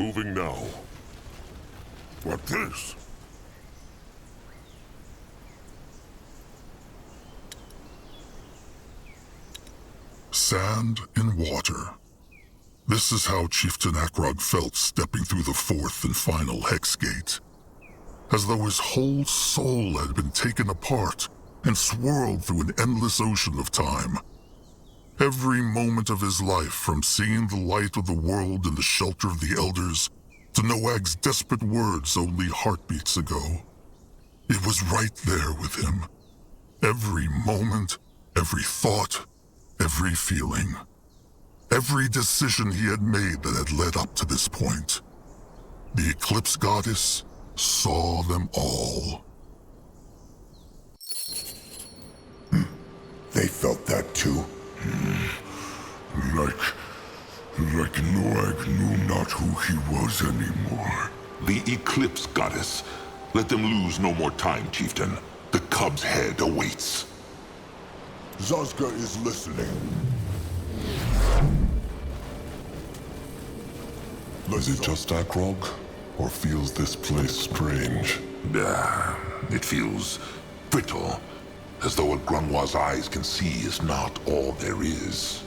Moving now. What this? Sand and water. This is how Chieftain Akrog felt stepping through the fourth and final hex gate. As though his whole soul had been taken apart and swirled through an endless ocean of time. Every moment of his life, from seeing the light of the world in the shelter of the Elders, to Noag's desperate words only heartbeats ago. It was right there with him. Every moment, every thought, every feeling. Every decision he had made that had led up to this point. The Eclipse Goddess saw them all. They felt that too. Like Noag knew not who he was anymore. The Eclipse Goddess. Let them lose no more time, Chieftain. The Cub's head awaits. Zazka is listening. Is it just Akrog, or feels this place strange? It feels brittle, as though what Grungwa's eyes can see is not all there is.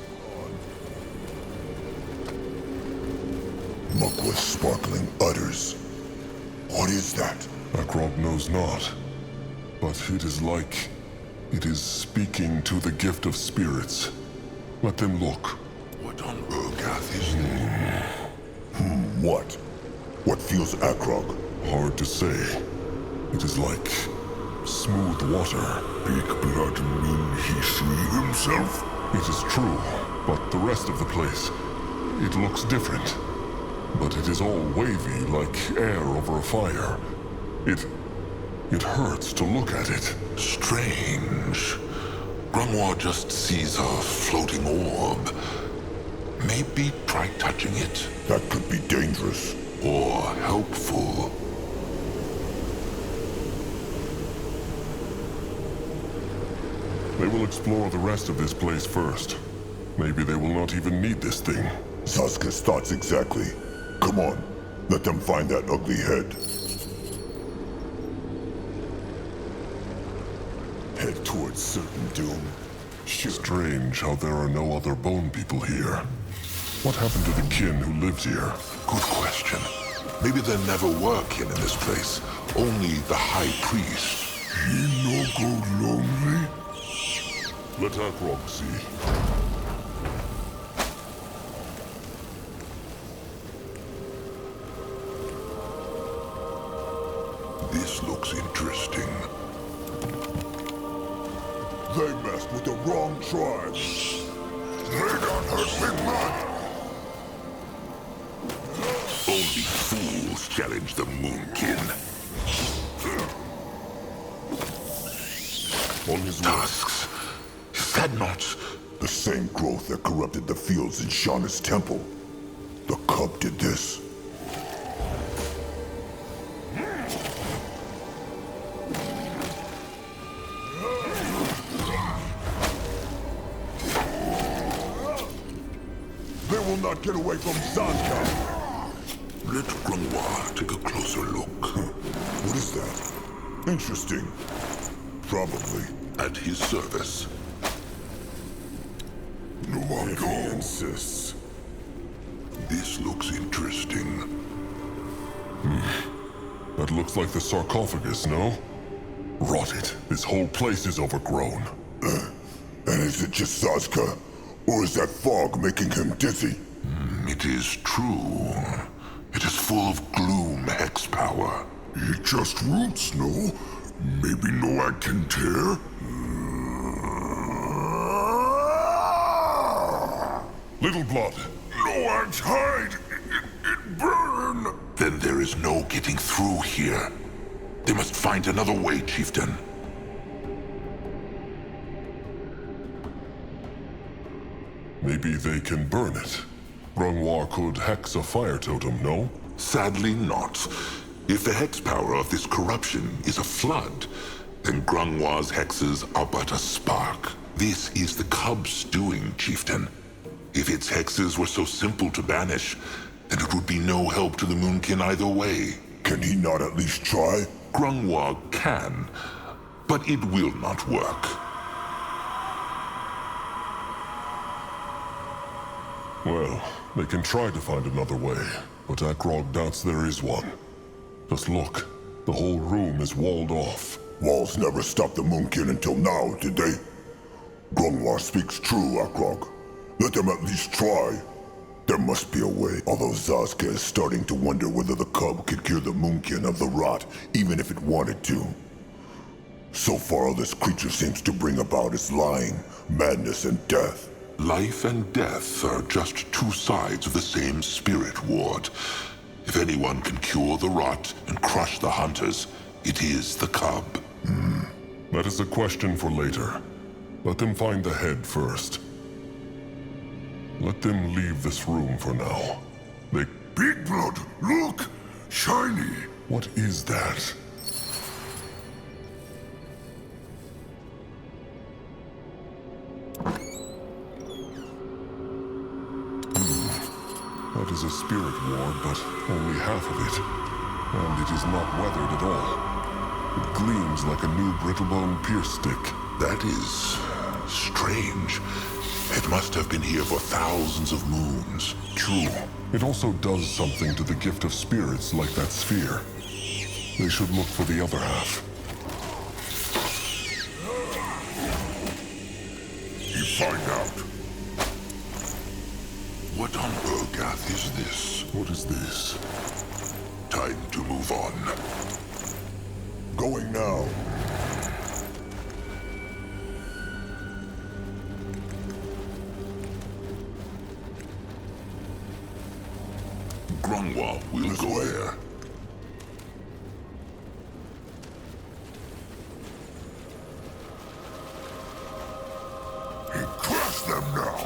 Muck with sparkling udders. What is that? Akrog knows not, but it is like it is speaking to the gift of spirits. Let them look. What on Urgath is there? What? What feels Akrog? Hard to say. It is like smooth water. Big blood mean he see himself? It is true, but the rest of the place, it looks different. But it is all wavy, like air over a fire. It hurts to look at it. Strange. Grungwa just sees a floating orb. Maybe try touching it. That could be dangerous. Or helpful. They will explore the rest of this place first. Maybe they will not even need this thing. Zazka's thoughts exactly. Come on, let them find that ugly head. Head towards certain doom. Sure. Strange how there are no other bone people here. What happened to the kin who lives here? Good question. Maybe there never were kin in this place. Only the High Priest. He no go lonely? Let Akrog see. This looks interesting. They messed with the wrong tribe. They don't hurt me much. Only fools challenge the Moonkin. On his way. Tusks. Is that not? The same growth that corrupted the fields in Shauna's temple. The cub did this. They will not get away from Zazka. Let Grungwa take a closer look. What is that? Interesting. Probably. At his service. If he insists. This looks interesting. That looks like the sarcophagus, no? Rot it. This whole place is overgrown. And is it just Zazka? Or is that fog making him dizzy? It is true. It is full of gloom hex power. It just roots, no? Maybe Noag can tear? Little blood. Noag's hide! It burn! Then there is no getting through here. They must find another way, Chieftain. Maybe they can burn it. Grungwa could hex a fire totem, no? Sadly not. If the hex power of this corruption is a flood, then Grungwa's hexes are but a spark. This is the Cub's doing, Chieftain. If its hexes were so simple to banish, and it would be no help to the Moonkin either way. Can he not at least try? Grungwa can, but it will not work. Well, they can try to find another way, but Akrog doubts there is one. Just look, the whole room is walled off. Walls never stopped the Moonkin until now, did they? Grungwa speaks true, Akrog. Let them at least try. There must be a way, although Zaska is starting to wonder whether the cub could cure the Moonkin of the rot, even if it wanted to. So far, all this creature seems to bring about is lying, madness, and death. Life and death are just two sides of the same spirit ward. If anyone can cure the rot and crush the hunters, it is the cub. That is a question for later. Let them find the head first. Let them leave this room for now. They... Big Blood, look! Shiny! What is that? That is a spirit ward, but only half of it. And it is not weathered at all. It gleams like a new brittlebone pierce stick. That is strange. It must have been here for thousands of moons. True. It also does something to the gift of spirits like that sphere. They should look for the other half. You find out. What on Urgath is this? What is this? Time to move on. Going now. Grungwa will This go way. there. Crush them now!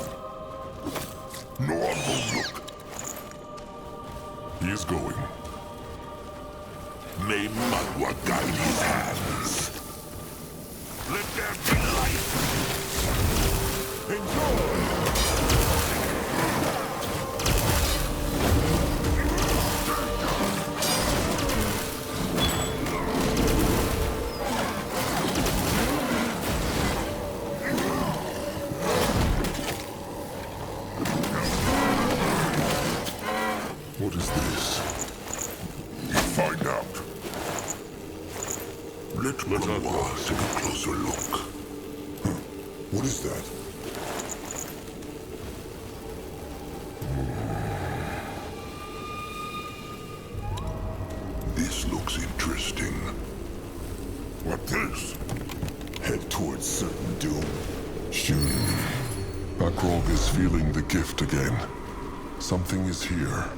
No one will look. He is going. May Magwa guide his hands. Let there be light. What is this? Find out. Let Grungwa take a closer look. What is that? This looks interesting. What this? Head towards certain doom. Akrog is feeling the gift again. Something is here.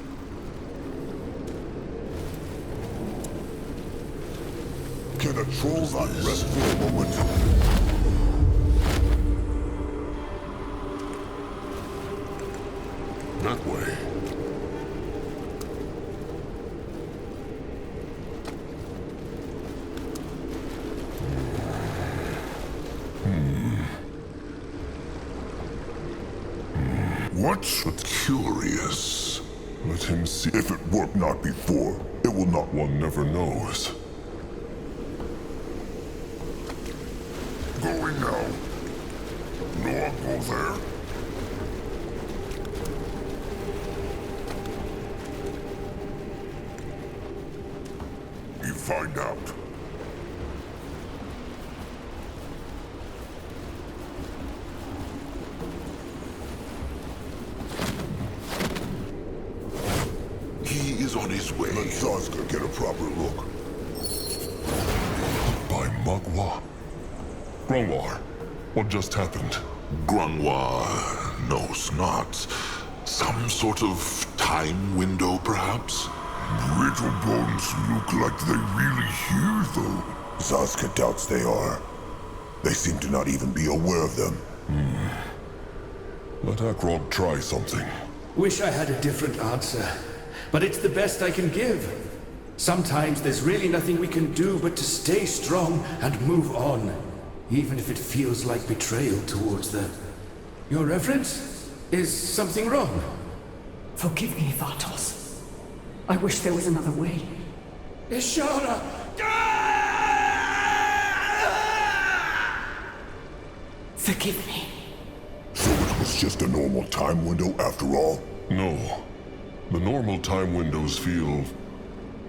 Can a troll not rest for a moment? That way. What? But curious. Let him see. If it worked not before, it will not. One never knows. Going now. No one go there. You find out. He is on his way. Let Zaska get a proper look. By Magwa. Grungwar, what just happened? Grungwa knows not. Some sort of time window, perhaps? Brittle bones look like they really hear, though. Zaska doubts they are. They seem to not even be aware of them. Let Akrog try something. Wish I had a different answer, but it's the best I can give. Sometimes there's really nothing we can do but to stay strong and move on, even if it feels like betrayal towards them. Your reverence? Is something wrong? Forgive me, Vatos. I wish there was another way. Ishara! Forgive me. So it was just a normal time window after all? No. The normal time windows feel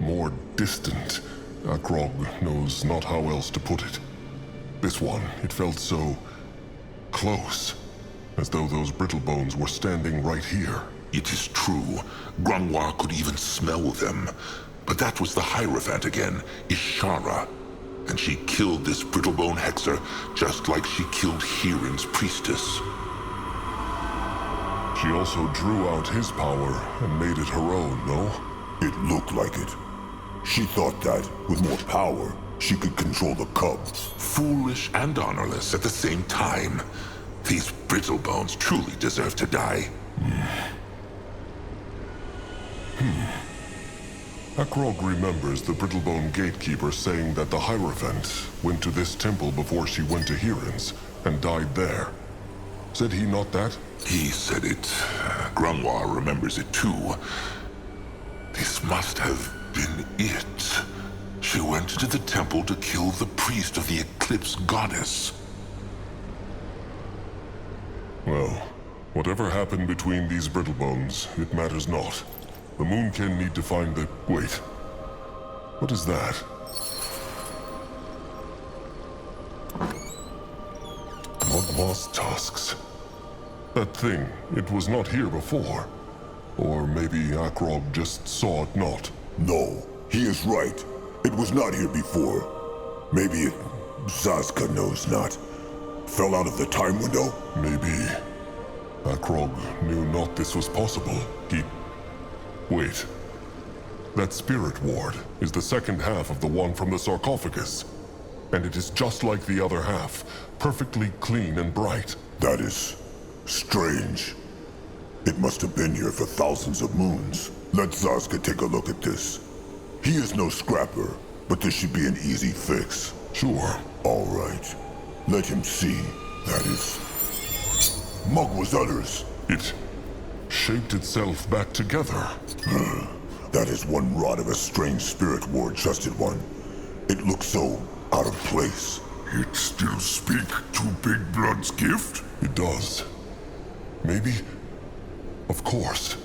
more distant. Akrog knows not how else to put it. This one, it felt so close, as though those brittle bones were standing right here. It is true. Grimoire could even smell them. But that was the Hierophant again, Ishara. And she killed this brittlebone hexer just like she killed Hirin's priestess. She also drew out his power and made it her own, no? It looked like it. She thought that, with more power, she could control the cubs. Foolish and honorless at the same time. These brittlebones truly deserve to die. Akrog remembers the Brittlebone gatekeeper saying that the Hierophant went to this temple before she went to Hirin's and died there. Said he not that? He said it. Grimoire remembers it too. This must have been it. She went to the temple to kill the priest of the Eclipse goddess. Well, whatever happened between these Brittlebones, it matters not. The Moonkin need to find the... Wait. What is that? Mugwa's tusks. That thing, it was not here before. Or maybe Akrog just saw it not. No, he is right. It was not here before. Maybe it... Zazka knows not. Fell out of the time window? Maybe Akrog knew not this was possible. He... Wait. That spirit ward is the second half of the one from the sarcophagus. And it is just like the other half, perfectly clean and bright. That is... strange. It must have been here for thousands of moons. Let Zazka take a look at this. He is no scrapper, but this should be an easy fix. Sure. All right. Let him see. That is... Mugwa's udders. It shaped itself back together. That is one rod of a strange spirit ward, trusted one. It looks so out of place. It still speak to Big Blood's gift? It does. Maybe... Of course.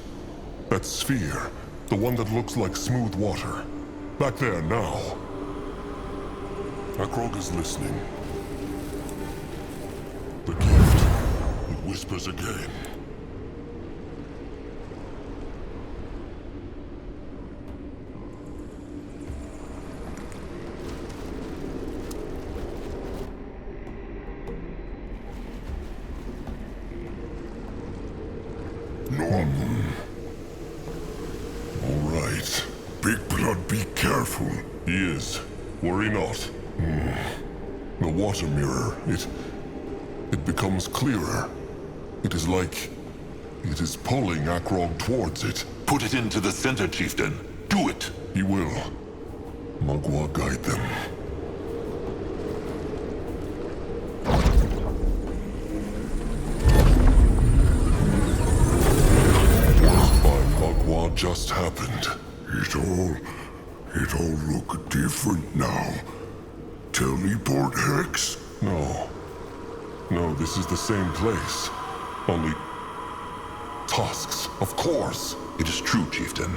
That sphere. The one that looks like smooth water. Back there now. Akrog is listening. The gift. It whispers again. All right. Big Blood, be careful. He is. Worry not. The water mirror, it becomes clearer. It is like... It is pulling Akrog towards it. Put it into the center, chieftain. Do it! He will. Mugwa guide them. What just happened? It all look different now. Teleport hex? No. No, this is the same place. Only... tusks, of course. It is true, chieftain.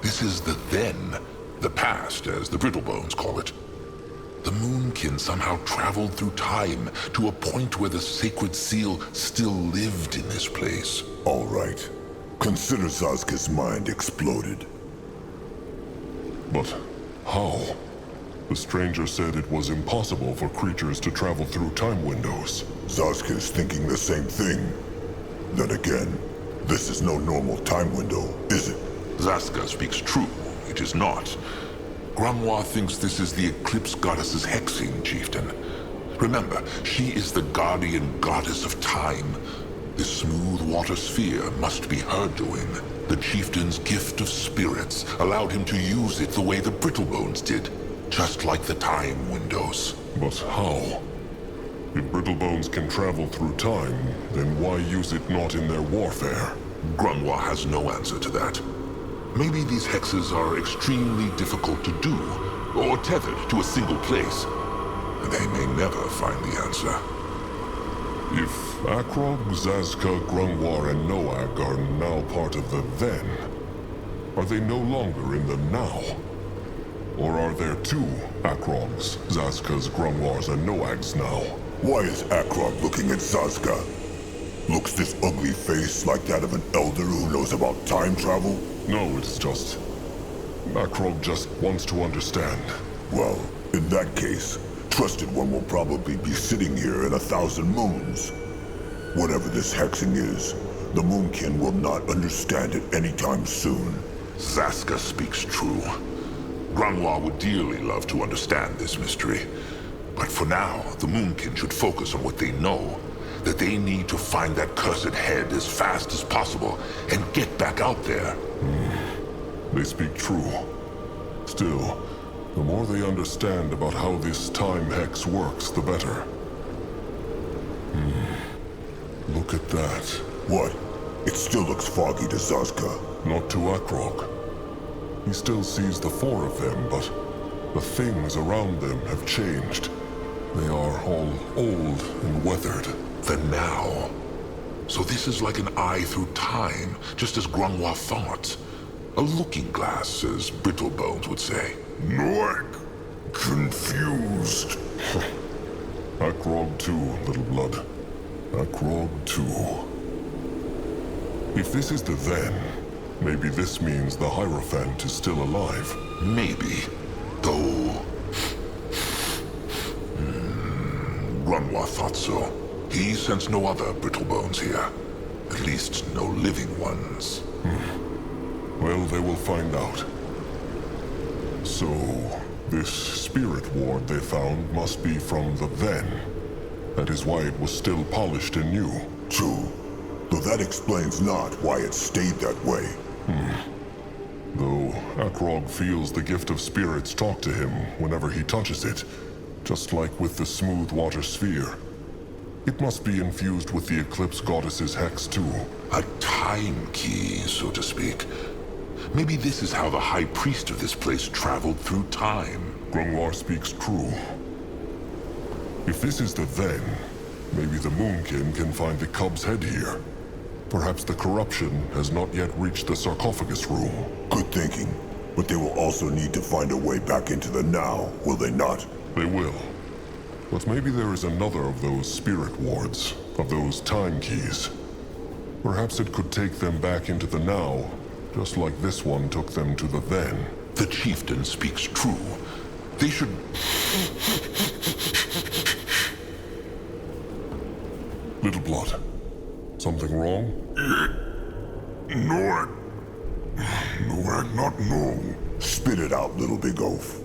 This is the then, the past, as the Brittlebones call it. The Moonkin somehow traveled through time to a point where the sacred seal still lived in this place. All right. Consider Zazka's mind exploded. But how? The stranger said it was impossible for creatures to travel through time windows. Zazka is thinking the same thing. Then again, this is no normal time window, is it? Zazka speaks true. It is not. Grimoire thinks this is the Eclipse goddess's hexing, chieftain. Remember, she is the guardian goddess of time. This smooth water sphere must be her doing. The chieftain's gift of spirits allowed him to use it the way the Brittlebones did, just like the time windows. But how? If Brittlebones can travel through time, then why use it not in their warfare? Grunwa has no answer to that. Maybe these hexes are extremely difficult to do, or tethered to a single place. They may never find the answer. If Akrog, Zazka, Grungwar, and Noag are now part of the then, are they no longer in the now? Or are there two Akrogs, Zazkas, Grungwars, and Noags now? Why is Akrog looking at Zazka? Looks this ugly face like that of an elder who knows about time travel? No, it's just... Akrog just wants to understand. Well, in that case, Trusted One will probably be sitting here in 1,000 moons. Whatever this hexing is, the Moonkin will not understand it anytime soon. Zaska speaks true. Grunwa would dearly love to understand this mystery. But for now, the Moonkin should focus on what they know. That they need to find that cursed head as fast as possible and get back out there. They speak true. Still, the more they understand about how this time hex works, the better. Look at that. What? It still looks foggy to Zazka. Not to Akrog. He still sees the four of them, but the things around them have changed. They are all old and weathered. The now. So this is like an eye through time, just as Grunwa thought. A looking glass, as Brittlebones would say. Noak, confused. Akrog too, little blood. Akrog too. If this is the then, maybe this means the Hierophant is still alive. Maybe. Though... Grunwa thought so. He sensed no other Brittlebones here. At least no living ones. Well, they will find out. So, this spirit ward they found must be from the then. That is why it was still polished and new. True. Though that explains not why it stayed that way. Though Akrog feels the gift of spirits talk to him whenever he touches it, just like with the smooth water sphere. It must be infused with the Eclipse goddess's hex too. A time key, so to speak. Maybe this is how the High Priest of this place traveled through time. Grungwar speaks true. If this is the then, maybe the Moonkin can find the cub's head here. Perhaps the corruption has not yet reached the sarcophagus room. Good thinking. But they will also need to find a way back into the now, will they not? They will. But maybe there is another of those spirit wards, of those time keys. Perhaps it could take them back into the now, just like this one took them to the then. The chieftain speaks true. They should... Little blood. Something wrong? Noak. Noak not know. Spit it out, little big oaf.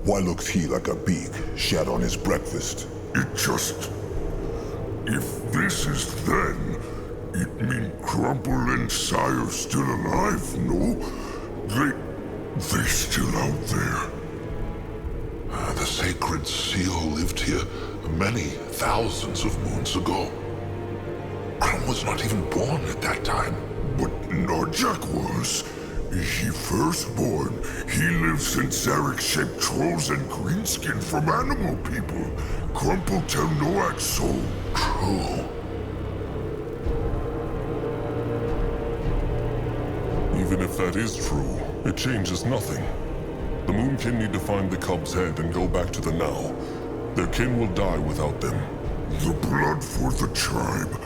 Why looks he like a beak shat on his breakfast? It just... If this is then, it mean Crumple and Sire still alive, no? They still out there. The sacred seal lived here many thousands of moons ago. Crum was not even born at that time. But Narjak was. He firstborn. He lives since Zarek shaped trolls and greenskin from animal people. Crumple tell Noak so. True. Even if that is true, it changes nothing. The Moonkin need to find the cub's head and go back to the now. Their kin will die without them. The blood for the tribe.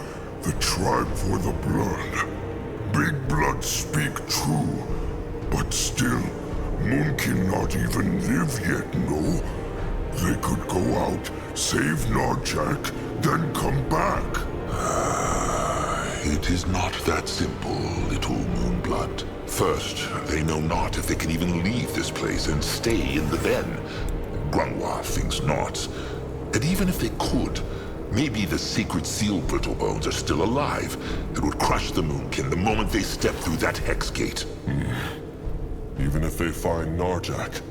The tribe for the blood. Big blood speak true. But still, Moonkin not even live yet, no? They could go out, save Narjak, then come back. It is not that simple, little Moonblood. First, they know not if they can even leave this place and stay in the then. Grunwa thinks not. And even if they could, maybe the sacred seal Brittlebones are still alive and would crush the Moonkin the moment they step through that hex gate. Even if they find Narjak,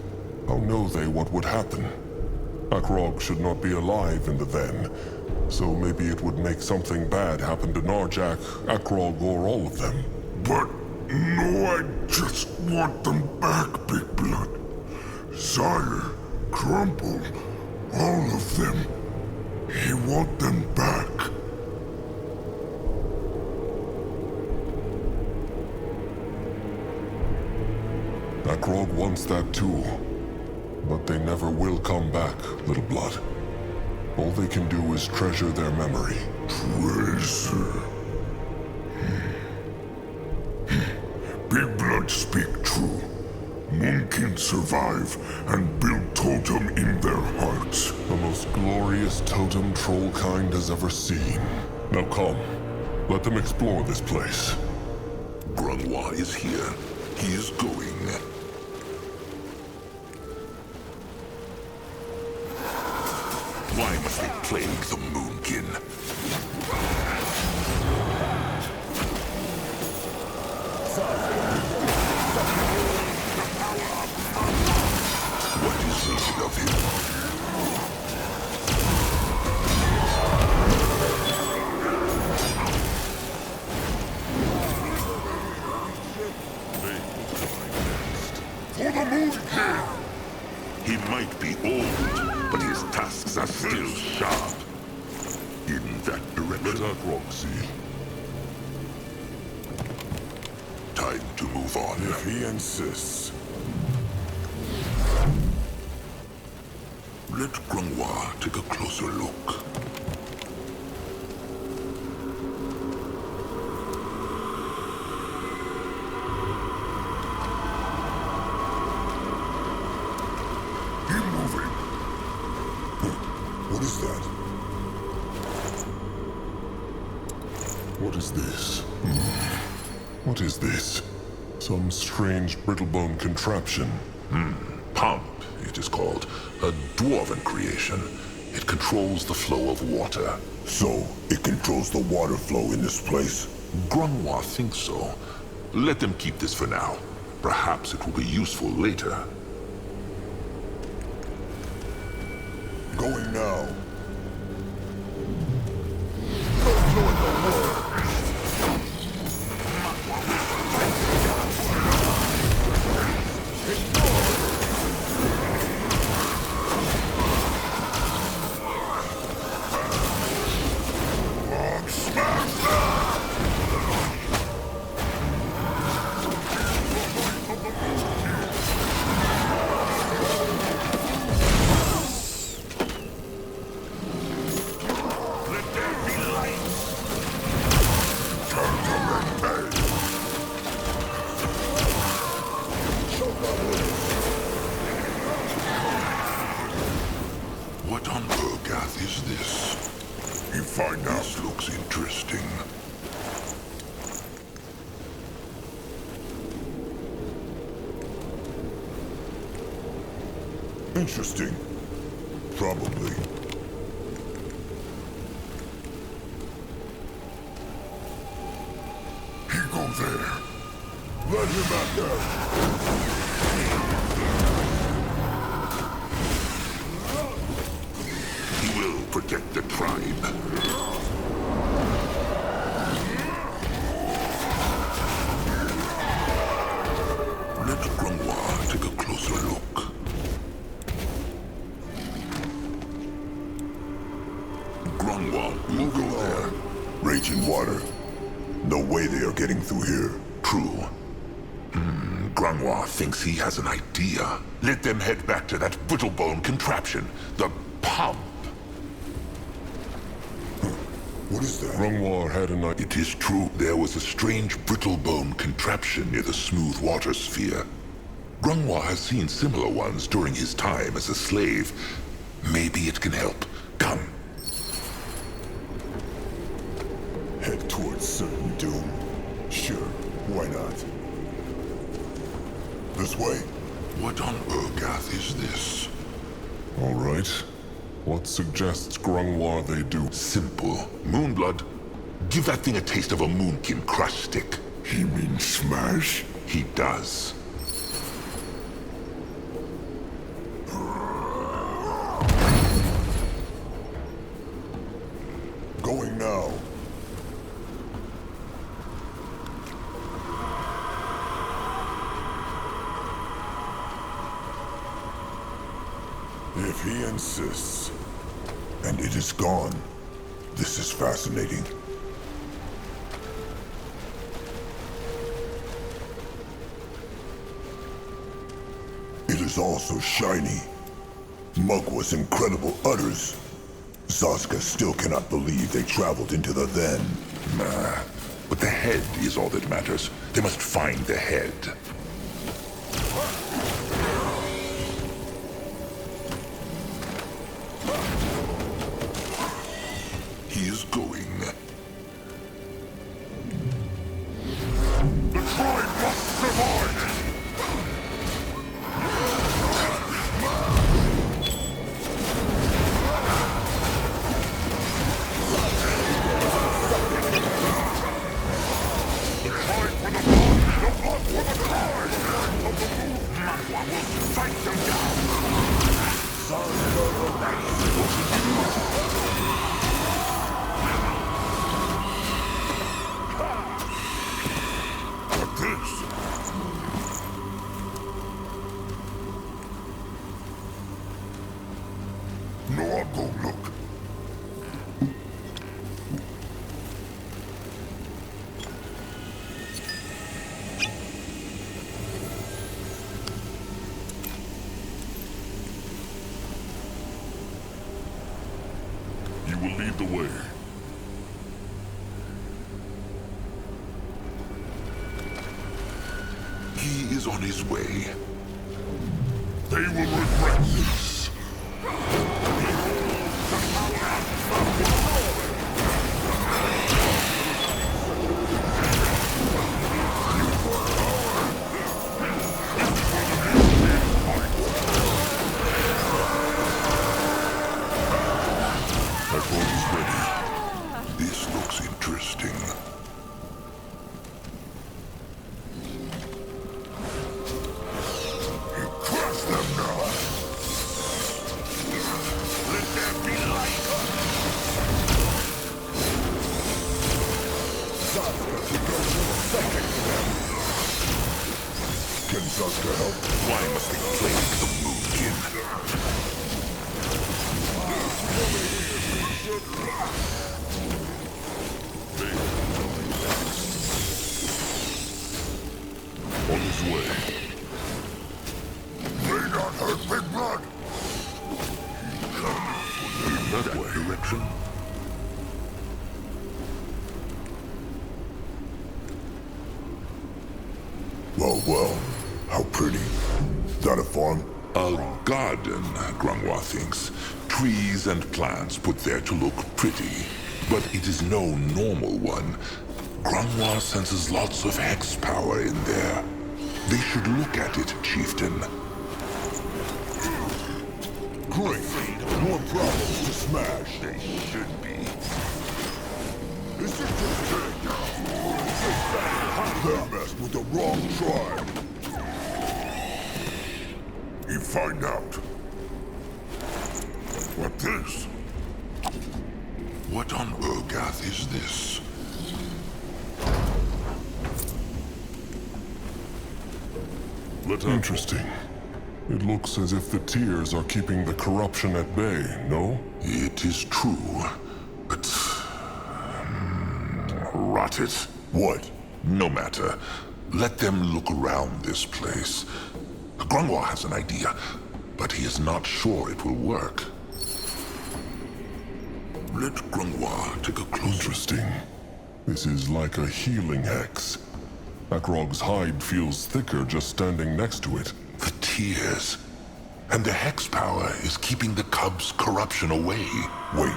how know they what would happen? Akrog should not be alive in the then, so maybe it would make something bad happen to Narjak, Akrog, or all of them. But no, I just want them back, Big Blood. Sire, Crumple, all of them. He want them back. Akrog wants that too. But they never will come back, Little Blood. All they can do is treasure their memory. Treasure. Big Blood speak true. Moonkin survive and build totem in their hearts. The most glorious totem Trollkind has ever seen. Now come, let them explore this place. Grunwa is here. He is going. Why must they plague the Moonkin? What is needed of him? For the Moonkin! He might be old, but his tusks are still sharp. In that direction. Let Akrog see. Time to move on. If he insists. Let Grunwa take a closer look. Keep moving. What is that? What is this? What is this? Some strange brittlebone contraption. Pump, it is called. A dwarven creation. It controls the flow of water. So, it controls the water flow in this place? Grunwa thinks so. Let them keep this for now. Perhaps it will be useful later. Going now. Go join the war. What on Urgath is this? You find out. This looks interesting. Interesting. Probably. He go there. Let him out there. He will protect the tribe. Let Grunwa take a closer look. Grunwa will go there. Raging water. No way they are getting through here. True. Grunwa thinks he has an idea. Let them head back to that brittlebone contraption. The pump. What is that? Grungwar had an idea. It is true, there was a strange brittlebone contraption near the smooth water sphere. Grunwa has seen similar ones during his time as a slave. Maybe it can help. Come. Head towards certain doom. Sure, why not? This way? What on Urgath is this? All right. What suggests Grungwar they do? Simple. Moonblood. Give that thing a taste of a Moonkin crush stick. He means smash? He does. Going now. If he insists. And it is gone. This is fascinating. It is all so shiny. Mugwa's incredible udders. Zaska still cannot believe they traveled into the then. Nah, but the head is all that matters. They must find the head. He is going. The tribe must survive! No, I'll go look. You will lead the way. He is on his way. They will regret this. Our boat is ready. This looks interesting. You crush them now. Let there be light. Zaska can go for a second to them. Can Zaska help? Why must they play the Moonkin? On his way. May not hurt Big Blood. That way. Direction? Well, well. How pretty. That a farm? A garden, Grangwa thinks. Trees and plants put there to look pretty. But it is no normal one. Grangwa senses lots of hex power in there. They should look at it, Chieftain. Great. More problems to smash. They should be. This is just big. They messed with the wrong tribe. You find out. What this? What on Urgath is this? Interesting. It looks as if the tears are keeping the corruption at bay, no? It is true, but... rot it. What? No matter. Let them look around this place. Grangwa has an idea, but he is not sure it will work. Let Grangwa take a closer... Interesting. This is like a healing hex. Akrog's hide feels thicker just standing next to it. The tears. And the hex power is keeping the cub's corruption away. Wait.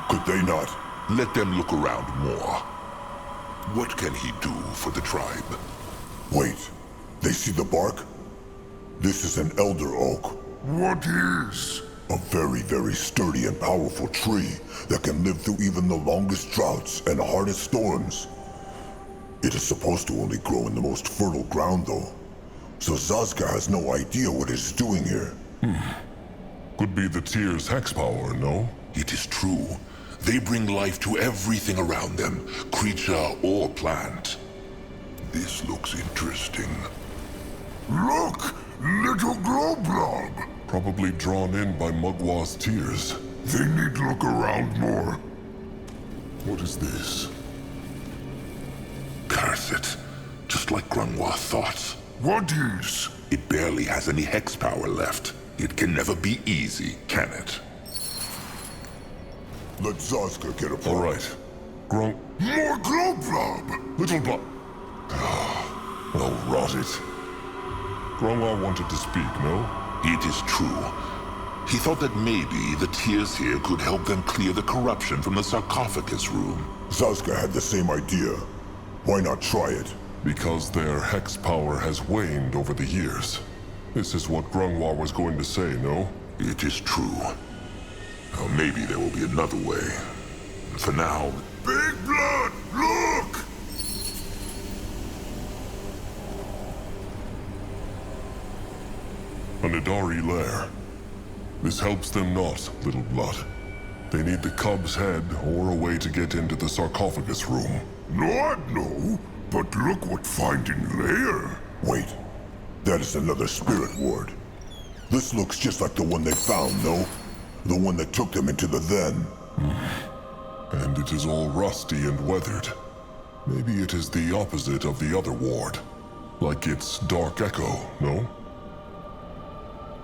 Could they not? Let them look around more. What can he do for the tribe? Wait. They see the bark? This is an elder oak. What is? A very, very sturdy and powerful tree that can live through even the longest droughts and hardest storms. It is supposed to only grow in the most fertile ground, though. So Zaska has no idea what it is doing here. Could be the tear's hex power, no? It is true. They bring life to everything around them, creature or plant. This looks interesting. Look! Little glow blob! Probably drawn in by Mugwa's tears. They need to look around more. What is this? Curse it. Just like Grunwa thought. What is? It barely has any hex power left. It can never be easy, can it? Let Zazka get a point. All right. Grunk. More Globlob! Little Blood. Oh, rot it. Grunwa wanted to speak, no? It is true. He thought that maybe the tears here could help them clear the corruption from the sarcophagus room. Zazka had the same idea. Why not try it? Because their hex power has waned over the years. This is what Grunwa was going to say, no? It is true. Well, maybe there will be another way. For now... Big Blood, look! A Nidari lair. This helps them not, Little Blood. They need the cub's head or a way to get into the sarcophagus room. Not no, but look what finding lair. Wait, that is another spirit ward. This looks just like the one they found, no? The one that took them into the then. And it is all rusty and weathered. Maybe it is the opposite of the other ward. Like its dark echo, no?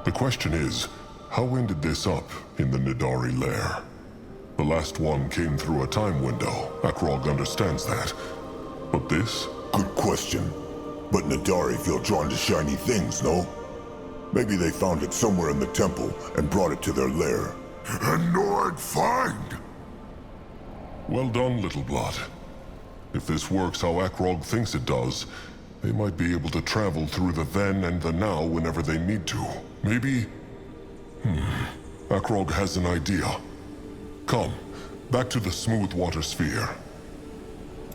The question is, how ended this up in the Nidari lair? The last one came through a time window. Akrog understands that. But this? Good question. But Nidari feel drawn to shiny things, no? Maybe they found it somewhere in the temple and brought it to their lair. And no I'd find! Well done, Little Blood. If this works how Akrog thinks it does, they might be able to travel through the then and the now whenever they need to. Maybe... Akrog has an idea. Come, back to the smooth water sphere.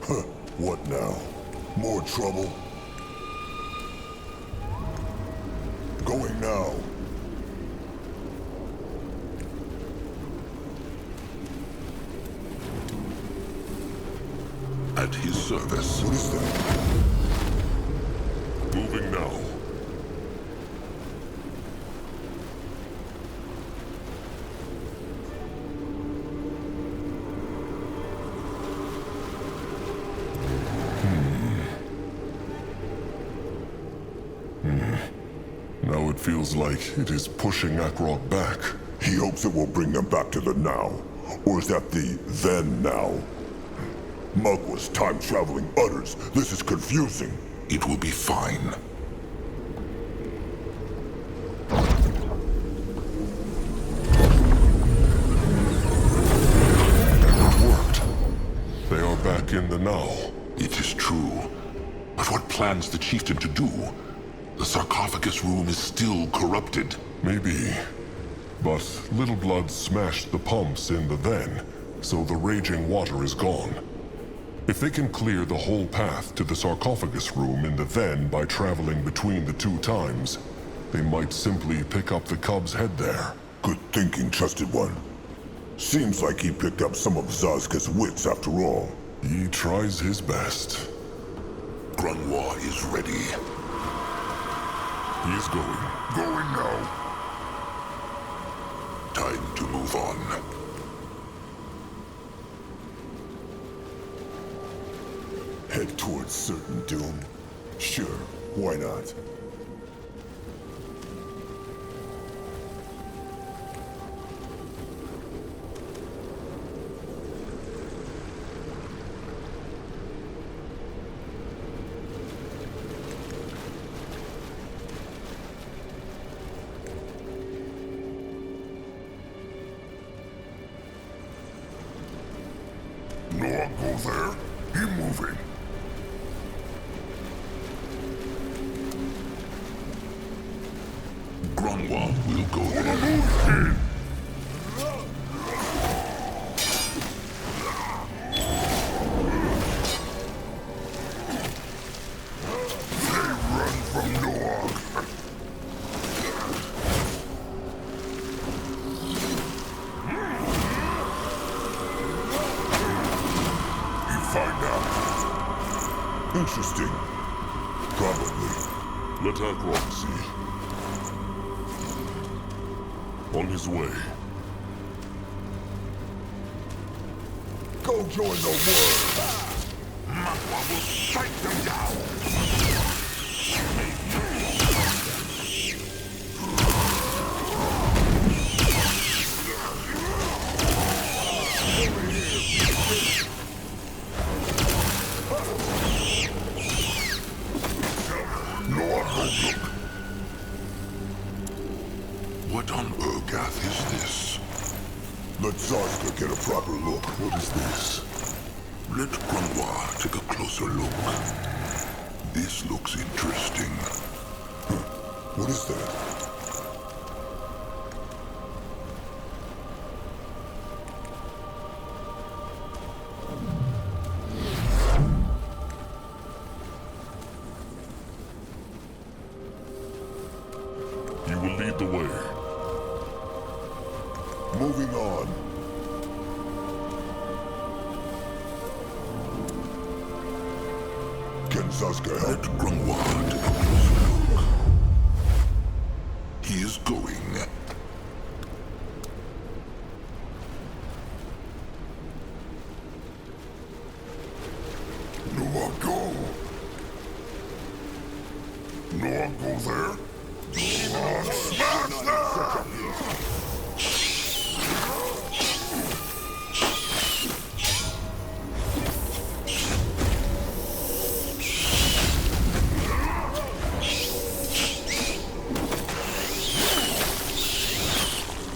Huh, what now? More trouble? Going now. At his service. What is that? Moving now. Now it feels like it is pushing Akrog back. He hopes it will bring them back to the now. Or is that the then now? Mugwa's time-traveling utters. This is confusing. It will be fine. It worked. They are back in the now. It is true. But what plans the chieftain to do? The sarcophagus room is still corrupted. Maybe. But Little Blood smashed the pumps in the then, so the raging water is gone. If they can clear the whole path to the sarcophagus room in the then by traveling between the two times, they might simply pick up the cub's head there. Good thinking, trusted one. Seems like he picked up some of Zazka's wits after all. He tries his best. Grunwa is ready. He is going. Going now. Time to move on. Head towards certain doom. Sure, why not? Noah, go there. He moving. Grunwa will go there. They run from Noah. You find out. Interesting. Probably. Let Akrog see. On his way. Go join the war! Magua will strike them down! What on Urgath is this? Let Zazka get a proper look. What is this? Let Grunwa take a closer look. This looks interesting. What is that? You will lead the way. Moving on. Can Zazka Let help? Grunwa take a closer look. He is going. No one go. No one go there. No one smash there.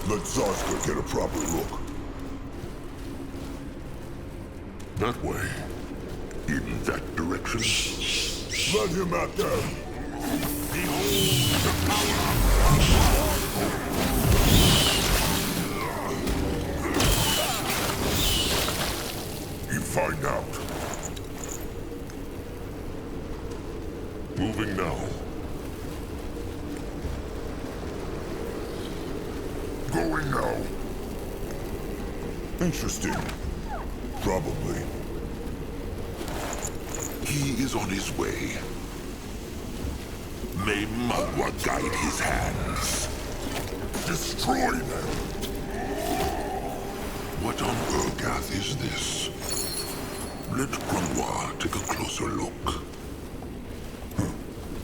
Let Zazka get a proper look. That way. In that direction. Let him at them. You find out. Moving now. Going now. Interesting. Probably. He is on his way. May Magua guide his hands. Destroy them. What on Urgath is this? Let Grunwa take a closer look.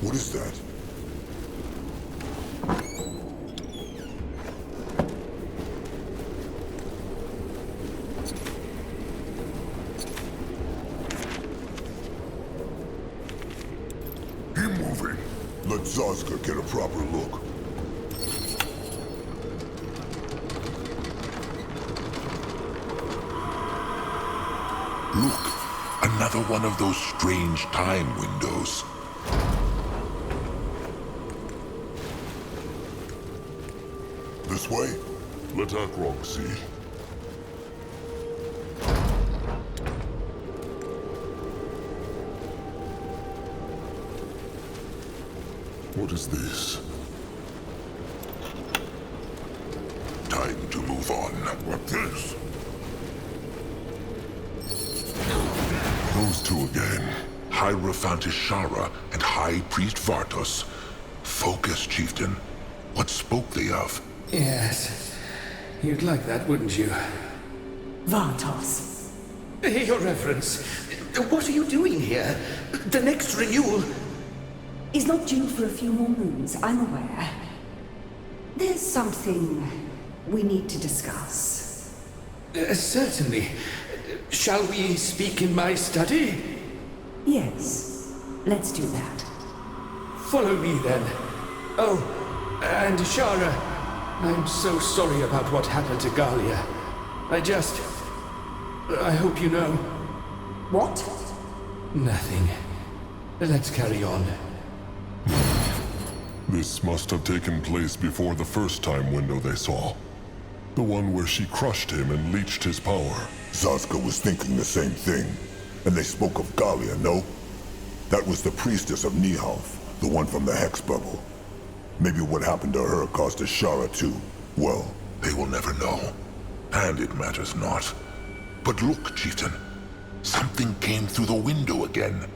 What is that? Keep moving. Let Zazka get a proper look. Look, another one of those strange time windows. This way? Let Akrog see. What is this? Time to move on. What this? Those two again. Hierophant Ishara and High Priest Vartos. Focus, Chieftain. What spoke they of? Yes. You'd like that, wouldn't you? Vartos. Your Reverence, what are you doing here? The next renewal... Is not due for a few more moons, I'm aware. There's something we need to discuss. Certainly. Shall we speak in my study? Yes, let's do that. Follow me then. Oh, and Shara, I'm so sorry about what happened to Galia. I hope you know. What? Nothing. Let's carry on. This must have taken place before the first time window they saw. The one where she crushed him and leached his power. Zazka was thinking the same thing. And they spoke of Galia, no? That was the priestess of Nihalf, the one from the Hex Bubble. Maybe what happened to her caused Ishara too. Well, They will never know. And it matters not. But look, Chieftain. Something came through the window again.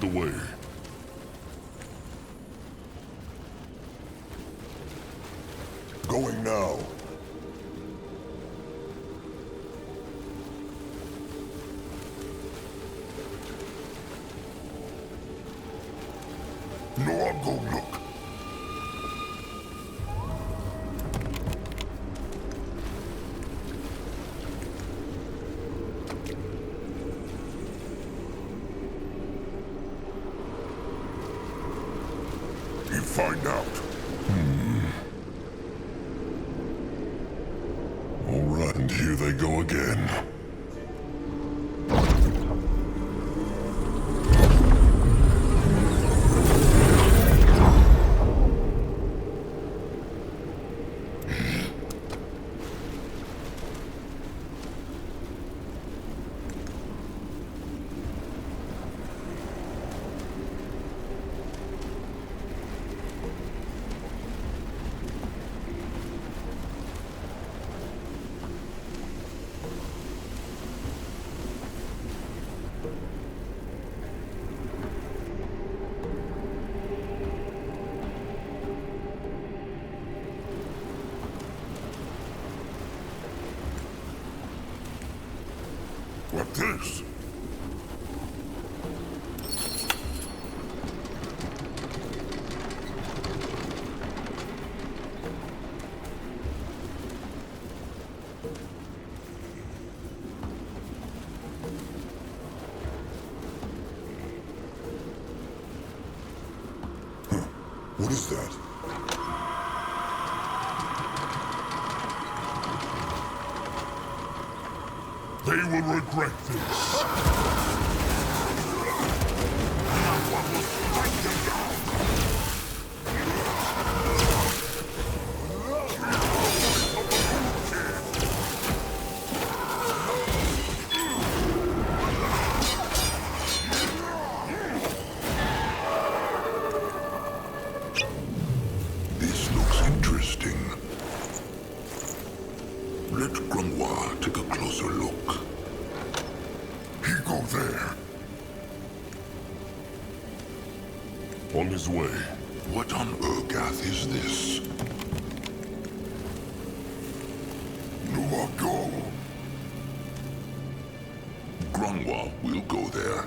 the way. Going now. No, I'll go look. You find out. All right, and here they go again. What this? What is that? They will regret this. This looks interesting. Let Grimoire take a closer look. He go there. On his way. What on Urgath is this? No, I'll go. Grimoire will go there.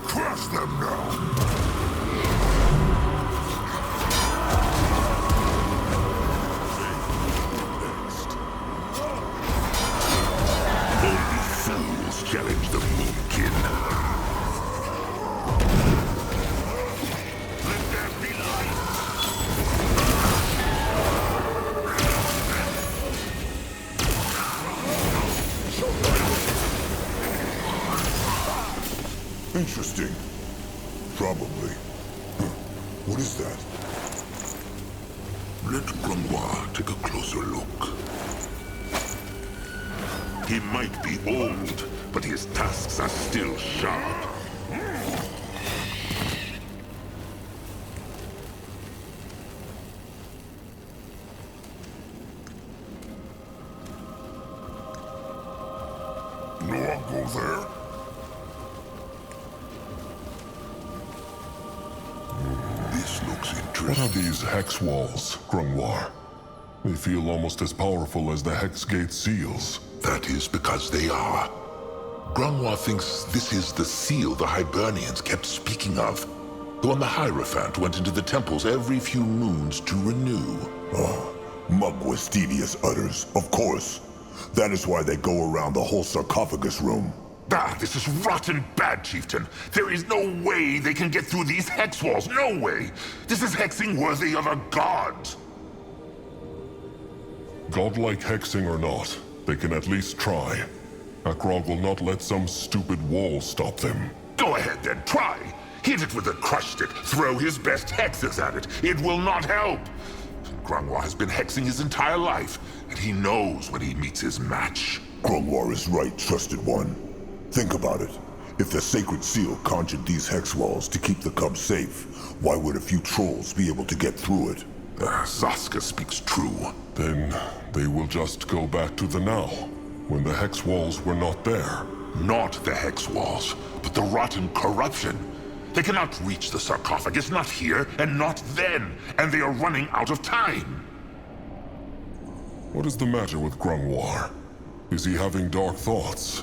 Crush them now. Only fools challenge the Moonkin. Let there be light. Interesting. Probably. What is that? Let Grimoire take a closer look. He might be old, but his tusks are still sharp. No, I'll go there. This looks What are interesting. these hex walls, Grimoire? They feel almost as powerful as the hex gate seals. That is because they are. Grimoire thinks this is the seal the Hibernians kept speaking of. The one the Hierophant went into the temples every few moons to renew. Mugwestidius utters, of course. That is why they go around the whole sarcophagus room. Ah, this is rotten bad, Chieftain. There is no way they can get through these hex walls. No way. This is hexing worthy of a god. Godlike hexing or not, they can at least try. Akrog will not let some stupid wall stop them. Go ahead then, try. Hit it with a crush stick. Throw his best hexes at it. It will not help. Grimoire has been hexing his entire life, and he knows when he meets his match. Grimoire is right, trusted one. Think about it. If the sacred seal conjured these hex walls to keep the cub safe, why would a few trolls be able to get through it? Zaska speaks true. Then they will just go back to the now, when the hex walls were not there. Not the hex walls, but the rotten corruption. They cannot reach the sarcophagus, not here, and not then, and they are running out of time. What is the matter with Grungwar? Is he having dark thoughts?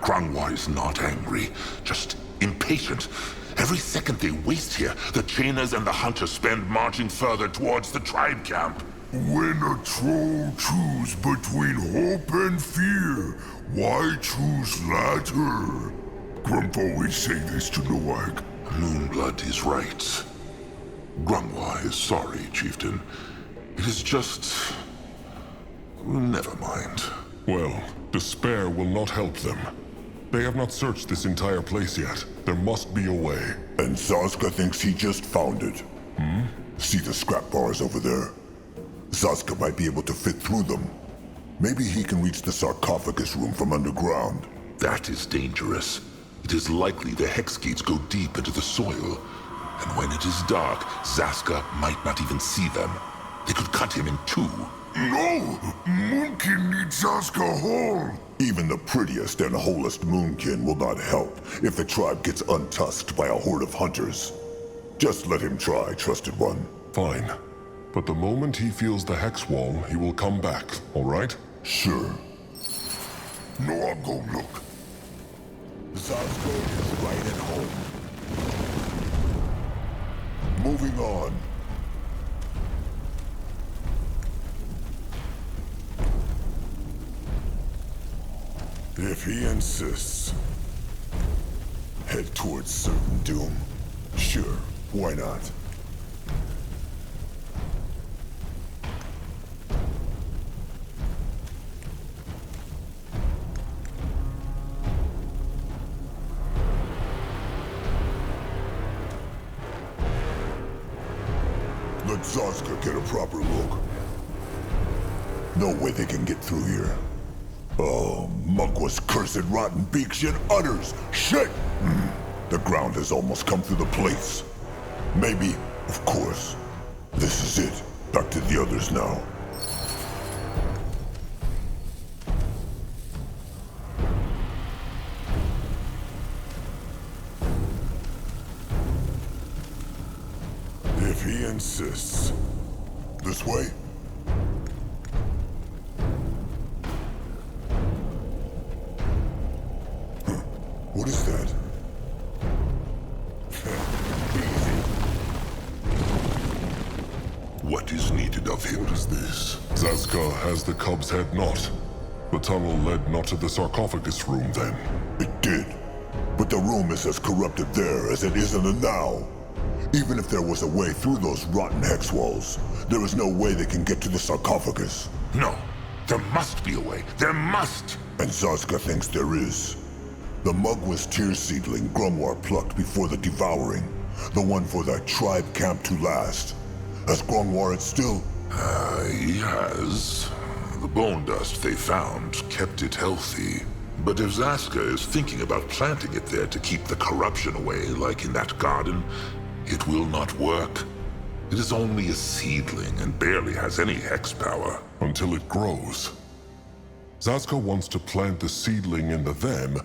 Grungwar is not angry, just impatient. Every second they waste here, the chainers and the hunters spend marching further towards the tribe camp. When a troll choose between hope and fear, why choose latter? Grump always say this to Noak. Moonblood is right. Grungwar is sorry, Chieftain. It is just... never mind. Well, despair will not help them. They have not searched this entire place yet. There must be a way. And Zaska thinks he just found it. See the scrap bars over there? Zaska might be able to fit through them. Maybe he can reach the sarcophagus room from underground. That is dangerous. It is likely the hex gates go deep into the soil. And when it is dark, Zaska might not even see them. They could cut him in two. No! Moonkin needs Zaska whole! Even the prettiest and wholest Moonkin will not help if the tribe gets untusked by a horde of hunters. Just let him try, trusted one. Fine. But the moment he feels the hex wall, he will come back, all right? Sure. No, I'll go look. Zaska is right at home. Moving on. If he insists, head towards certain doom. Sure, why not? Let Zaska get a proper look. No way they can get through here. Oh, Mugwa's cursed rotten beaks and udders! Shit! The ground has almost come through the place. Maybe, of course. This is it. Back to the others now. If he insists. This way? What is that? What is needed of him? What is this? Zaska has the cub's head not. The tunnel led not to the sarcophagus room then. It did. But the room is as corrupted there as it is in the now. Even if there was a way through those rotten hex walls, there is no way they can get to the sarcophagus. No. There must be a way. There must! And Zaska thinks there is. The Mugwa's tear seedling Grungwar plucked before the devouring. The one for that tribe camp to last. Has Grungwar it still? He has. The bone dust they found kept it healthy. But if Zaska is thinking about planting it there to keep the corruption away, like in that garden, it will not work. It is only a seedling and barely has any hex power. Until it grows. Zaska wants to plant the seedling in the then,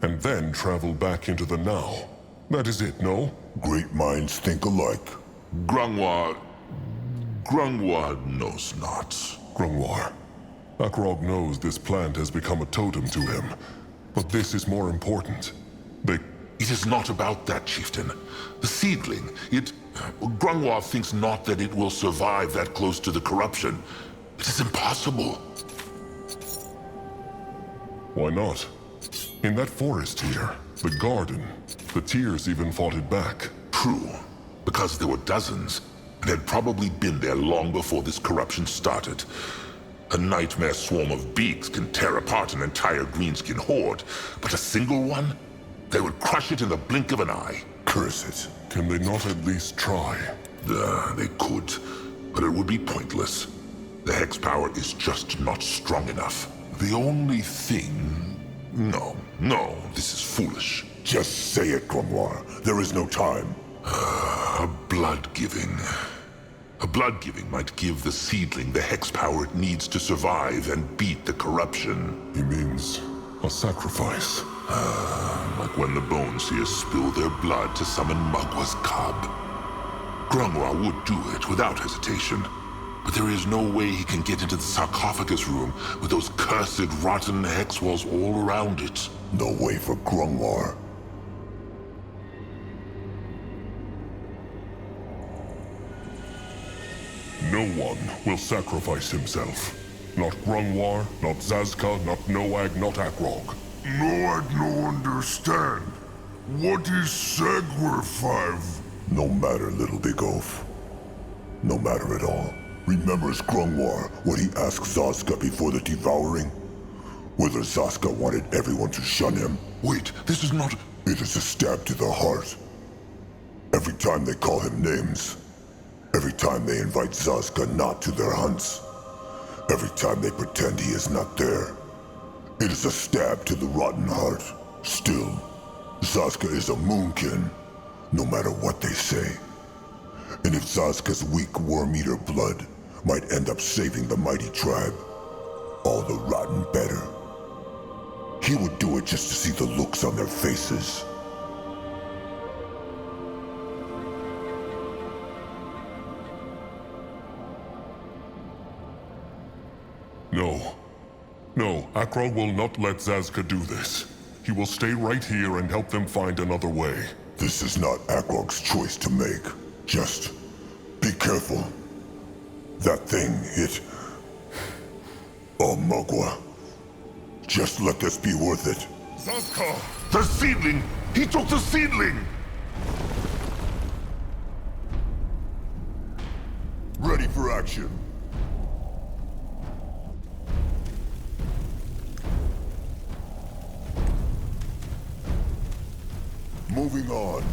and then travel back into the now. That is it, no? Great minds think alike. Grungwar knows not. Grungwar. Akrog knows this plant has become a totem to him. But this is more important. It is not about that, Chieftain. The seedling, Grungwar thinks not that it will survive that close to the corruption. It is impossible. Why not? In that forest here, the garden, the tears even fought it back. True, because there were dozens, and had probably been there long before this corruption started. A nightmare swarm of beaks can tear apart an entire greenskin horde, but a single one? They would crush it in the blink of an eye. Curse it. Can they not at least try? They could, but it would be pointless. The hex power is just not strong enough. The only thing No, this is foolish. Just say it, Grimoire. There is no time. A blood-giving. A blood-giving might give the seedling the hex power it needs to survive and beat the corruption. He means a sacrifice. Like when the Bone Seers spill their blood to summon Magwa's cub. Grimoire would do it without hesitation. But there is no way he can get into the sarcophagus room with those cursed rotten hex walls all around it. No way for Grimoire. No one will sacrifice himself. Not Grimoire, not Zazka, not Noag, not Akrog. Noag no understand. What is sacrifice? No matter, little big oaf. No matter at all. Remembers Grimoire what he asked Zazka before the devouring? Whether Zazka wanted everyone to shun him? Wait, this is not... It is a stab to the heart. Every time they call him names. Every time they invite Zazka not to their hunts. Every time they pretend he is not there. It is a stab to the rotten heart. Still, Zazka is a moonkin, no matter what they say. And if Zazka's weak worm-eater blood might end up saving the mighty tribe, all the rotten better. He would do it just to see the looks on their faces. No, Akrog will not let Zazka do this. He will stay right here and help them find another way. This is not Akrog's choice to make. Just be careful. That thing, it... Oh, Magwa. Just let this be worth it. Zazka! The seedling! He took the seedling! Ready for action. Moving on.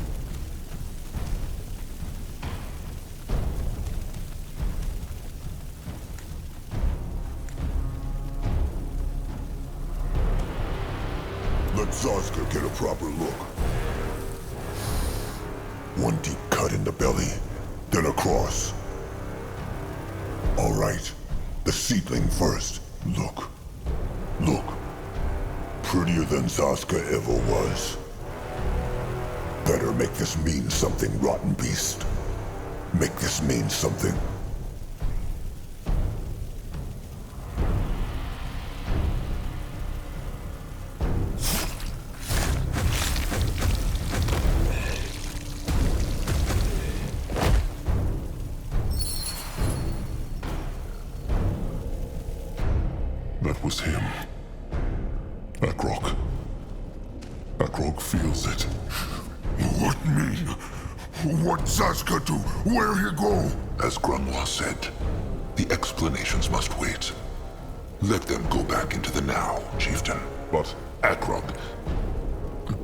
Let Zazka get a proper look. One deep cut in the belly, then across. All right, the seedling first. Look. Prettier than Zazka ever was. Better make this mean something, rotten beast. Make this mean something. That was him. Akrog. Akrog feels it. What mean? What Zazka do? Where he go? As Grimoire said, the explanations must wait. Let them go back into the now, Chieftain. But Akrog,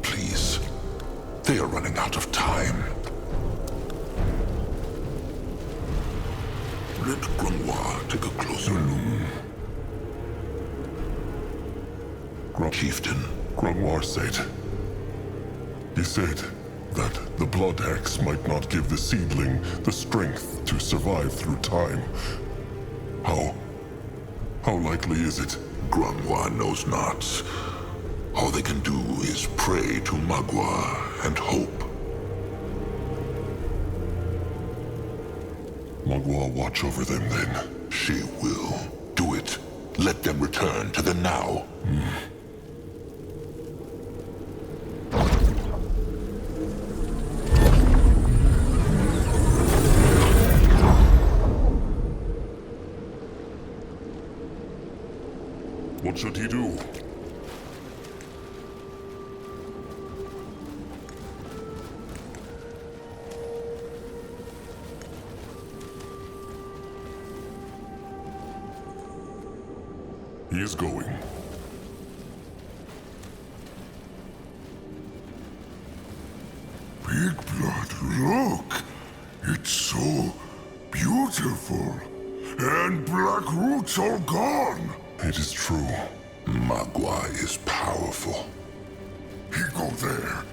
please. They are running out of time. Let Grimoire take a closer look. Chieftain. Grimoire said... He said that the blood hex might not give the seedling the strength to survive through time. How likely is it? Grimoire knows not. All they can do is pray to Magwa and hope. Magwa watch over them then. She will. Do it. Let them return to the now. What should he do? He is going. Big blood, look! It's so beautiful. And black roots all gone. It is true. Magua is powerful. He go there.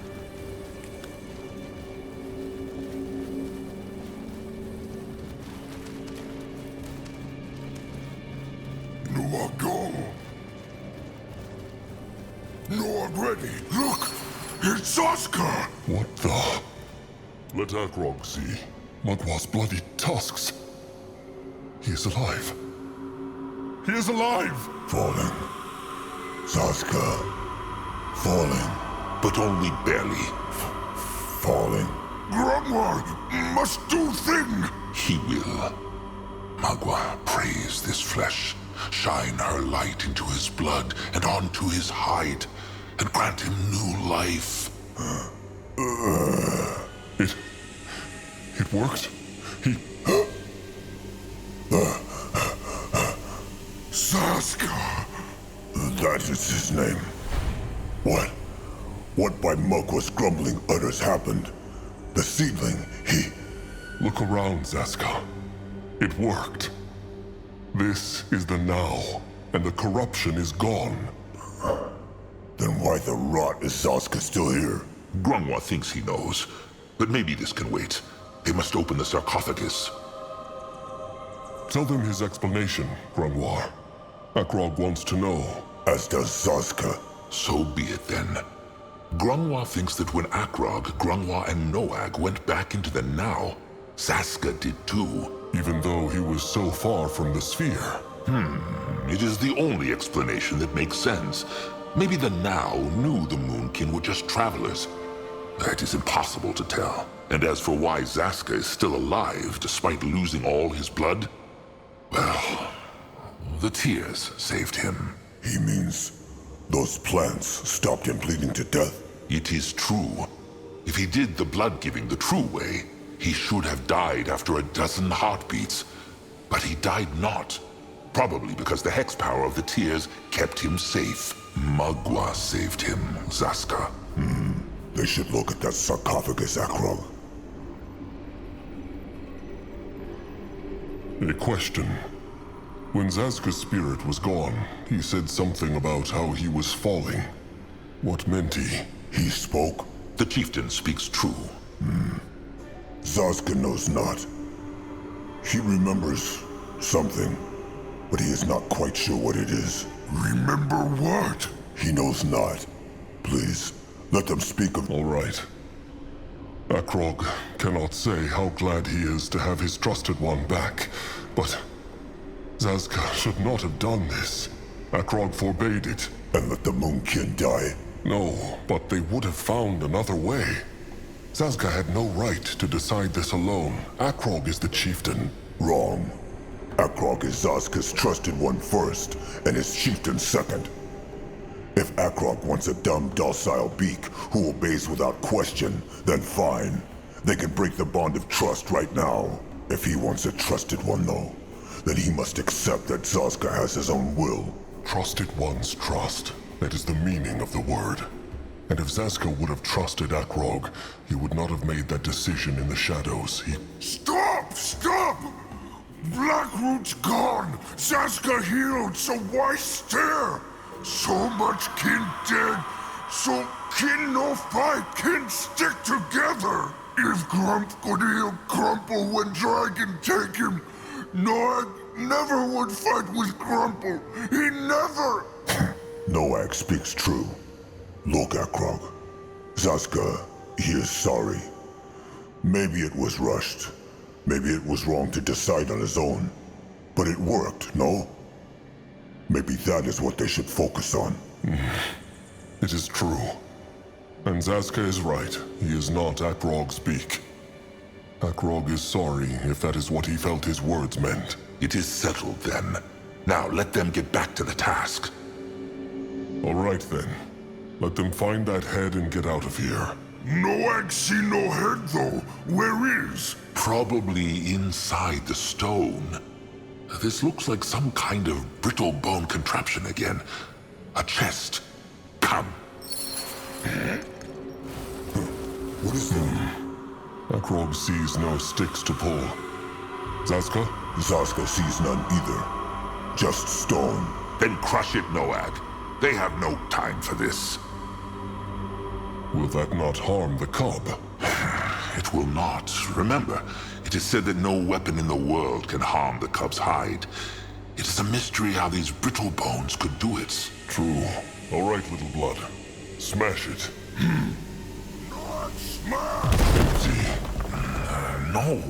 No, I go. No, I'm ready. Look! It's Oscar! What the? Let Akrog see. Magwa's bloody tusks. He is alive. He is alive! Falling. Zaska. Falling. But only barely. Falling. Grandma must do thing! He will. Magua, praise this flesh. Shine her light into his blood and onto his hide, and grant him new life. It worked? He... Zaska! That is his name. What? What by Magwa's grumbling utters happened? The seedling, he... Look around, Zaska. It worked. This is the now, and the corruption is gone. Then why the rot is Zaska still here? Grungwa thinks he knows, but maybe this can wait. They must open the sarcophagus. Tell them his explanation, Grungwa. Akrog wants to know. As does Zaska. So be it then. Grungwa thinks that when Akrog, Grungwa, and Noag went back into the now, Zaska did too. Even though he was so far from the sphere. It is the only explanation that makes sense. Maybe the Now knew the Moonkin were just travelers. That is impossible to tell. And as for why Zaska is still alive despite losing all his blood, well, the tears saved him. He means those plants stopped him bleeding to death? It is true. If he did the blood-giving the true way, he should have died after a dozen heartbeats. But he died not. Probably because the hex power of the tears kept him safe. Magua saved him, Zaska. They should look at that sarcophagus, Akrog. A question. When Zaska's spirit was gone, he said something about how he was falling. What meant he? He spoke? The chieftain speaks true. Zaska knows not. He remembers something, but he is not quite sure what it is. Remember what? He knows not. Please, let them speak of... All right. Akrog cannot say how glad he is to have his trusted one back, but Zaska should not have done this. Akrog forbade it. And let the Moonkin die. No, but they would have found another way. Zaska had no right to decide this alone. Akrog is the chieftain. Wrong. Akrog is Zaska's trusted one first, and his chieftain second. If Akrog wants a dumb, docile beak who obeys without question, then fine. They can break the bond of trust right now. If he wants a trusted one, though, then he must accept that Zaska has his own will. Trusted one's trust. That is the meaning of the word. And if Zaska would have trusted Akrog, he would not have made that decision in the shadows. He... Stop! Stop! Blackroot's gone! Zaska healed, so why stare? So much kin dead, so kin no fight, kin stick together! If Grump could heal Crumple when Dragon take him, Noag never would fight with Crumple! He never! Noag speaks true. Look, Akrog. Zaska, he is sorry. Maybe it was rushed. Maybe it was wrong to decide on his own. But it worked, no? Maybe that is what they should focus on. It is true. And Zaska is right. He is not Akrog's beak. Akrog is sorry if that is what he felt his words meant. It is settled then. Now let them get back to the task. All right then. Let them find that head and get out of here. Noag see no head though. Where is? Probably inside the stone. This looks like some kind of brittle bone contraption again. A chest. Come. What is that? Akrog sees no sticks to pull. Zaska? Zaska sees none either. Just stone. Then crush it, Noag. They have no time for this. Will that not harm the cub? It will not. Remember, it is said that no weapon in the world can harm the cub's hide. It is a mystery how these brittle bones could do it. True. All right, little blood. Smash it. Not smash! No.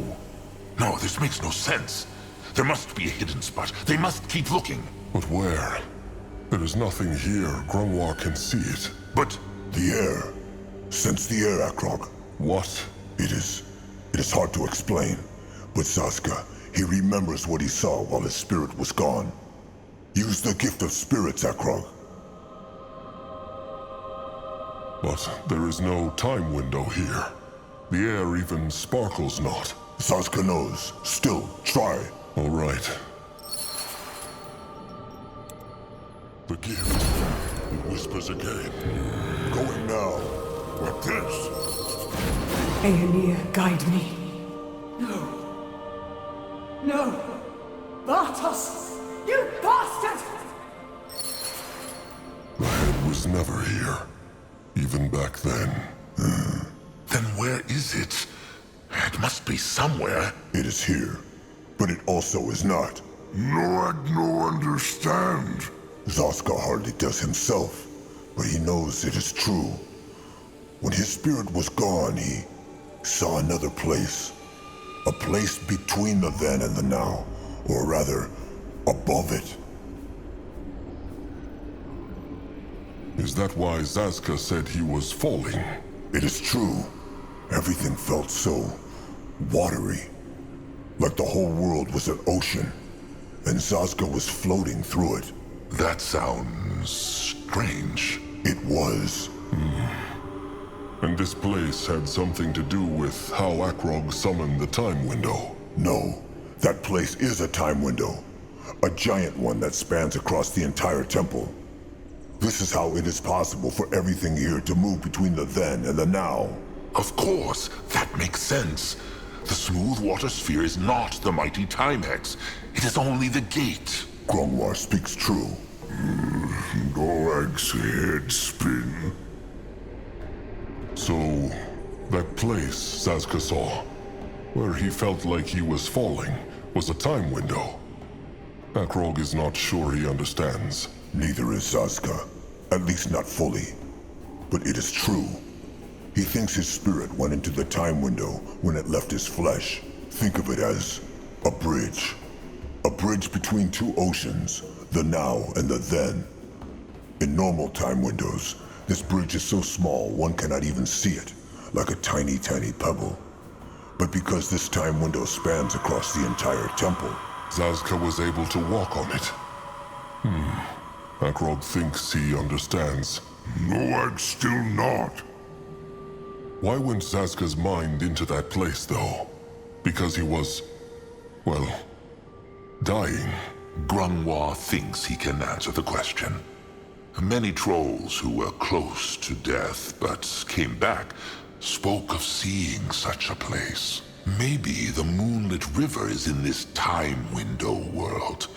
No, this makes no sense. There must be a hidden spot. They must keep looking. But where? There is nothing here. Grunwar can see it. But The air. Sense the air, Akrog. What? It is hard to explain. But Zaska, he remembers what he saw while his spirit was gone. Use the gift of spirits, Akrog. But there is no time window here. The air even sparkles not. Zaska knows. Still, try. All right. The gift. It whispers again. Going now. What this? Aeonir, guide me. No. No! Bartos! You bastard! The head was never here. Even back then. then where is it? It must be somewhere. It is here. But it also is not. No understand. Zaska hardly does himself, but he knows it is true. When his spirit was gone, he saw another place. A place between the then and the now, or rather, above it. Is that why Zaska said he was falling? It is true. Everything felt so watery. Like the whole world was an ocean, and Zaska was floating through it. That sounds strange. It was. And this place had something to do with how Akrog summoned the time window. No, that place is a time window. A giant one that spans across the entire temple. This is how it is possible for everything here to move between the then and the now. Of course, that makes sense. The smooth water sphere is not the mighty time hex. It is only the gate. Grunwar speaks true. Gorag's head spin. So, that place Zaska saw, where he felt like he was falling, was a time window. Akrog is not sure he understands. Neither is Zaska. At least not fully. But it is true. He thinks his spirit went into the time window when it left his flesh. Think of it as a bridge. A bridge between two oceans, the now and the then. In normal time windows, this bridge is so small one cannot even see it, like a tiny, tiny pebble. But because this time window spans across the entire temple, Zaska was able to walk on it. Akrog thinks he understands. no, I'm still not. Why went Zaska's mind into that place, though? Because he was, well, dying. Grunwar thinks he can answer the question. Many trolls who were close to death but came back spoke of seeing such a place. Maybe the moonlit river is in this time window world.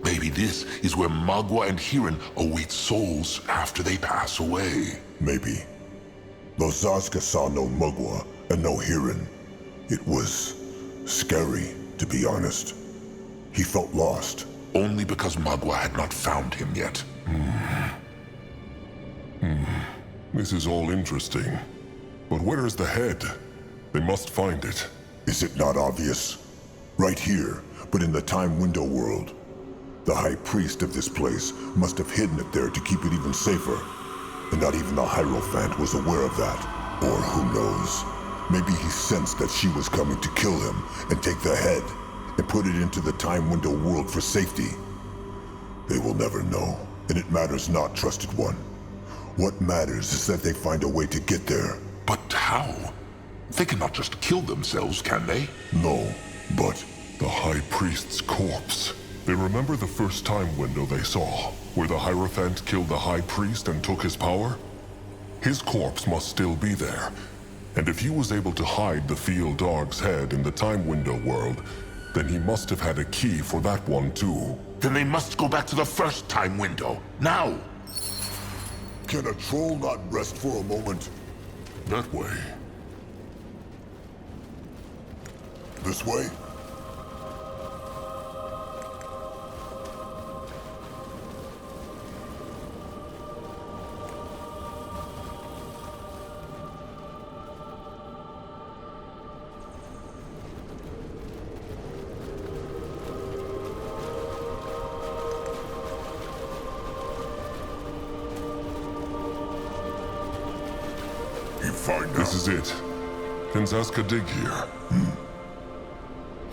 Maybe this is where Magua and Hirin await souls after they pass away. Maybe. Though Zaska saw no Mugwa and no Hirin, it was scary, to be honest. He felt lost. Only because Magua had not found him yet. This is all interesting. But where is the head? They must find it. Is it not obvious? Right here, but in the time window world. The high priest of this place must have hidden it there to keep it even safer. And not even the Hierophant was aware of that. Or who knows? Maybe he sensed that she was coming to kill him and take the head and put it into the time window world for safety. They will never know, and it matters not, Trusted One. What matters is that they find a way to get there. But how? They cannot just kill themselves, can they? No, but The High Priest's corpse. They remember the first time window they saw, where the Hierophant killed the High Priest and took his power? His corpse must still be there. And if he was able to hide the Field Dog's head in the time window world, then he must have had a key for that one too. Then they must go back to the first time window. Now! Can a troll not rest for a moment? That way. This way? This is it. Can Zaska dig here?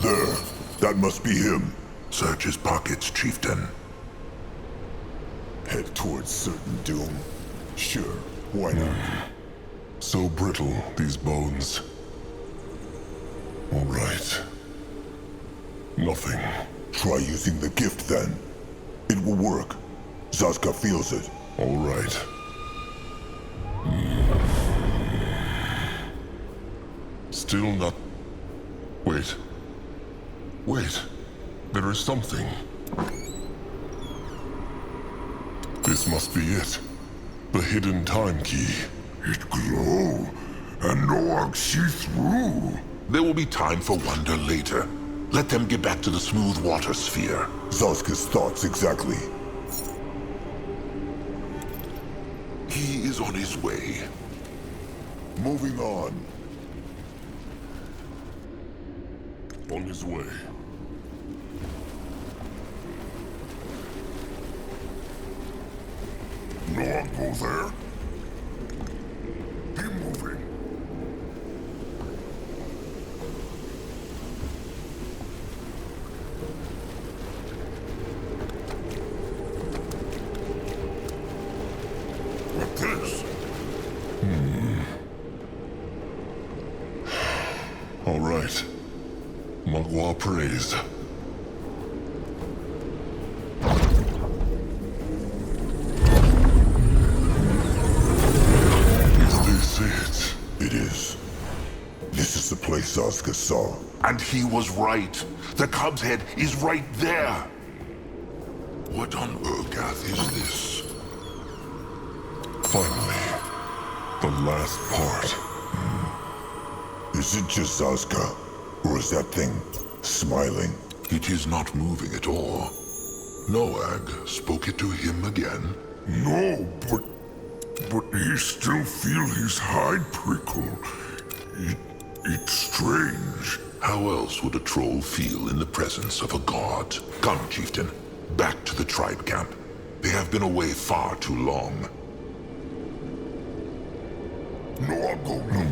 There. That must be him. Search his pockets, Chieftain. Head towards certain doom. Sure, why not? So brittle, these bones. All right. Nothing. Try using the gift then. It will work. Zaska feels it. All right. Still not... Wait. Wait. There is something. This must be it. The hidden time key. It glow, and no one see through. There will be time for wonder later. Let them get back to the smooth water sphere. Zaska's thoughts exactly. He is on his way. Moving on. On his way. No one go there. Keep moving. What this? All right. Magua praised. Is this it? It is. This is the place Zaska saw. And he was right. The Cub's head is right there. What on Urgath is this? Finally. The last part. Is it just Zaska? Or is that thing smiling? It is not moving at all. Noag spoke it to him again. No, but he still feel his hide prickle. It's strange. How else would a troll feel in the presence of a god? Come, Chieftain. Back to the tribe camp. They have been away far too long. No, I'll go now.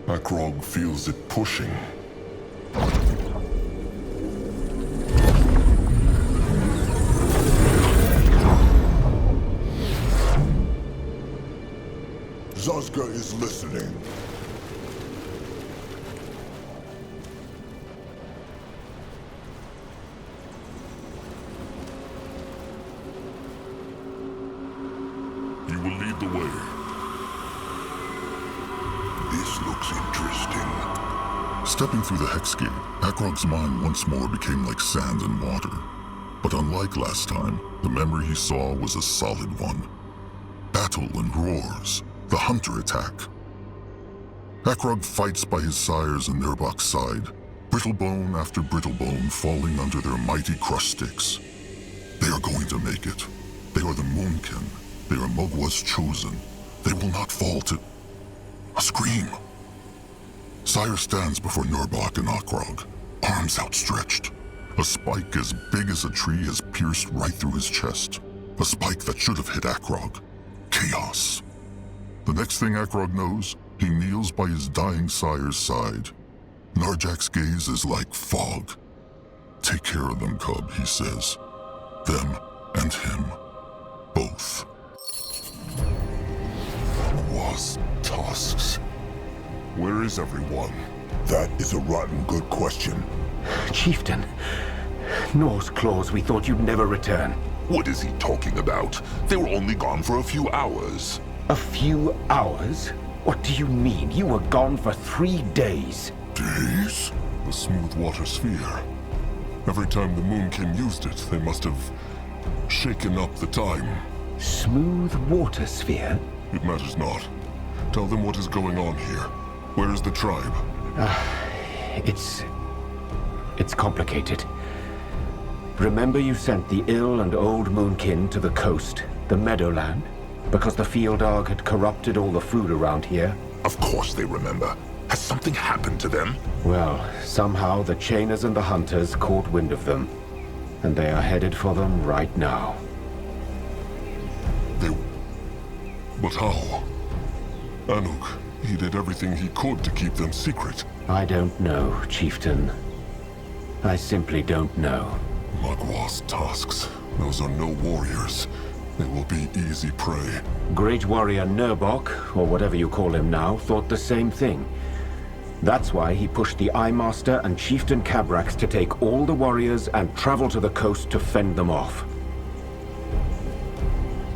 Akrog feels it pushing. Zaska is listening. You will lead the way. This looks interesting. Stepping through the hex gate, Akrog's mind once more became like sand and water. But unlike last time, the memory he saw was a solid one. Battle and roars, the hunter attack. Akrog fights by his sires and Nurbok's side, brittlebone after brittlebone falling under their mighty crush sticks. They are going to make it. They are the Moonkin. They are Mogwa's chosen. They will not fall to... A scream! Sire stands before Nurbok and Akrog, arms outstretched. A spike as big as a tree has pierced right through his chest. A spike that should have hit Akrog. Chaos. The next thing Akrog knows, he kneels by his dying sire's side. Narjak's gaze is like fog. Take care of them, cub, he says. Them and him. Both. Was tusks. Where is everyone? That is a rotten good question. Chieftain, Norse claws, we thought you'd never return. What is he talking about? They were only gone for a few hours. A few hours? What do you mean? You were gone for 3 days. Days? The smooth water sphere. Every time the Moonkin used it, they must have shaken up the time. Smooth water sphere? It matters not. Tell them what is going on here. Where is the tribe? It's complicated. Remember you sent the ill and old Moonkin to the coast, the Meadowland? Because the field dog had corrupted all the food around here? Of course they remember. Has something happened to them? Well, somehow the Chainers and the Hunters caught wind of them. And they are headed for them right now. But how? Anuk, he did everything he could to keep them secret. I don't know, Chieftain. I simply don't know. Magwa's tusks. Those are no warriors. They will be easy prey. Great warrior Nurbok, or whatever you call him now, thought the same thing. That's why he pushed the Eye Master and Chieftain Cabrax to take all the warriors and travel to the coast to fend them off.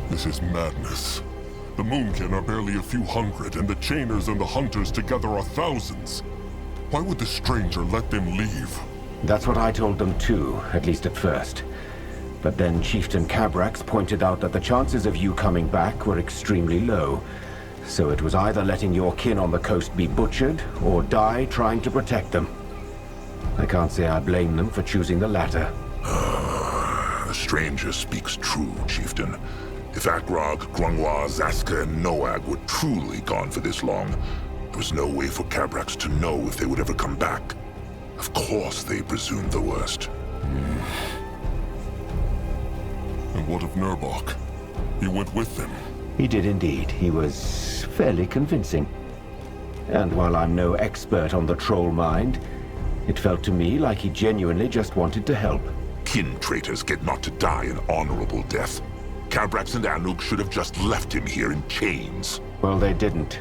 This is madness. The Moonkin are barely a few hundred, and the Chainers and the Hunters together are thousands. Why would the stranger let them leave? That's what I told them too, at least at first. But then Chieftain Cabrax pointed out that the chances of you coming back were extremely low. So it was either letting your kin on the coast be butchered, or die trying to protect them. I can't say I blame them for choosing the latter. The stranger speaks true, Chieftain. If Akrog, Grungwa, Zaska, and Noag were truly gone for this long, there was no way for Cabrax to know if they would ever come back. Of course they presumed the worst. And what of Nurbok? He went with them. He did indeed. He was fairly convincing. And while I'm no expert on the troll mind, it felt to me like he genuinely just wanted to help. Kin traitors get not to die an honorable death. Cabrax and Anuk should have just left him here in chains. Well, they didn't.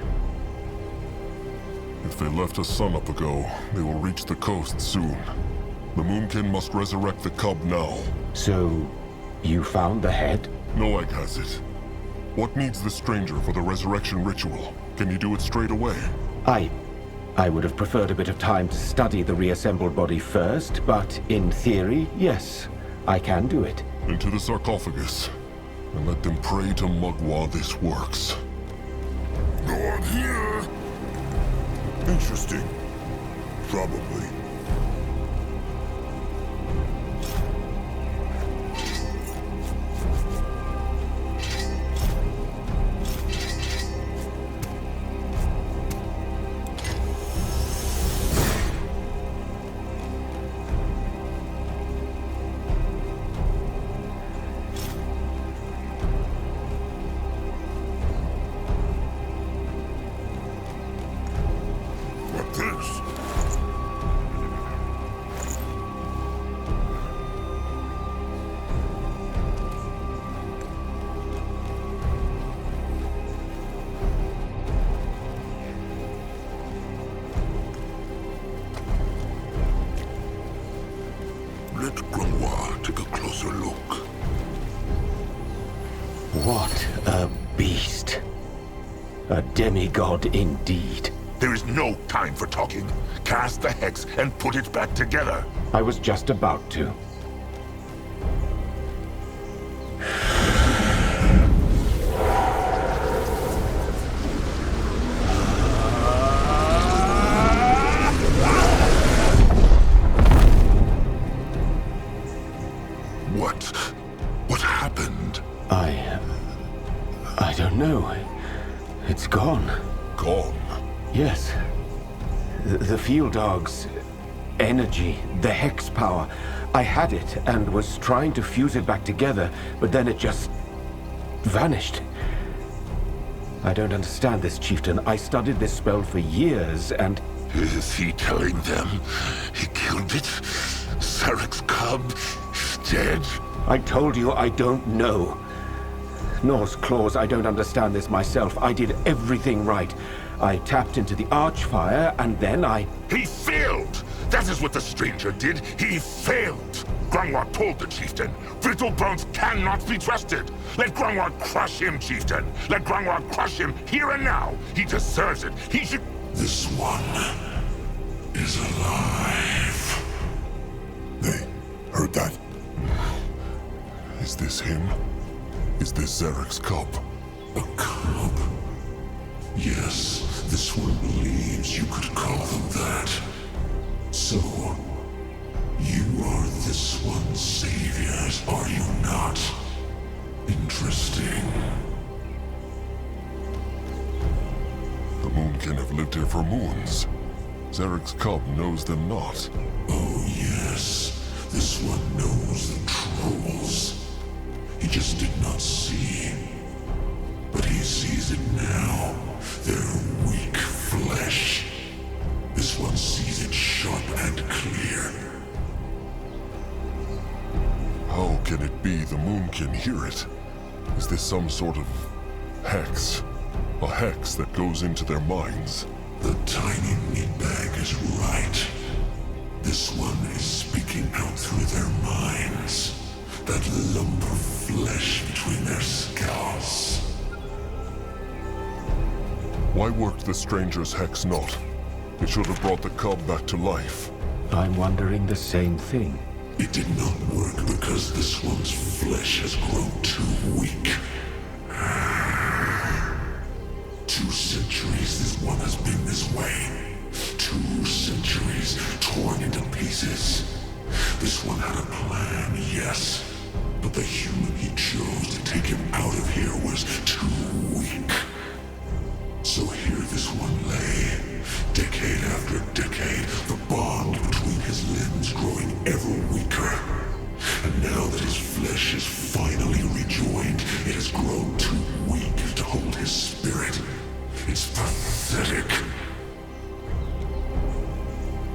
If they left us sunup ago, they will reach the coast soon. The Moonkin must resurrect the cub now. So, you found the head? Noag has it. What needs the stranger for the resurrection ritual? Can you do it straight away? I would have preferred a bit of time to study the reassembled body first, but in theory, yes, I can do it. Into the sarcophagus. And let them pray to Magwa this works. Not here! Interesting. Probably. Let Grungwa take a closer look. What a beast. A demigod indeed. There is no time for talking. Cast the hex and put it back together. I was just about to. What happened? I don't know. It's gone. Gone. Yes. The field dog's energy, the hex power. I had it and was trying to fuse it back together, but then it just vanished. I don't understand this, Chieftain. I studied this spell for years, and... Is he telling them he killed it? Sarek's cub is dead? I told you I don't know. Norse claws, I don't understand this myself. I did everything right. I tapped into the Archfire, and then I... He failed! That is what the stranger did. He failed! Grungwa told the chieftain. Brittle bones cannot be trusted. Let Grungwa crush him, chieftain. Let Grungwa crush him here and now. He deserves it. He should... This one is alive. Is this him? Is this Zarek's cub? A cub? Yes, this one believes you could call them that. So, you are this one's saviors, are you not? Interesting. The Moonkin have lived here for moons. Zarek's cub knows them not. Oh yes, this one knows the trolls. He just did not see. But he sees it now. Their weak flesh. This one sees it sharp and clear. How can it be the Moonkin hear it? Is this some sort of hex? A hex that goes into their minds? The tiny meatbag is right. This one is speaking out through their minds. That lump of flesh between their skulls. Why worked the stranger's hex not? It should have brought the cub back to life. I'm wondering the same thing. It did not work because this one's flesh has grown too weak. 2 centuries this one has been this way. 2 centuries torn into pieces. This one had a plan, yes. But the human he chose to take him out of here was too weak. So here this one lay, decade after decade, the bond between his limbs growing ever weaker. And now that his flesh is finally rejoined, it has grown too weak to hold his spirit. It's pathetic.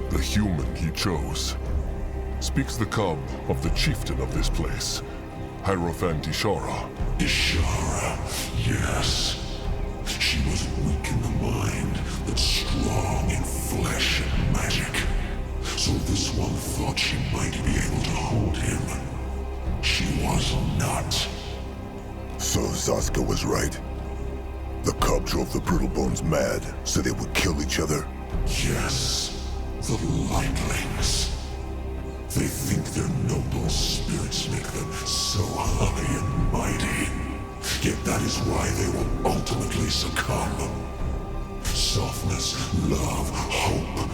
The human he chose. Speaks the cub of the chieftain of this place, Hierophant Ishara. Ishara, yes. She was weak in the mind, but strong in flesh and magic. So this one thought she might be able to hold him. She was not. So Zaska was right. The cub drove the Brutal Bones mad, so they would kill each other. Yes, the Lightlings. They think their noble spirits make them so high and mighty. Yet that is why they will ultimately succumb. Softness, love, hope.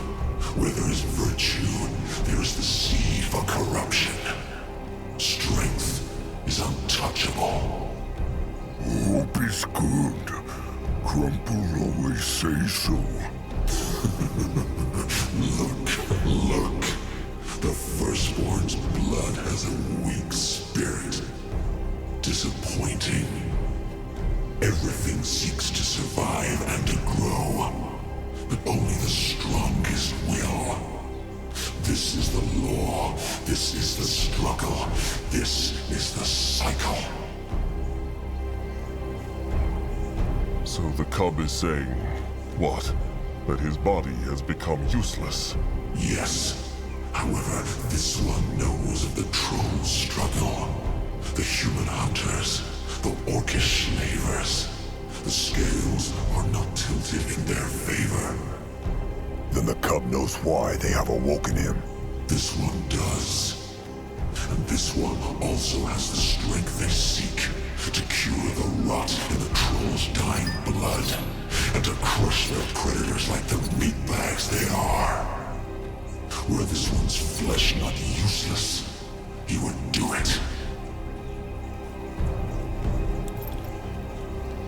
Where there is virtue, there is the seed for corruption. Strength is untouchable. Hope is good. Crumple always say so. Look. The Firstborn's blood has a weak spirit. Disappointing. Everything seeks to survive and to grow. But only the strongest will. This is the law. This is the struggle. This is the cycle. So the cub is saying, what? That his body has become useless. Yes. However, this one knows of the troll struggle. The human hunters, the orcish slavers. The scales are not tilted in their favor. Then the cub knows why they have awoken him. This one does. And this one also has the strength they seek to cure the rot in the troll's dying blood and to crush their predators like the meatbags they are. Were this one's flesh not useless, he would do it.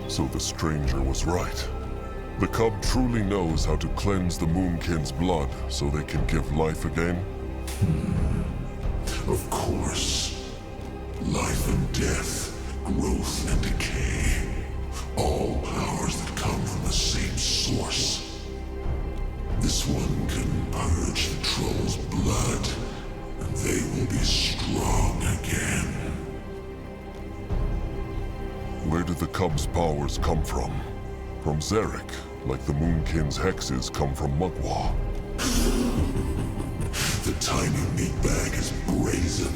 So the stranger was right. The cub truly knows how to cleanse the Moonkin's blood so they can give life again? Of course. Life and death, growth and decay. All powers that come from the same source. This one can purge the troll's blood, and they will be strong again. Where did the cub's powers come from? From Zarek, like the Moonkin's hexes come from Mugwa. The tiny meatbag is brazen,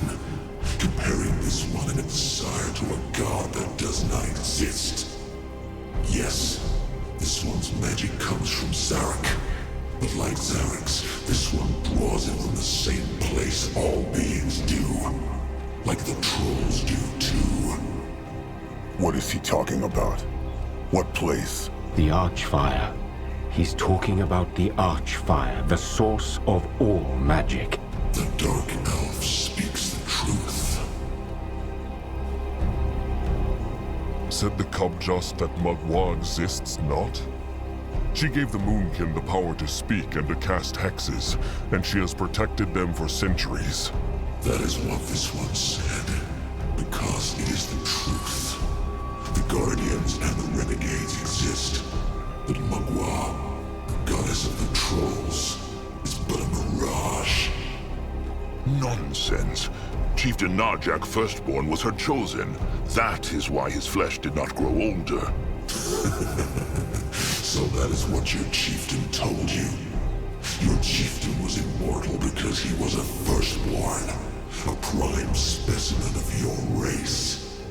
comparing this one and its sire to a god that does not exist. Yes, this one's magic comes from Zarek. But like Zarek's, this one draws it from the same place all beings do. like the trolls do too. What is he talking about? What place? The Archfire. He's talking about the Archfire, the source of all magic. The Dark Elf speaks the truth. Said the cub just that Magua exists not? She gave the Moonkin the power to speak and to cast hexes, and she has protected them for centuries. That is what this one said, because it is the truth. The Guardians and the Renegades exist, but Magua, the goddess of the trolls, is but a mirage. Nonsense. Chieftain Narjak Firstborn was her chosen. That is why his flesh did not grow older. So that is what your chieftain told you. Your chieftain was immortal because he was a firstborn, a prime specimen of your race.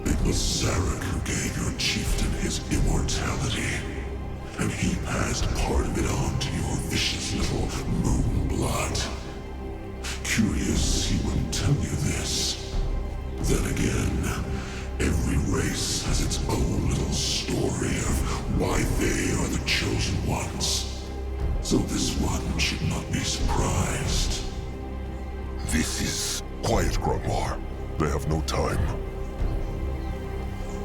It was Zarek who gave your chieftain his immortality, and he passed part of it on to your vicious little moon blood. Curious he wouldn't tell you this. Then again, every race has its own little story of why they are the chosen ones. So this one should not be surprised. This is... Quiet, Grungwar. They have no time.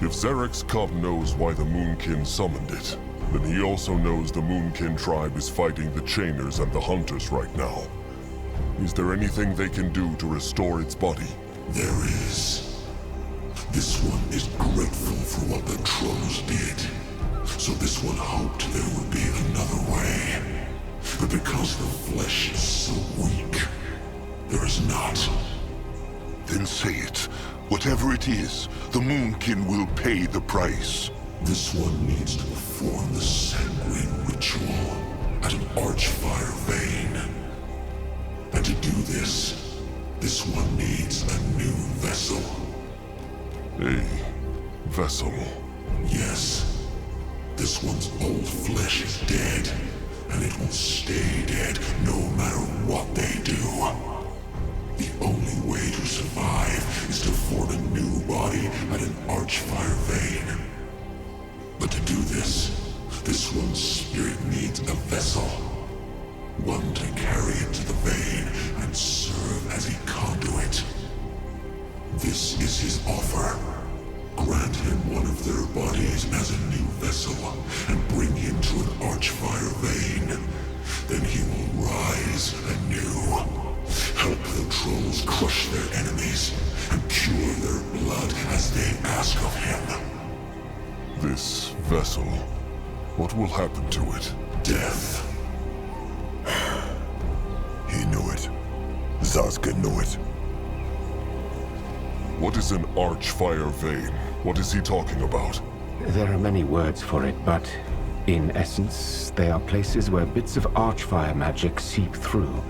If Zarek's cub knows why the Moonkin summoned it, then he also knows the Moonkin tribe is fighting the Chainers and the Hunters right now. Is there anything they can do to restore its body? There is. This one is grateful for what the trolls did. So this one hoped there would be another way. But because the flesh is so weak, there is not. Then say it. Whatever it is, the Moonkin will pay the price. This one needs to perform the sanguine ritual at an Archfire vein. And to do this one needs a new vessel. A vessel. Yes. This one's old flesh is dead, and it will stay dead no matter what they do. The only way to survive is to form a new body at an Archfire vein. But to do this one's spirit needs a vessel. One to carry it to the vein and serve as a conduit. This is his offer. Grant him one of their bodies as a new vessel and bring him to an Archfire vein. Then he will rise anew. Help the trolls crush their enemies and cure their blood as they ask of him. This vessel, what will happen to it? Death. He knew it. Zaska knew it. What is an Archfire vein? What is he talking about? There are many words for it, but in essence, they are places where bits of Archfire magic seep through.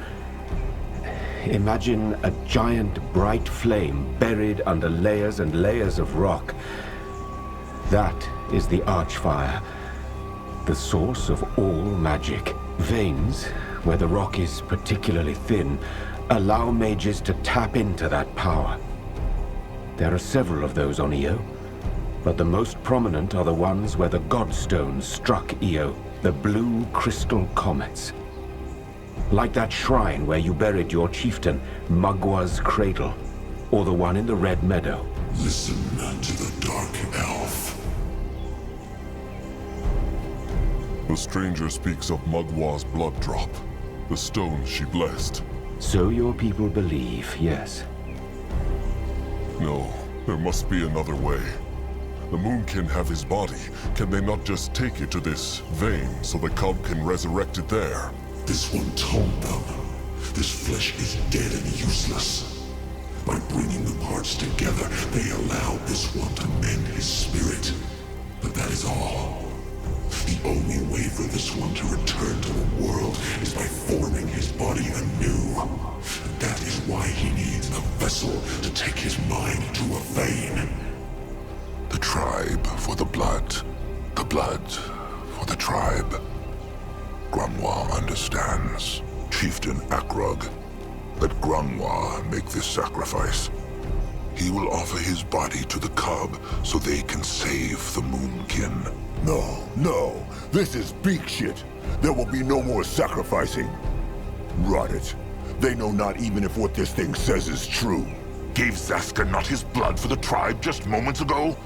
Imagine a giant bright flame buried under layers and layers of rock. That is the Archfire, the source of all magic. Veins, where the rock is particularly thin, allow mages to tap into that power. There are several of those on Io, but the most prominent are the ones where the Godstones struck Io, the blue crystal comets. Like that shrine where you buried your chieftain, Magua's cradle, or the one in the Red Meadow. Listen to the Dark Elf. The stranger speaks of Magua's blood drop, the stone she blessed. So your people believe, yes. No, there must be another way. The Moonkin have his body. Can they not just take it to this vein so the cub can resurrect it there? This one told them. This flesh is dead and useless. By bringing the parts together, they allowed this one to mend his spirit. But that is all. The only way for this one to return to the world is by forming his body anew. And that is why he needs a vessel to take his mind to a vein. The tribe for the blood for the tribe. Grungwar understands. Chieftain Akrug, let Grungwar make this sacrifice. He will offer his body to the cub so they can save the Moonkin. No. This is beak shit. There will be no more sacrificing. Rot it. They know not even if what this thing says is true. Gave Zaska not his blood for the tribe just moments ago?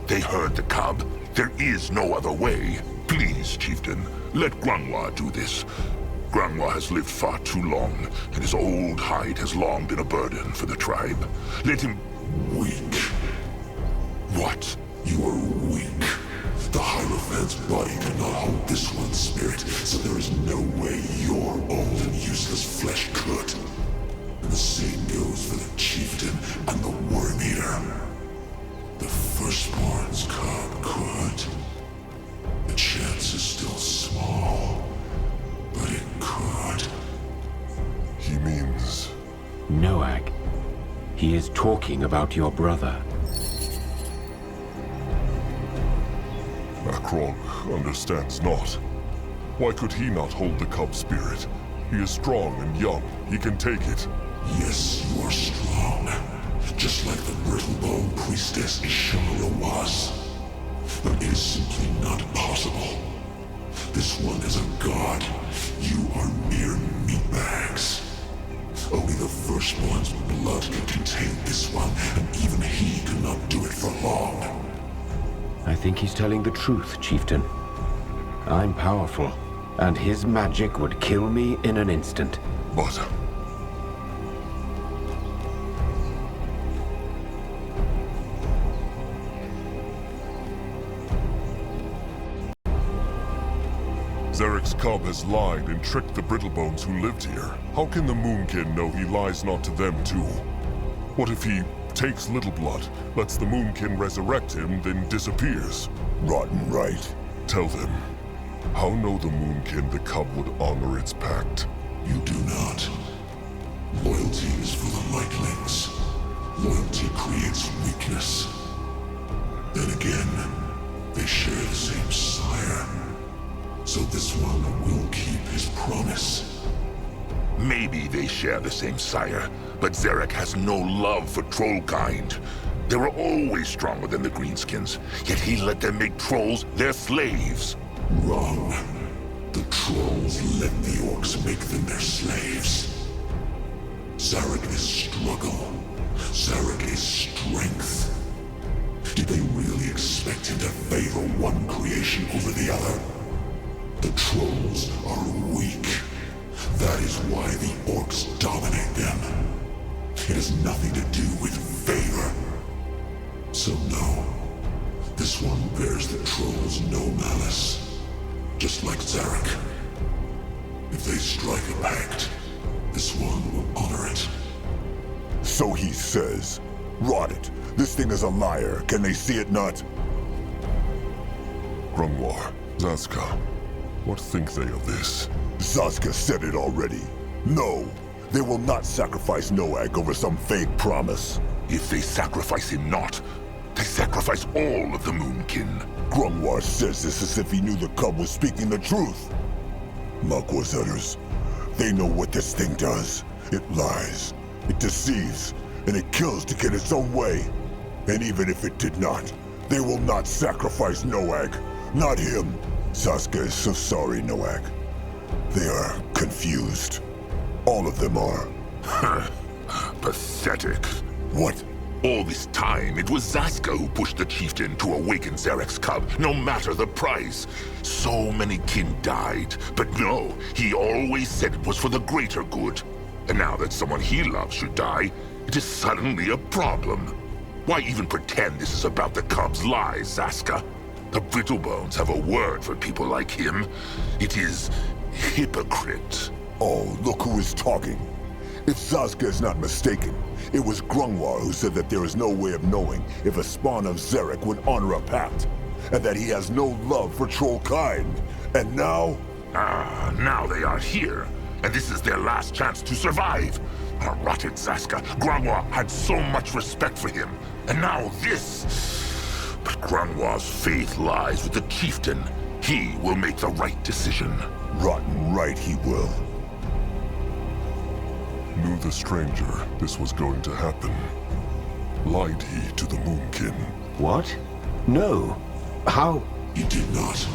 They heard the cub. There is no other way. Please, Chieftain, let Grunwa do this. Grunwa has lived far too long, and his old hide has long been a burden for the tribe. Let him... Weak. What? You are weak. The Hierophant's body cannot hold this one's spirit, so there is no way your old and useless flesh could. And the same goes for the Chieftain and the Worm-Eater. The Firstborn's cub could. The chance is still small, but it could. He means... Noag. He is talking about your brother. Akrog understands not. Why could he not hold the cub spirit? He is strong and young. He can take it. Yes, you are strong. Just like the brittle-bone priestess Ishimura was. But it is simply not possible. This one is a god. You are mere meatbags. Only the Firstborn's blood can contain this one, and even he cannot do it for long. I think he's telling the truth, Chieftain. I'm powerful, and his magic would kill me in an instant. But... Zarek's cub has lied and tricked the Brittlebones who lived here. How can the Moonkin know he lies not to them too? What if he takes Little Blood, lets the Moonkin resurrect him, then disappears? Rotten right. Tell them. How know the Moonkin the cub would honor its pact? You do not. Loyalty is for the lightlings. Loyalty creates weakness. Then again, they share the same sire. So this one will keep his promise. Maybe they share the same sire, but Zarek has no love for Trollkind. They were always stronger than the Greenskins, yet he let them make trolls their slaves. Wrong. The trolls let the orcs make them their slaves. Zarek is struggle. Zarek is strength. Did they really expect him to favor one creation over the other? The trolls are weak. That is why the orcs dominate them. It has nothing to do with favor. So no, this one bears the trolls no malice. Just like Zarek. If they strike a pact, this one will honor it. So he says. Rot it. This thing is a liar. Can they see it not? Grunwar, Zaska, what think they of this? Zaska said it already. No, they will not sacrifice Noag over some vague promise. If they sacrifice him not, they sacrifice all of the Moonkin. Grunwar says this as if he knew the cub was speaking the truth. Makwa's others, they know what this thing does. It lies, it deceives, and it kills to get its own way. And even if it did not, they will not sacrifice Noag. Not him. Zaska is so sorry, Noag. They are confused. All of them are. Pathetic. What? All this time, it was Zaska who pushed the chieftain to awaken Zarek's cub, no matter the price. So many kin died, but no, he always said it was for the greater good. And now that someone he loves should die, it is suddenly a problem. Why even pretend this is about the cub's lies, Zaska? The Brittlebones have a word for people like him. It is hypocrite. Oh, look who is talking. If Zaska is not mistaken, it was Grunwar who said that there is no way of knowing if a spawn of Zarek would honor a pact, and that he has no love for Trollkind. And now? Ah, now they are here, and this is their last chance to survive. Ah, rotted Zaska. Grunwar had so much respect for him, and now this. But Grunwar's faith lies with the chieftain. He will make the right decision. Rotten right he will. Knew the stranger this was going to happen. Lied he to the Moonkin? What? No. How? He did not.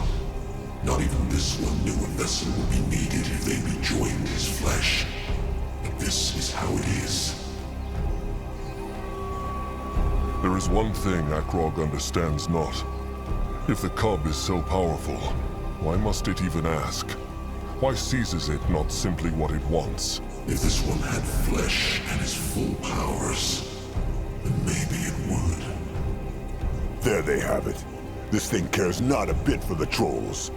Not even this one knew a vessel would be needed if they rejoined his flesh. But this is how it is. There is one thing Akrog understands not. If the cub is so powerful, why must it even ask? Why seizes it not simply what it wants? If this one had flesh and his full powers, then maybe it would. There they have it. This thing cares not a bit for the trolls.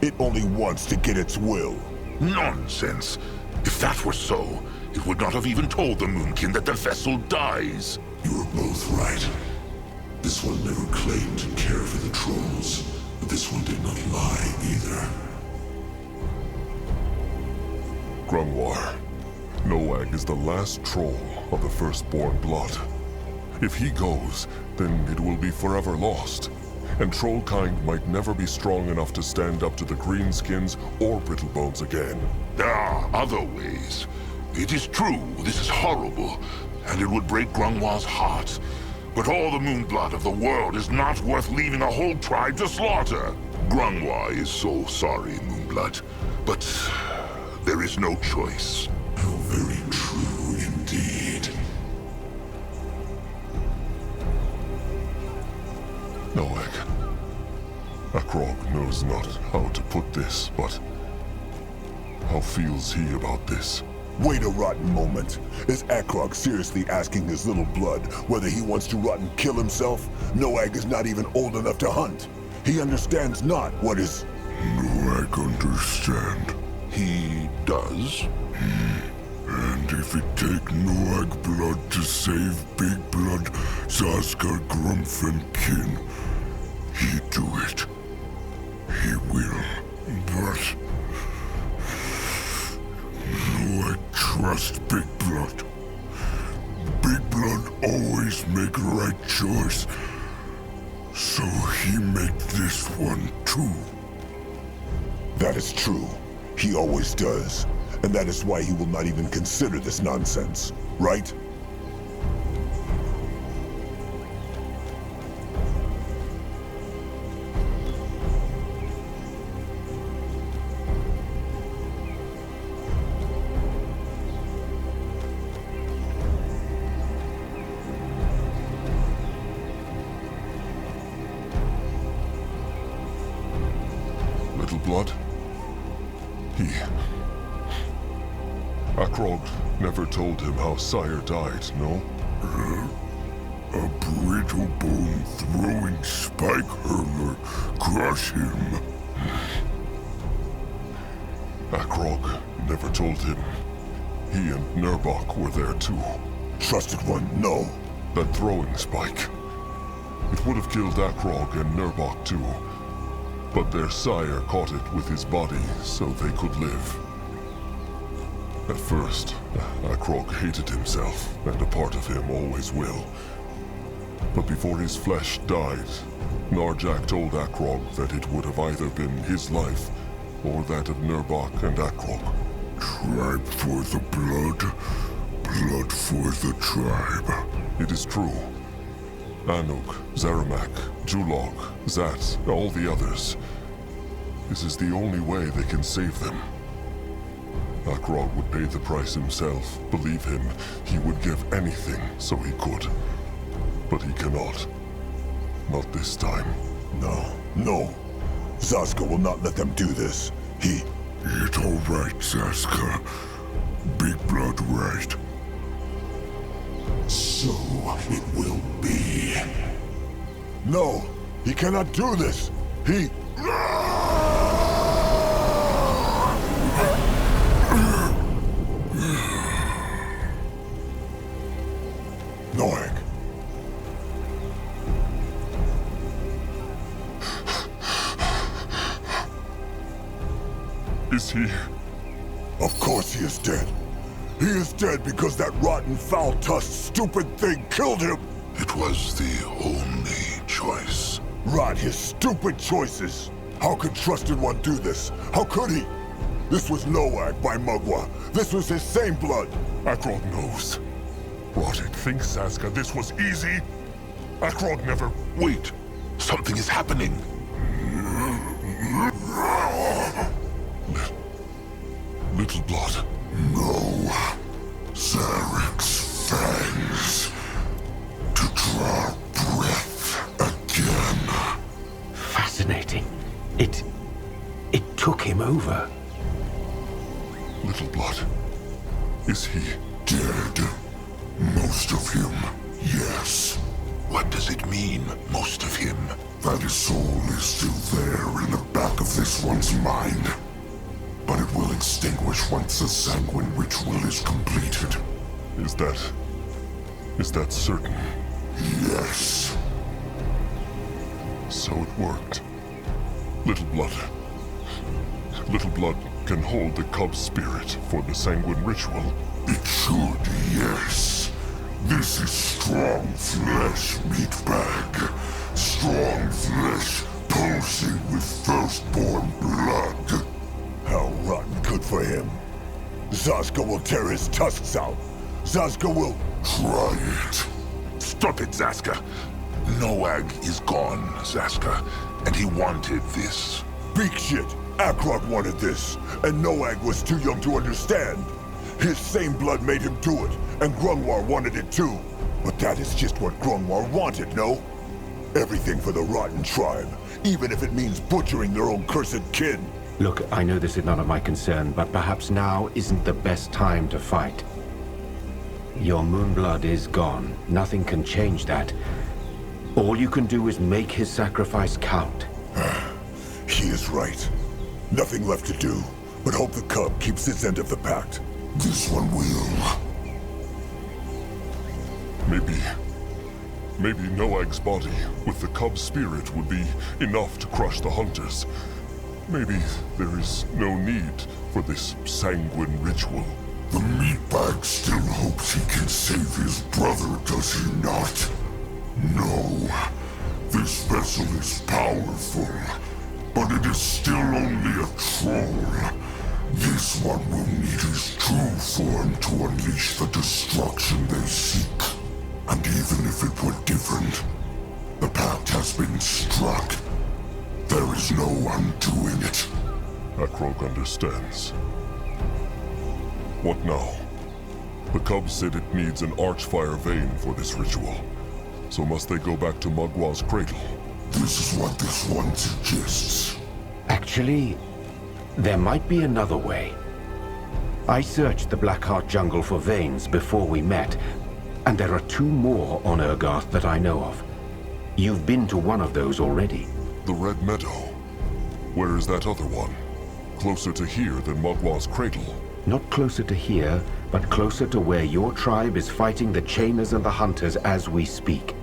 It only wants to get its will. Nonsense! If that were so, it would not have even told the Moonkin that the vessel dies. You are both right. This one never claimed to care for the trolls, but this one did not lie either. Grungwar, Noag is the last troll of the Firstborn blood. If he goes, then it will be forever lost. And Trollkind might never be strong enough to stand up to the Greenskins or Brittlebones again. There are other ways. It is true, this is horrible, and it would break Grungwar's heart. But all the Moonblood of the world is not worth leaving a whole tribe to slaughter. Grungwar is so sorry, Moonblood, but there is no choice. How very true indeed. Noag. Akrog knows not how to put this, but how feels he about this? Wait a rotten moment. Is Akrog seriously asking his little blood whether he wants to rot and kill himself? Noag is not even old enough to hunt. He understands not what is... Noag understand. He does? And if it take Noag blood to save Big Blood, Zaskar, Grumpf, and Kin, he do it. He will. But... Noag trust Big Blood. Big Blood always make right choice. So he make this one too. That is true. He always does. And that is why he will not even consider this nonsense, right? Little Blood? Akrog never told him how Sire died, no? A brittle bone throwing spike hurler crush him. Akrog never told him. He and Nurbok were there too. Trusted one, no. That throwing spike. It would have killed Akrog and Nurbok too. But their sire caught it with his body so they could live. At first, Akrog hated himself, and a part of him always will. But before his flesh died, Narjak told Akrog that it would have either been his life or that of Nurbok and Akrog. Tribe for the blood, blood for the tribe. It is true. Anuk, Zaramak, Julog, Zat, all the others. This is the only way they can save them. Akrog would pay the price himself. Believe him, he would give anything so he could. But he cannot. Not this time. No, no. Zaska will not let them do this. He... It all right, Zaska. Big Blood right. So it will be. No, he cannot do this. He... Noag. Is he... Of course he is dead. He is dead because that rotten, foul-tusked, stupid thing killed him! It was the only choice. Rot his stupid choices! How could Trusted One do this? How could he? This was Noag by Mugwa. This was his same blood. Akrog knows. Rot it, think, Saska, this was easy? Akrog never... Wait! Something is happening! Little blood. No. Zarek's fangs. To draw breath again. Fascinating. It took him over. Little blood. Is he... Dead. Most of him, yes. What does it mean, most of him? That his soul is still there in the back of this one's mind. But it will extinguish once the sanguine ritual is completed. Is that certain? Yes. So it worked. Little blood. Little blood can hold the cub's spirit for the sanguine ritual. It should, yes. This is strong flesh, meatbag. Strong flesh pulsing with firstborn blood. How rotten good for him. Zaska will tear his tusks out. Zaska will... Try it. Stop it, Zaska! Noag is gone, Zaska, and he wanted this. Big shit! Akrog wanted this, and Noag was too young to understand. His same blood made him do it, and Grungwar wanted it too. But that is just what Grungwar wanted, no? Everything for the rotten tribe, even if it means butchering their own cursed kin. Look, I know this is none of my concern, but perhaps now isn't the best time to fight. Your moonblood is gone. Nothing can change that. All you can do is make his sacrifice count. He is right. Nothing left to do, but hope the cub keeps its end of the pact. This one will. Maybe Noag's body with the cub's spirit would be enough to crush the hunters. Maybe there is no need for this sanguine ritual. The meatbag still hopes he can save his brother, does he not? No. This vessel is powerful, but it is still only a troll. This one will need his true form to unleash the destruction they seek. And even if it were different, the pact has been struck. There is no undoing it. Akrog understands. What now? The cub said it needs an archfire vein for this ritual. So must they go back to Mugwa's cradle? This is what this one suggests. Actually, there might be another way. I searched the Blackheart jungle for veins before we met, and there are 2 more on Urgarth that I know of. You've been to one of those already. The Red Meadow. Where is that other one? Closer to here than Mugwa's cradle. Not closer to here, but closer to where your tribe is fighting the Chainers and the Hunters as we speak.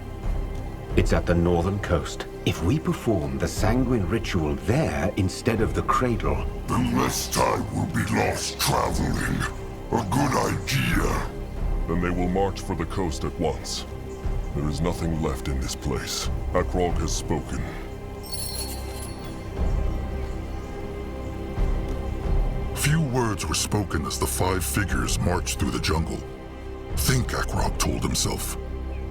It's at the northern coast. If we perform the sanguine ritual there instead of the cradle... Then less time will be lost traveling. A good idea. Then they will march for the coast at once. There is nothing left in this place. Akrog has spoken. Few words were spoken as the 5 figures marched through the jungle. Think, Akrog told himself.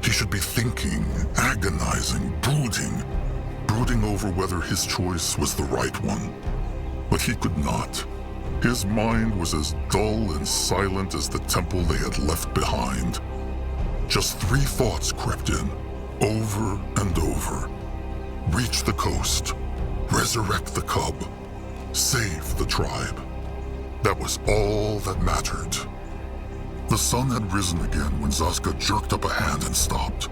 He should be thinking, agonizing, brooding over whether his choice was the right one. But he could not. His mind was as dull and silent as the temple they had left behind. Just 3 thoughts crept in, over and over. Reach the coast, resurrect the cub, save the tribe. That was all that mattered. The sun had risen again when Zaska jerked up a hand and stopped.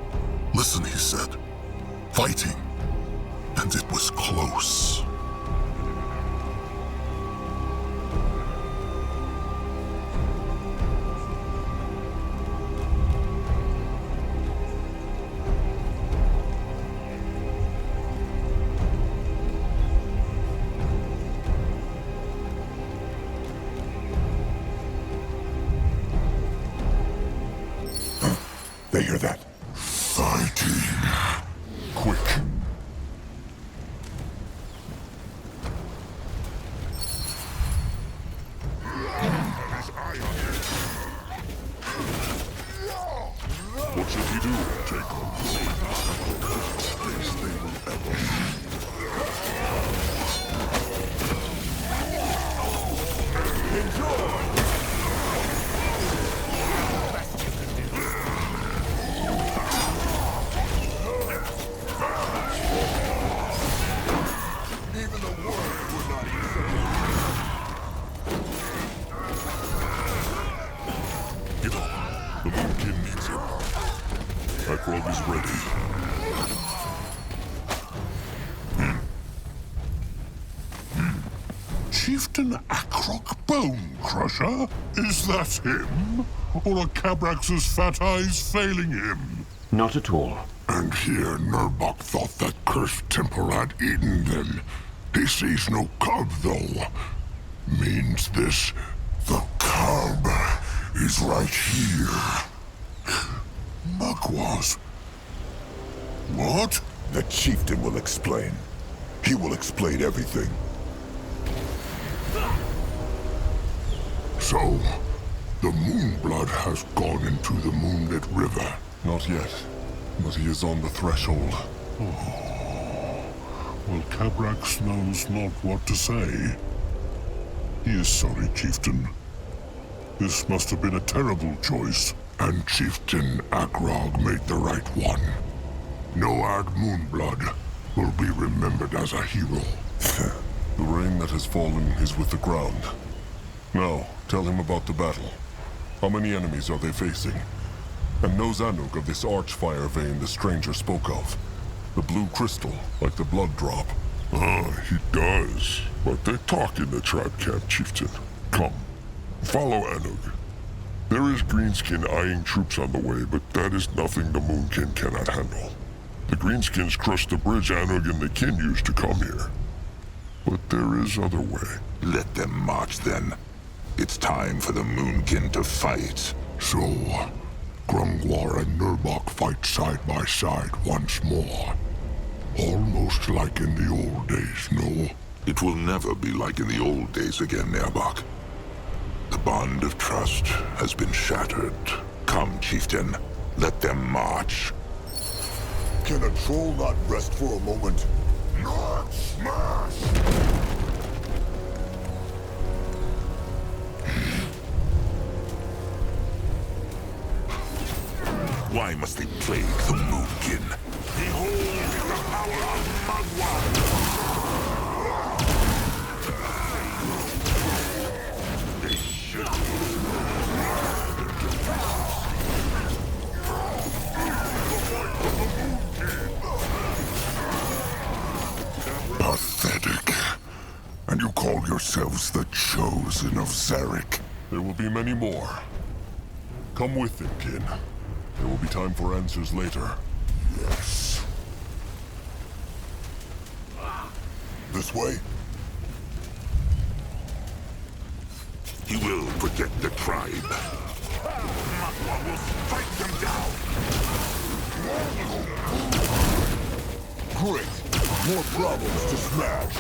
Listen, he said. Fighting. And it was close. They hear that? Fighting. Quick. What should he do? Take on they will ever Even the world would not Get up. The Moonkin needs him. Eclipse is ready. Chieftain Akrok Bone Crusher? Is that him? Or are Cabrax's fat eyes failing him? Not at all. And here Nurbok thought that cursed temple had eaten them. He sees no cub, though. Means this, the cub is right here. Mugwas. What? The chieftain will explain. He will explain everything. So, the Moonblood has gone into the Moonlit River. Not yet, but he is on the threshold. Well, Cabrax knows not what to say. He is sorry, Chieftain. This must have been a terrible choice. And Chieftain Akrog made the right one. Noad Moonblood will be remembered as a hero. The rain that has fallen is with the ground. Now, tell him about the battle. How many enemies are they facing? And knows Anuk of this archfire vein the stranger spoke of? The blue crystal, like the blood drop. He does. But they talk in the tribe camp, Chieftain. Come, follow Anug. There is Greenskin eyeing troops on the way, but that is nothing the Moonkin cannot handle. The Greenskins crushed the bridge Anug and the kin used to come here. But there is other way. Let them march then. It's time for the Moonkin to fight. So, Grungwar and Nurbok fight side by side once more. Almost like in the old days, no? It will never be like in the old days again, Nerbok. The bond of trust has been shattered. Come, Chieftain. Let them march. Can a troll not rest for a moment? Not smash! Why must they plague the Moonkin? Behold the power of Magua! They should Pathetic. And you call yourselves the Chosen of Zarek? There will be many more. Come with them, kin. There will be time for answers later. Yes. This way? He will protect the tribe. Magua will strike them down. Great! More problems to smash!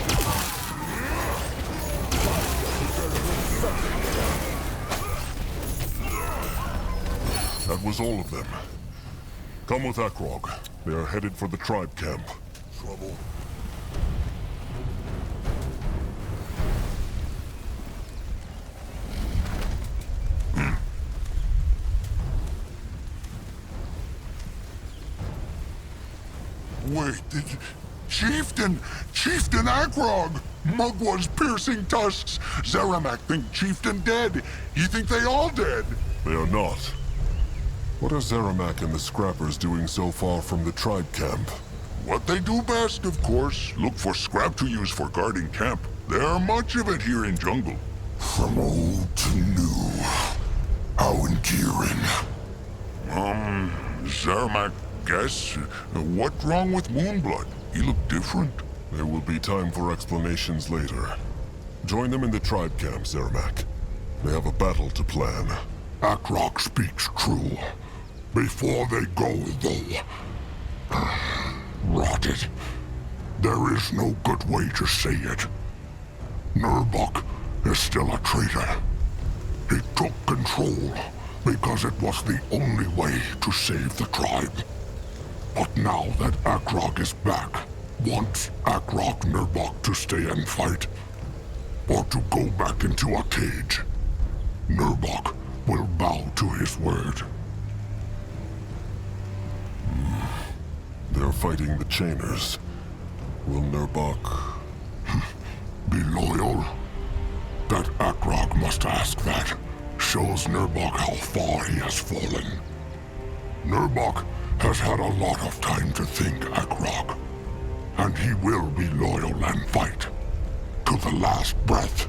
That was all of them. Come with Akrog. They are headed for the tribe camp. Trouble? Wait, Chieftain Akrog! Mugwa's piercing tusks! Zaramak think Chieftain dead! He think they all dead! They are not. What are Zaramak and the Scrappers doing so far from the tribe camp? What they do best, of course. Look for scrap to use for guarding camp. There are much of it here in jungle. From old to new. How endearing. Zaramak, guess? What's wrong with Moonblood? He looked different. There will be time for explanations later. Join them in the tribe camp, Zaramak. They have a battle to plan. Akrok speaks true. Before they go, though. Rot it. There is no good way to say it. Nurbok is still a traitor. He took control, because it was the only way to save the tribe. But now that Akrog is back, wants Akrog Nurbok to stay and fight, or to go back into a cage, Nurbok will bow to his word. They're fighting the Chainers. Will Nurbok be loyal? That Akrog must ask that shows Nurbok how far he has fallen. Nurbok has had a lot of time to think, Akrog, and he will be loyal and fight to the last breath.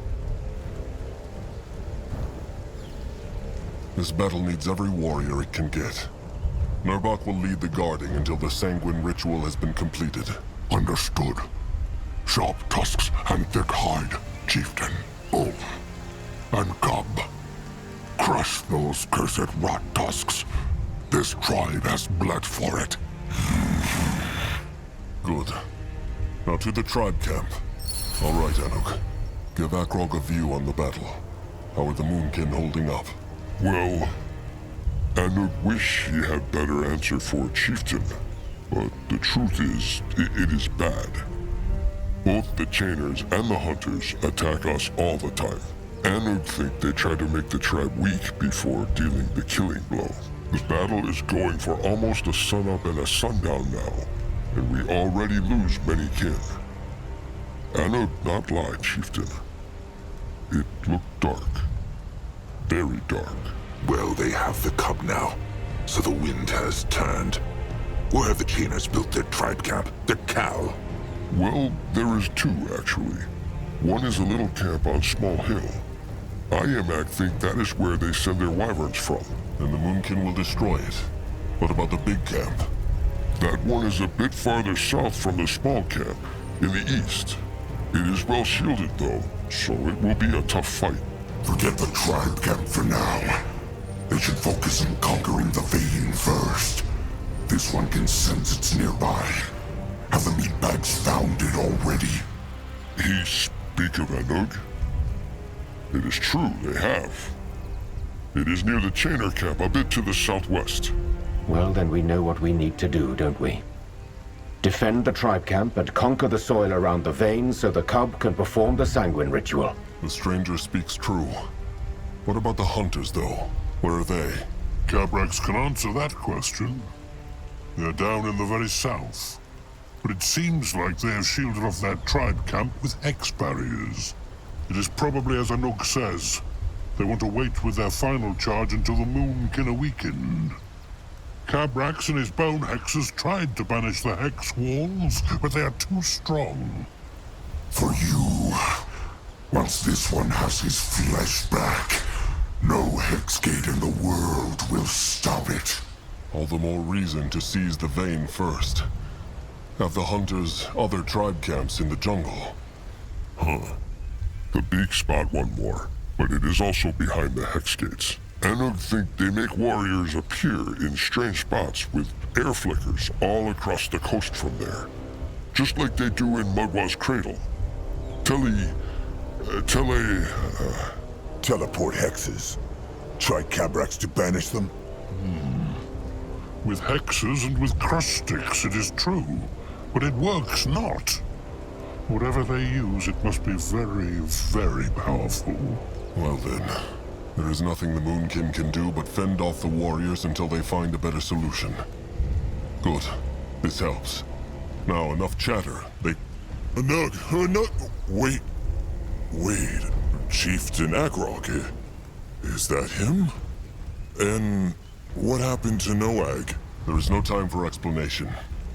This battle needs every warrior it can get. Nurbok will lead the guarding until the sanguine ritual has been completed. Understood. Sharp tusks and thick hide, chieftain. Oh, and cub. Crush those cursed rot tusks. This tribe has bled for it. Good. Now to the tribe camp. All right, Anuk. Give Akrog a view on the battle. How are the Moonkin holding up? Well, Anuk wish he had better answer for Chieftain, but the truth is, it is bad. Both the Chainers and the Hunters attack us all the time. Anuk think they try to make the tribe weak before dealing the killing blow. The battle is going for almost a sunup and a sundown now, and we already lose many kin. Anuk not lie, Chieftain. It looked dark. Very dark. Well, they have the cub now, so the wind has turned. Where have the Chainers built their tribe camp? Their cow? Well, there is two, actually. One is a little camp on Small Hill. Iamak think that is where they send their wyverns from. And the Moonkin will destroy it. What about the big camp? That one is a bit farther south from the small camp, in the east. It is well shielded, though, so it will be a tough fight. Forget the tribe camp for now. They should focus on conquering the vein first. This one can sense it's nearby. Have the meatbags found it already? He speak of Anug? It is true, they have. It is near the Chainer camp, a bit to the southwest. Well, then we know what we need to do, don't we? Defend the tribe camp and conquer the soil around the vein so the cub can perform the sanguine ritual. The stranger speaks true. What about the Hunters, though? Where are they? Cabrax can answer that question. They're down in the very south. But it seems like they have shielded off that tribe camp with hex barriers. It is probably as Anuk says. They want to wait with their final charge until the Moonkin are weakened. Cabrax and his bone hexes tried to banish the hex walls, but they are too strong. For you, once this one has his flesh back, no hex gate in the world will stop it. All the more reason to seize the vein first. Have the Hunters other tribe camps in the jungle? The big spot one more, but it is also behind the hex gates. Anug think they make warriors appear in strange spots with air flickers all across the coast from there. Just like they do in Mugwa's cradle. Teleport hexes. Try Cabrax to banish them? With hexes and with crush sticks, it is true. But it works not. Whatever they use, it must be very, very powerful. Well then, there is nothing the Moonkin can do but fend off the warriors until they find a better solution. Good. This helps. Now, enough chatter. Anug, wait. Chieftain Akrog, is that him? And what happened to Noag? There is no time for explanation.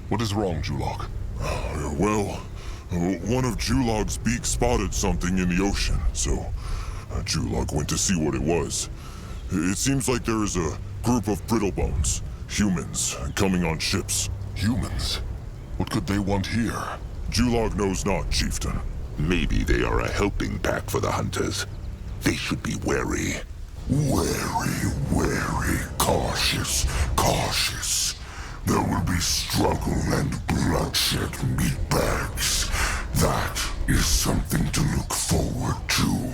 What is wrong, Julog? Well, one of Julog's beaks spotted something in the ocean, so Julog went to see what it was. It seems like there is a group of brittlebones, humans, coming on ships. Humans? What could they want here? Julog knows not, Chieftain. Maybe they are a helping pack for the Hunters. They should be wary. Wary, cautious. There will be struggle and bloodshed, meatbags. That is something to look forward to.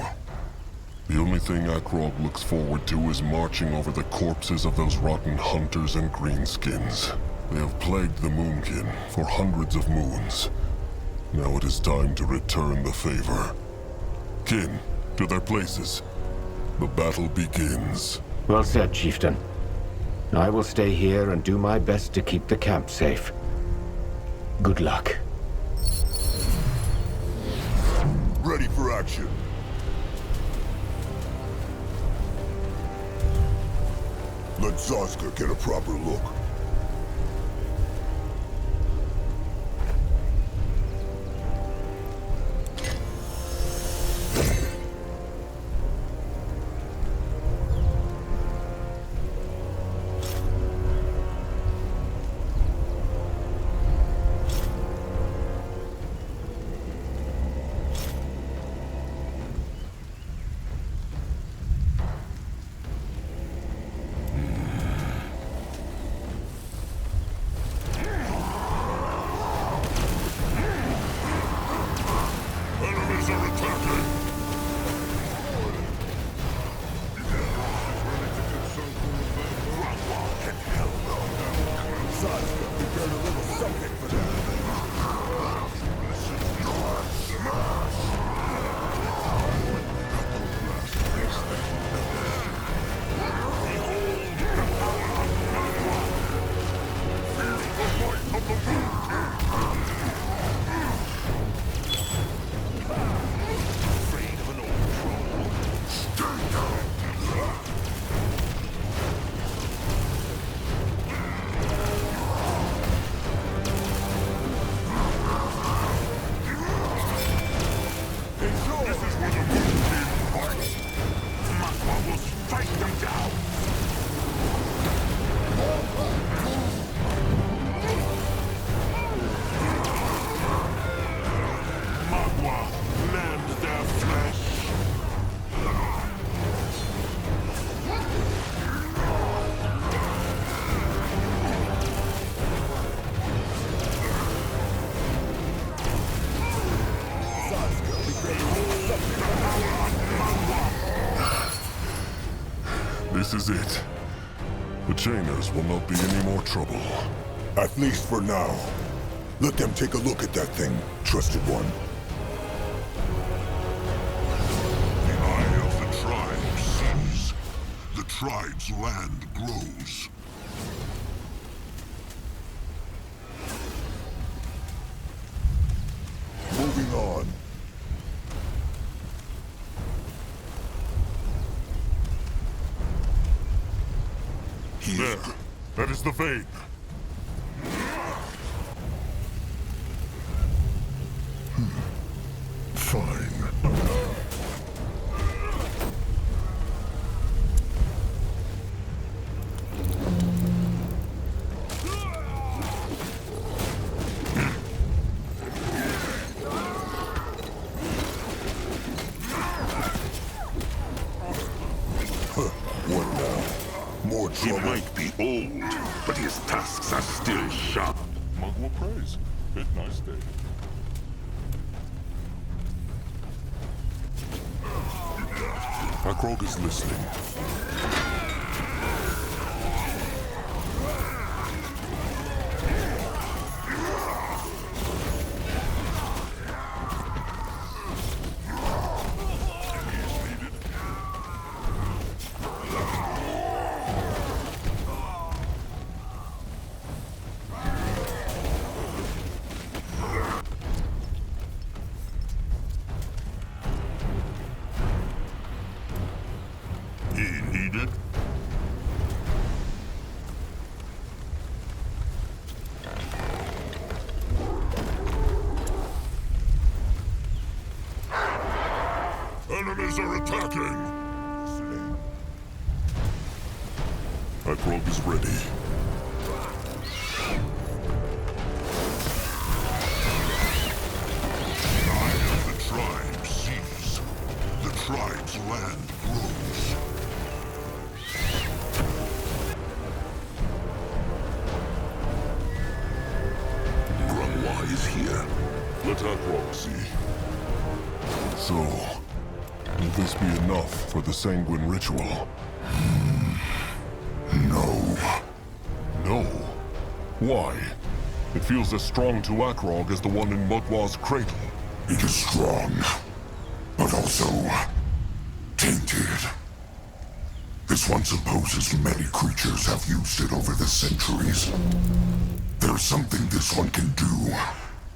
The only thing Akrog looks forward to is marching over the corpses of those rotten hunters and greenskins. They have plagued the Moonkin for hundreds of moons. Now it is time to return the favor. Kin, to their places. The battle begins. Well said, Chieftain. I will stay here and do my best to keep the camp safe. Good luck. Ready for action. Let Zaska get a proper look. Enemies are attacking! Zaska, prepare a little something for them. This is it. The Chainers will not be any more trouble. At least for now. Let them take a look at that thing, trusted one. The eye of the tribe sees. The tribe's land grows. Moving on. There. That is the vein. Fine. What now? More He trouble. might be old, but his tusks are still sharp. Mugwort praise. Bit nice day. Akrog is listening. Enemies are attacking! Akrog is ready. The eye of the tribe sees. The tribe's land grows. Grunwa is here. Let Akrog see. So, Will this be enough for the Sanguine ritual? No. No? Why? It feels as strong to Akrog as the one in Mudwa's cradle. It is strong, but also tainted. This one supposes many creatures have used it over the centuries. There's something this one can do,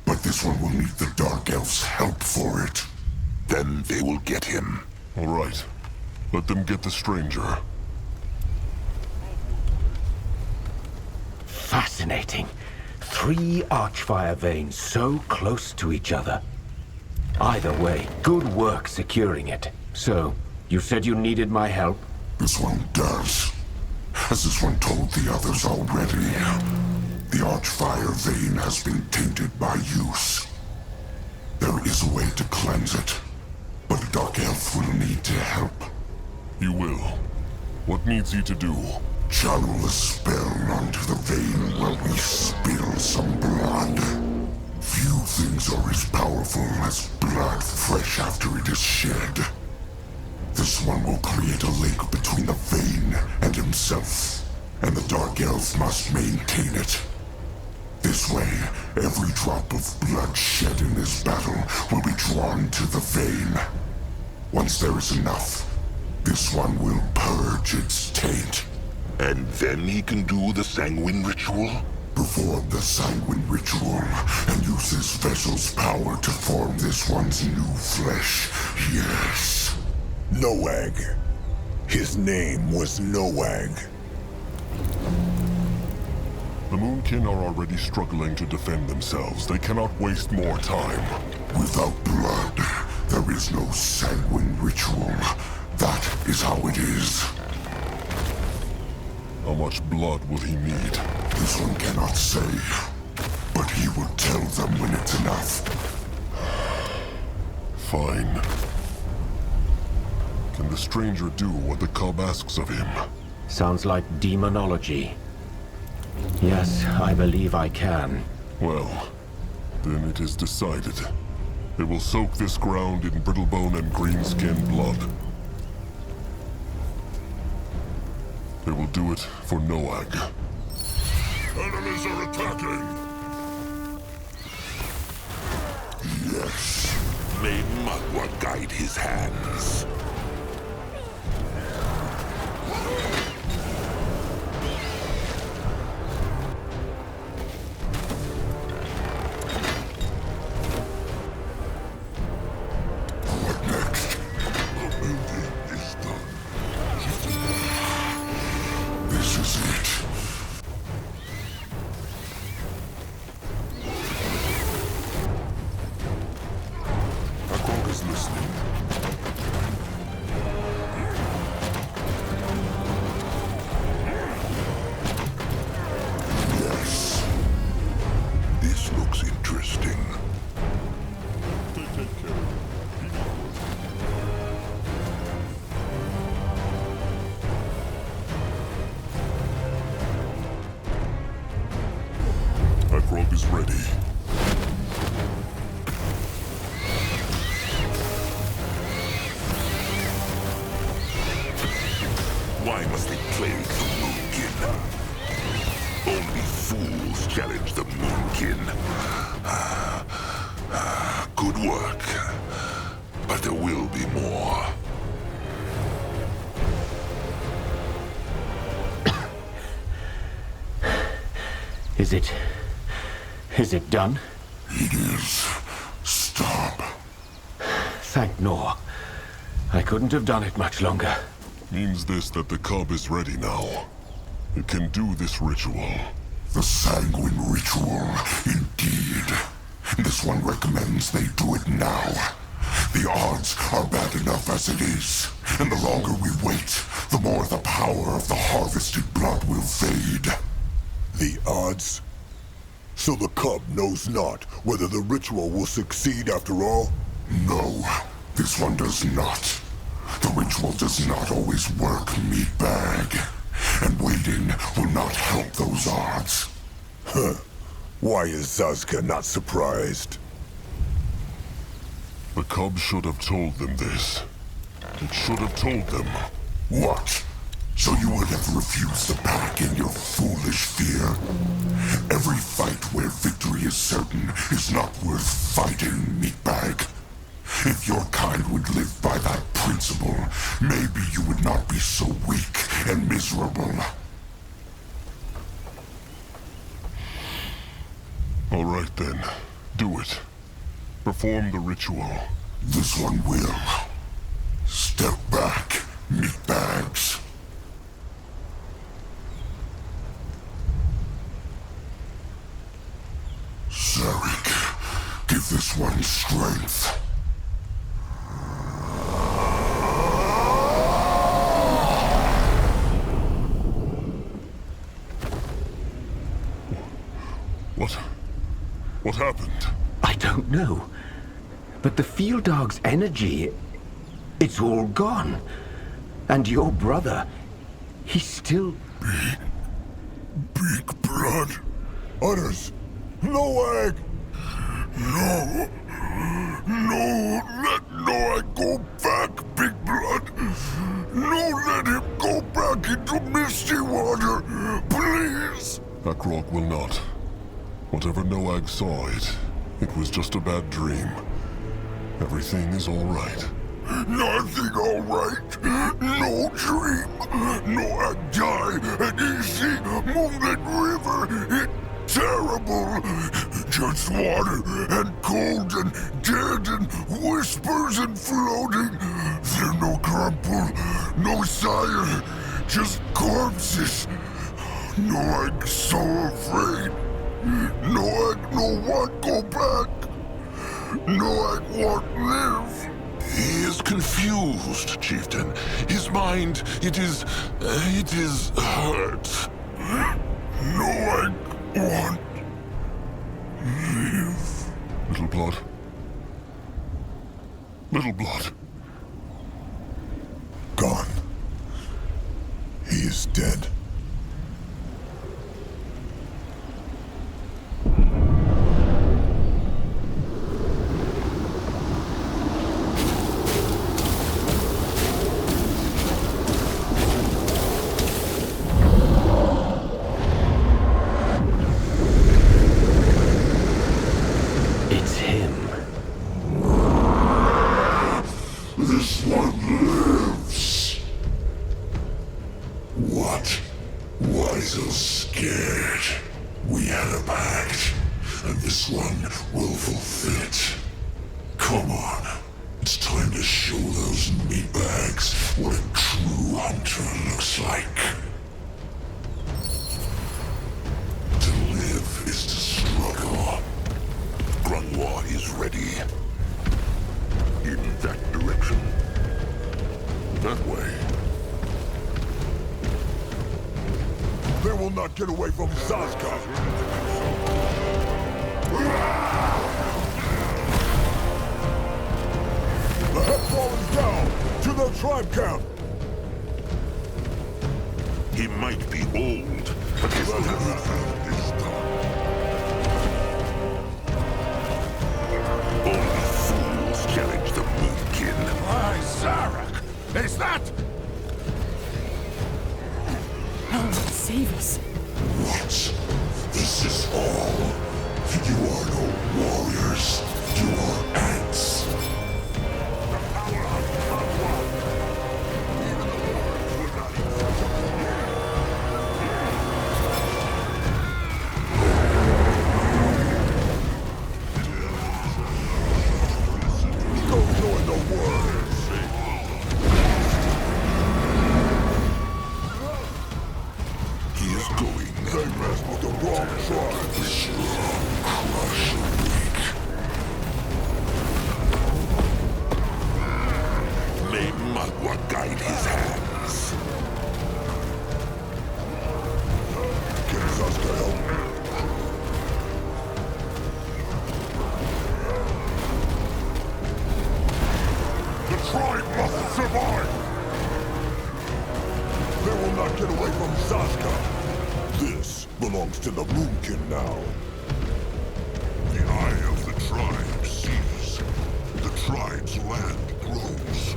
but this one will need the Dark Elf's help for it. Then they will get him. All right. Let them get the stranger. Fascinating. 3 Archfire veins so close to each other. Either way, good work securing it. So, you said you needed my help? This one does. As this one told the others already, the Archfire vein has been tainted by use. There is a way to cleanse it, but a Dark Elf will need to help. You will. What needs he to do? Channel a spell onto the vein while we spill some blood. Few things are as powerful as blood fresh after it is shed. This one will create a link between the vein and himself, and the Dark Elf must maintain it. This way, every drop of blood shed in this battle will be drawn to the vein. Once there is enough, this one will purge its taint. And then he can do the Sanguine ritual? Perform the Sanguine ritual and use this vessel's power to form this one's new flesh. Yes. Noag. His name was Noag. The Moonkin are already struggling to defend themselves. They cannot waste more time. Without blood, there is no Sanguine ritual. That is how it is. How much blood will he need? This one cannot say, but he will tell them when it's enough. Fine. Can the stranger do what the cub asks of him? Sounds like demonology. Yes, I believe I can. Well, then it is decided. They will soak this ground in Brittlebone and Greenskin blood. They will do it for Noag. Enemies are attacking! Yes. May Magua guide his hands. What next? The building is done. This is it. Akrog is listening. Yes. This looks interesting. They take care of it. Akrog is ready. Why must they plague the Moonkin? Only fools challenge the Moonkin. Good work. But there will be more. Is it done? It is. Stop. Thank Nor. I couldn't have done it much longer. Means this that the cub is ready now. It can do this ritual. The Sanguine ritual, indeed. This one recommends they do it now. The odds are bad enough as it is, and the longer we wait, the more the power of the harvested blood will fade. The odds? So the cub knows not whether the ritual will succeed after all? No, this one does not. The ritual does not always work, meatbag. And waiting will not help those odds. Huh. Why is Zazka not surprised? The cub should have told them this. It should have told them. What? So you would have refused the pack in your foolish fear? Every fight where victory is certain is not worth fighting, meatbag. If your kind would live by that principle, maybe you would not be so weak and miserable. All right then. Do it. Perform the ritual. This one will. Step back, meatbags. Zarek, give this one strength. What happened? I don't know. But the field dog's energy, it's all gone. And your brother, he's still... Big blood. Others, no egg! No. No, let Noah go back, Big Blood. No, let him go back into Misty Water. Please. Akrog will not. Whatever Noag saw it was just a bad dream. Everything is all right. Nothing all right. No dream. Noah died at Easy Moonlit River. It's terrible. Just water and cold and dead and whispers and floating. There no crumple, no sire, just corpses. Noah's so afraid. Noah no want go back. Noah won't live. He is confused, Chieftain. His mind, it is hurt. Noah want live. Little Blood. Little Blood. Gone. He is dead. This one lives. What? Why so scared? We had a pact, and this one will fulfill it. Come on. It's time to show those meatbags what a true hunter looks like. To live is to struggle. Grunwar is ready. In that direction. That way. They will not get away from Zazka. The headfall is down to the tribe camp. He might be old, but his wrath is done. Only fools challenge the Moonkin. Why, Zarek! Is that... Save us. What? This is all? You are no warriors. You are ants. The power of Grunwar. Even the lords would not Go join the words. He is going. They messed with the wrong tribe. Crush weak. May Magua guide his hands. Can Zazka help? The tribe must survive. They will not get away from Zazka. This belongs to the Moonkin now. The eye of the tribe sees. The tribe's land grows.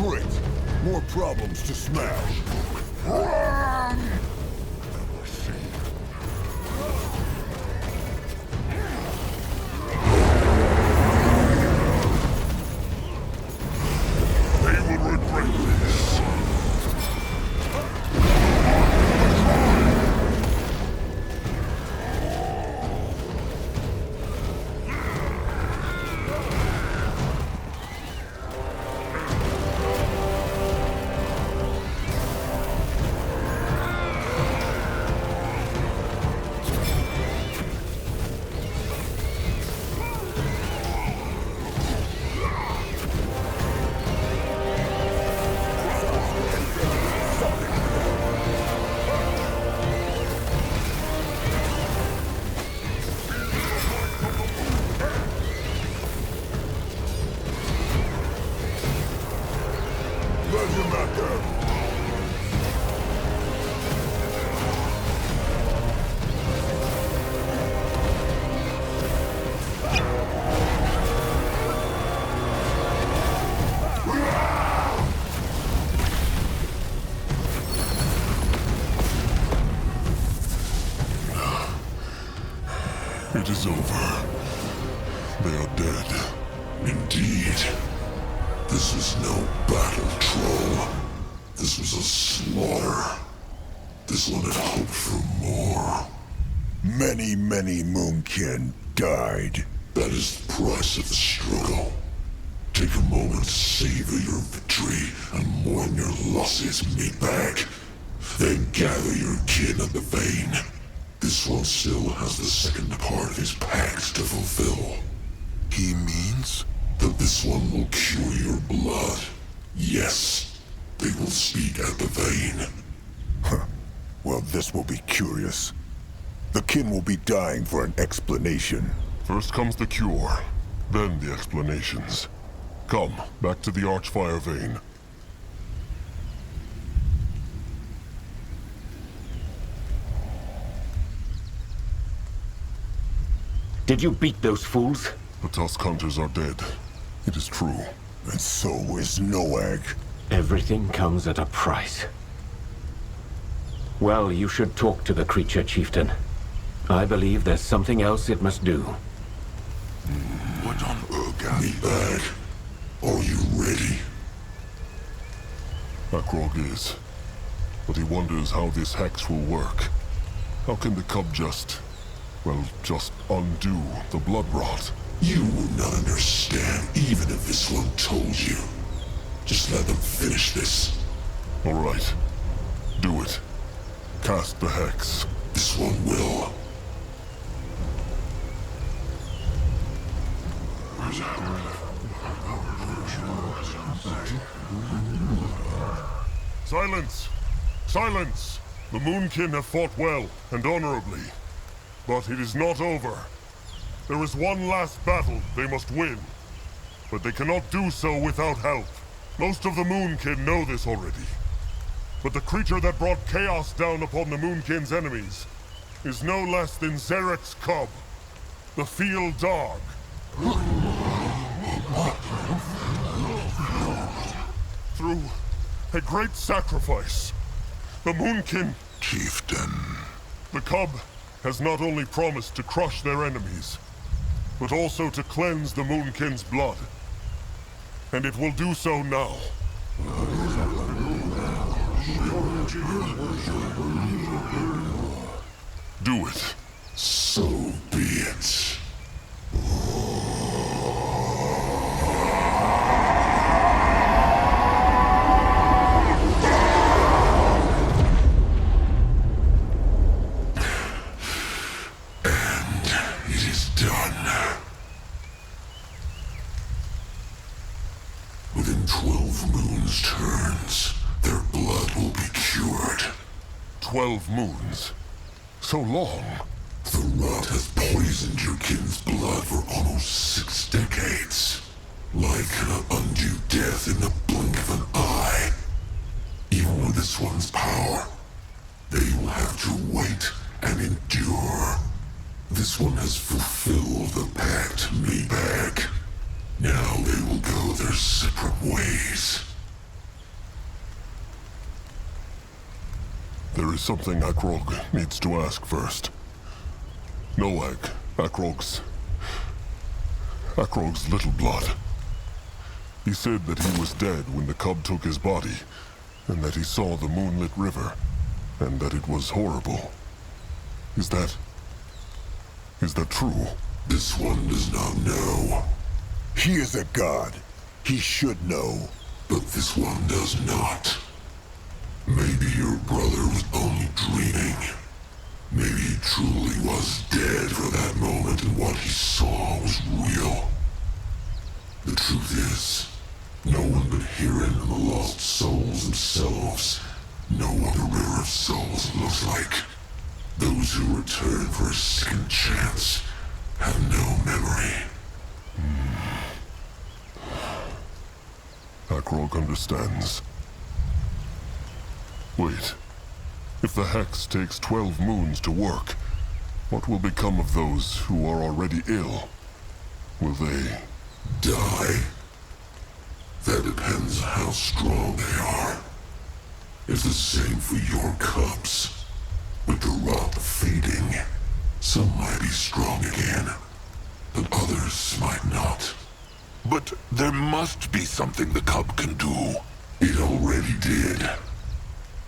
Great! More problems to smash. They will regret this. It is over. They are dead. Indeed. This was no battle, troll. This was a slaughter. This one had hoped for more. Many, many Moonkin died. That is the price of the struggle. Take a moment to savor your victory and mourn your losses, meatbag. Then gather your kin at the vein. This one still has the second part of his pact to fulfill. He means? That this one will cure your blood. Yes, they will speak at the vein. Huh. Well, this will be curious. The kin will be dying for an explanation. First comes the cure, then the explanations. Come, back to the Archfire vein. Did you beat those fools? The Tusk Hunters are dead. It is true. And so is Noag. Everything comes at a price. Well, you should talk to the creature, Chieftain. I believe there's something else it must do. What on Urgan? Meatbag, are you ready? Akrog is. But he wonders how this hex will work. How can the cub just undo the blood rot? You would not understand even if this one told you. Just let them finish this. All right. Do it. Cast the hex. This one will. Silence! Silence! The Moonkin have fought well and honorably. But it is not over. There is one last battle they must win. But they cannot do so without help. Most of the Moonkin know this already. But the creature that brought chaos down upon the Moonkin's enemies is no less than Zarek's cub, the Field Dog. Through a great sacrifice, the Moonkin... Chieftain. The cub has not only promised to crush their enemies, but also to cleanse the Moonkin's blood. And it will do so now. Do it. So be it. Within 12 moons' turns, their blood will be cured. 12 moons? So long? The rot has poisoned your kin's blood for almost 6 decades. Life cannot undo death in the blink of an eye. Even with this one's power, they will have to wait and endure. This one has fulfilled the pact, Meatbag. Now they will go their separate ways. There is something Akrog needs to ask first. Noag, Akrog's little blood. He said that he was dead when the cub took his body, and that he saw the moonlit river, and that it was horrible. Is that true? This one does not know. He is a god. He should know. But this one does not. Maybe your brother was only dreaming. Maybe he truly was dead for that moment and what he saw was real. The truth is, no one but Hirin and the lost souls themselves know what the River of Souls looks like. Those who return for a second chance have no memory. Akrog understands. Wait. If the Hex takes 12 moons to work, what will become of those who are already ill? Will they Die? That depends on how strong they are. It's the same for your cubs. With the rot fading, some might be strong again, but others might not. But there must be something the cub can do. It already did.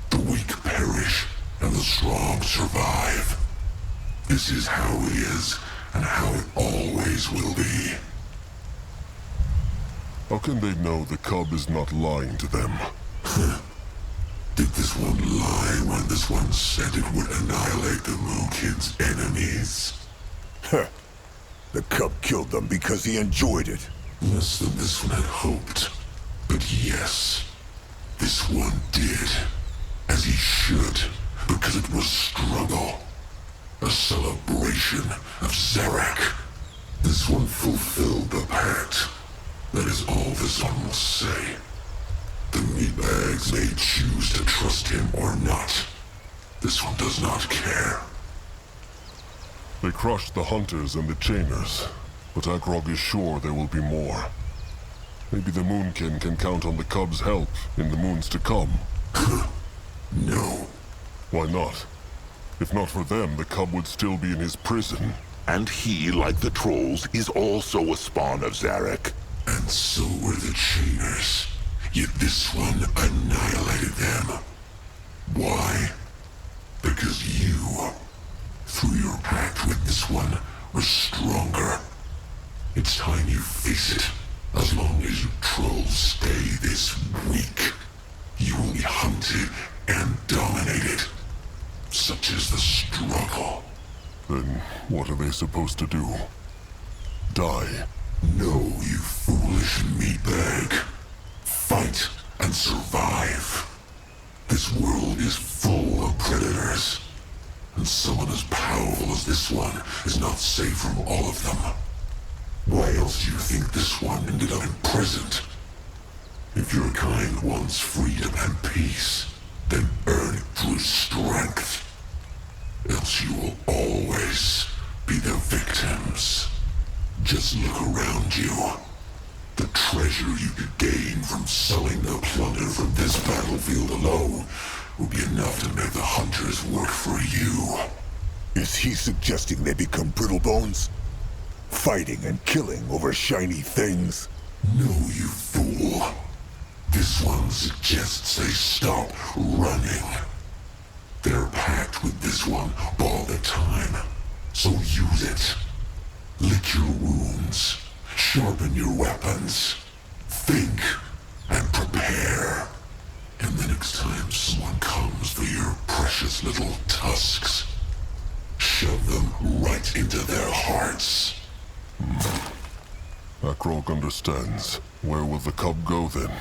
The weak perish, and the strong survive. This is how it is, and how it always will be. How can they know the cub is not lying to them? Did this one lie when this one said it would annihilate the Moon Kid's enemies? The cub killed them because he enjoyed it. Less than this one had hoped. But yes, this one did. As he should, because it was struggle. A celebration of Zarek. This one fulfilled the pact. That is all this one will say. The meatbags may choose to trust him or not. This one does not care. They crushed the hunters and the chainers, but Akrog is sure there will be more. Maybe the Moonkin can count on the cub's help in the moons to come. No. Why not? If not for them, the cub would still be in his prison. And he, like the trolls, is also a spawn of Zarek. And so were the chainers. Yet this one annihilated them. Why? Because you, through your pact with this one, were stronger. It's time you face it. As long as you trolls stay this weak, you will be hunted and dominated. Such is the struggle. Then what are they supposed to do? Die? No, you foolish meatbag. Fight and survive. This world is full of predators. And someone as powerful as this one is not safe from all of them. Why else do you think this one ended up imprisoned? If your kind wants freedom and peace, then earn it through strength. Else you will always be the victims. Just look around you. The treasure you could gain from selling the plunder from this battlefield alone will be enough to make the hunters work for you. Is he suggesting they become brittle bones? Fighting and killing over shiny things? No, you fool. This one suggests they stop running. Their pact with this one bought the time, so use it. Lick your wounds, sharpen your weapons, think and prepare. And the next time someone comes for your precious little tusks, shove them right into their hearts. Akrog understands. Where will the cub go then?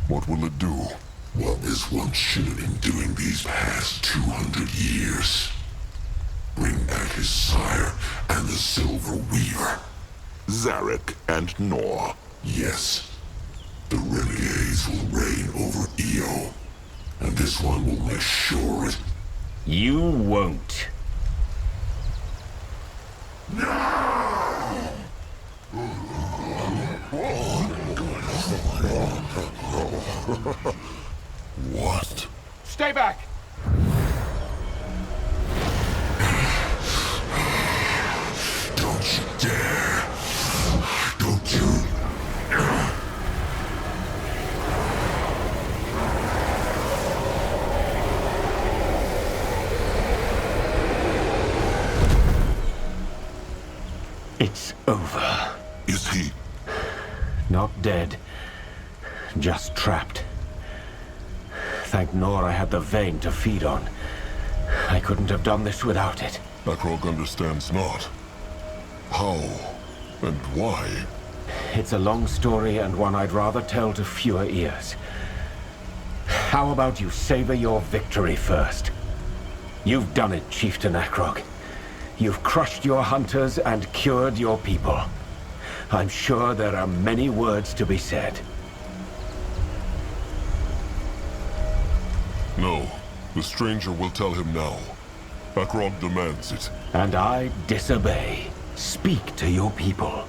What will it do? What this one should have been doing these past 200 years. Bring back his sire and the Silver Weaver. Zarek and Nor. Yes. The renegades will reign over Io. And this one will make sure it... You won't. What? Stay back! It's over. Is he? Not dead. Just trapped. Thank Nor I had the vein to feed on. I couldn't have done this without it. Akrog understands not. How and why? It's a long story and one I'd rather tell to fewer ears. How about you savor your victory first? You've done it, Chieftain Akrog. You've crushed your hunters and cured your people. I'm sure there are many words to be said. No, the stranger will tell him now. Akrog demands it. And I disobey. Speak to your people.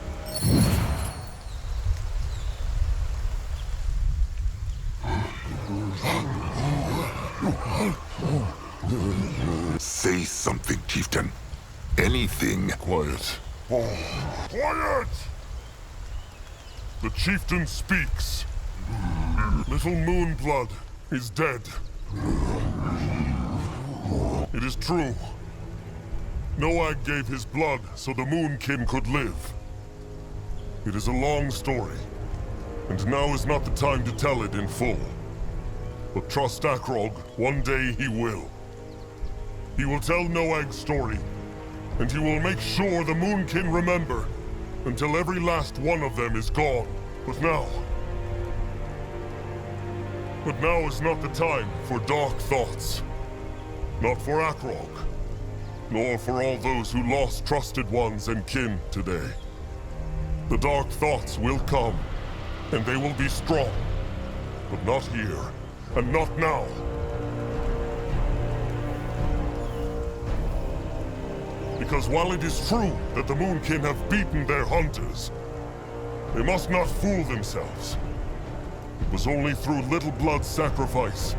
Say something, Chieftain. Anything. Quiet. Quiet! The chieftain speaks. Little Moonblood is dead. It is true. Noag gave his blood so the Moonkin could live. It is a long story, and now is not the time to tell it in full. But trust Akrog, one day he will. He will tell Noag's story, and he will make sure the Moonkin remember, until every last one of them is gone. But now is not the time for dark thoughts. Not for Akrog, nor for all those who lost trusted ones and kin today. The dark thoughts will come, and they will be strong. But not here, and not now. Because while it is true that the Moonkin have beaten their hunters, they must not fool themselves. It was only through little blood sacrifice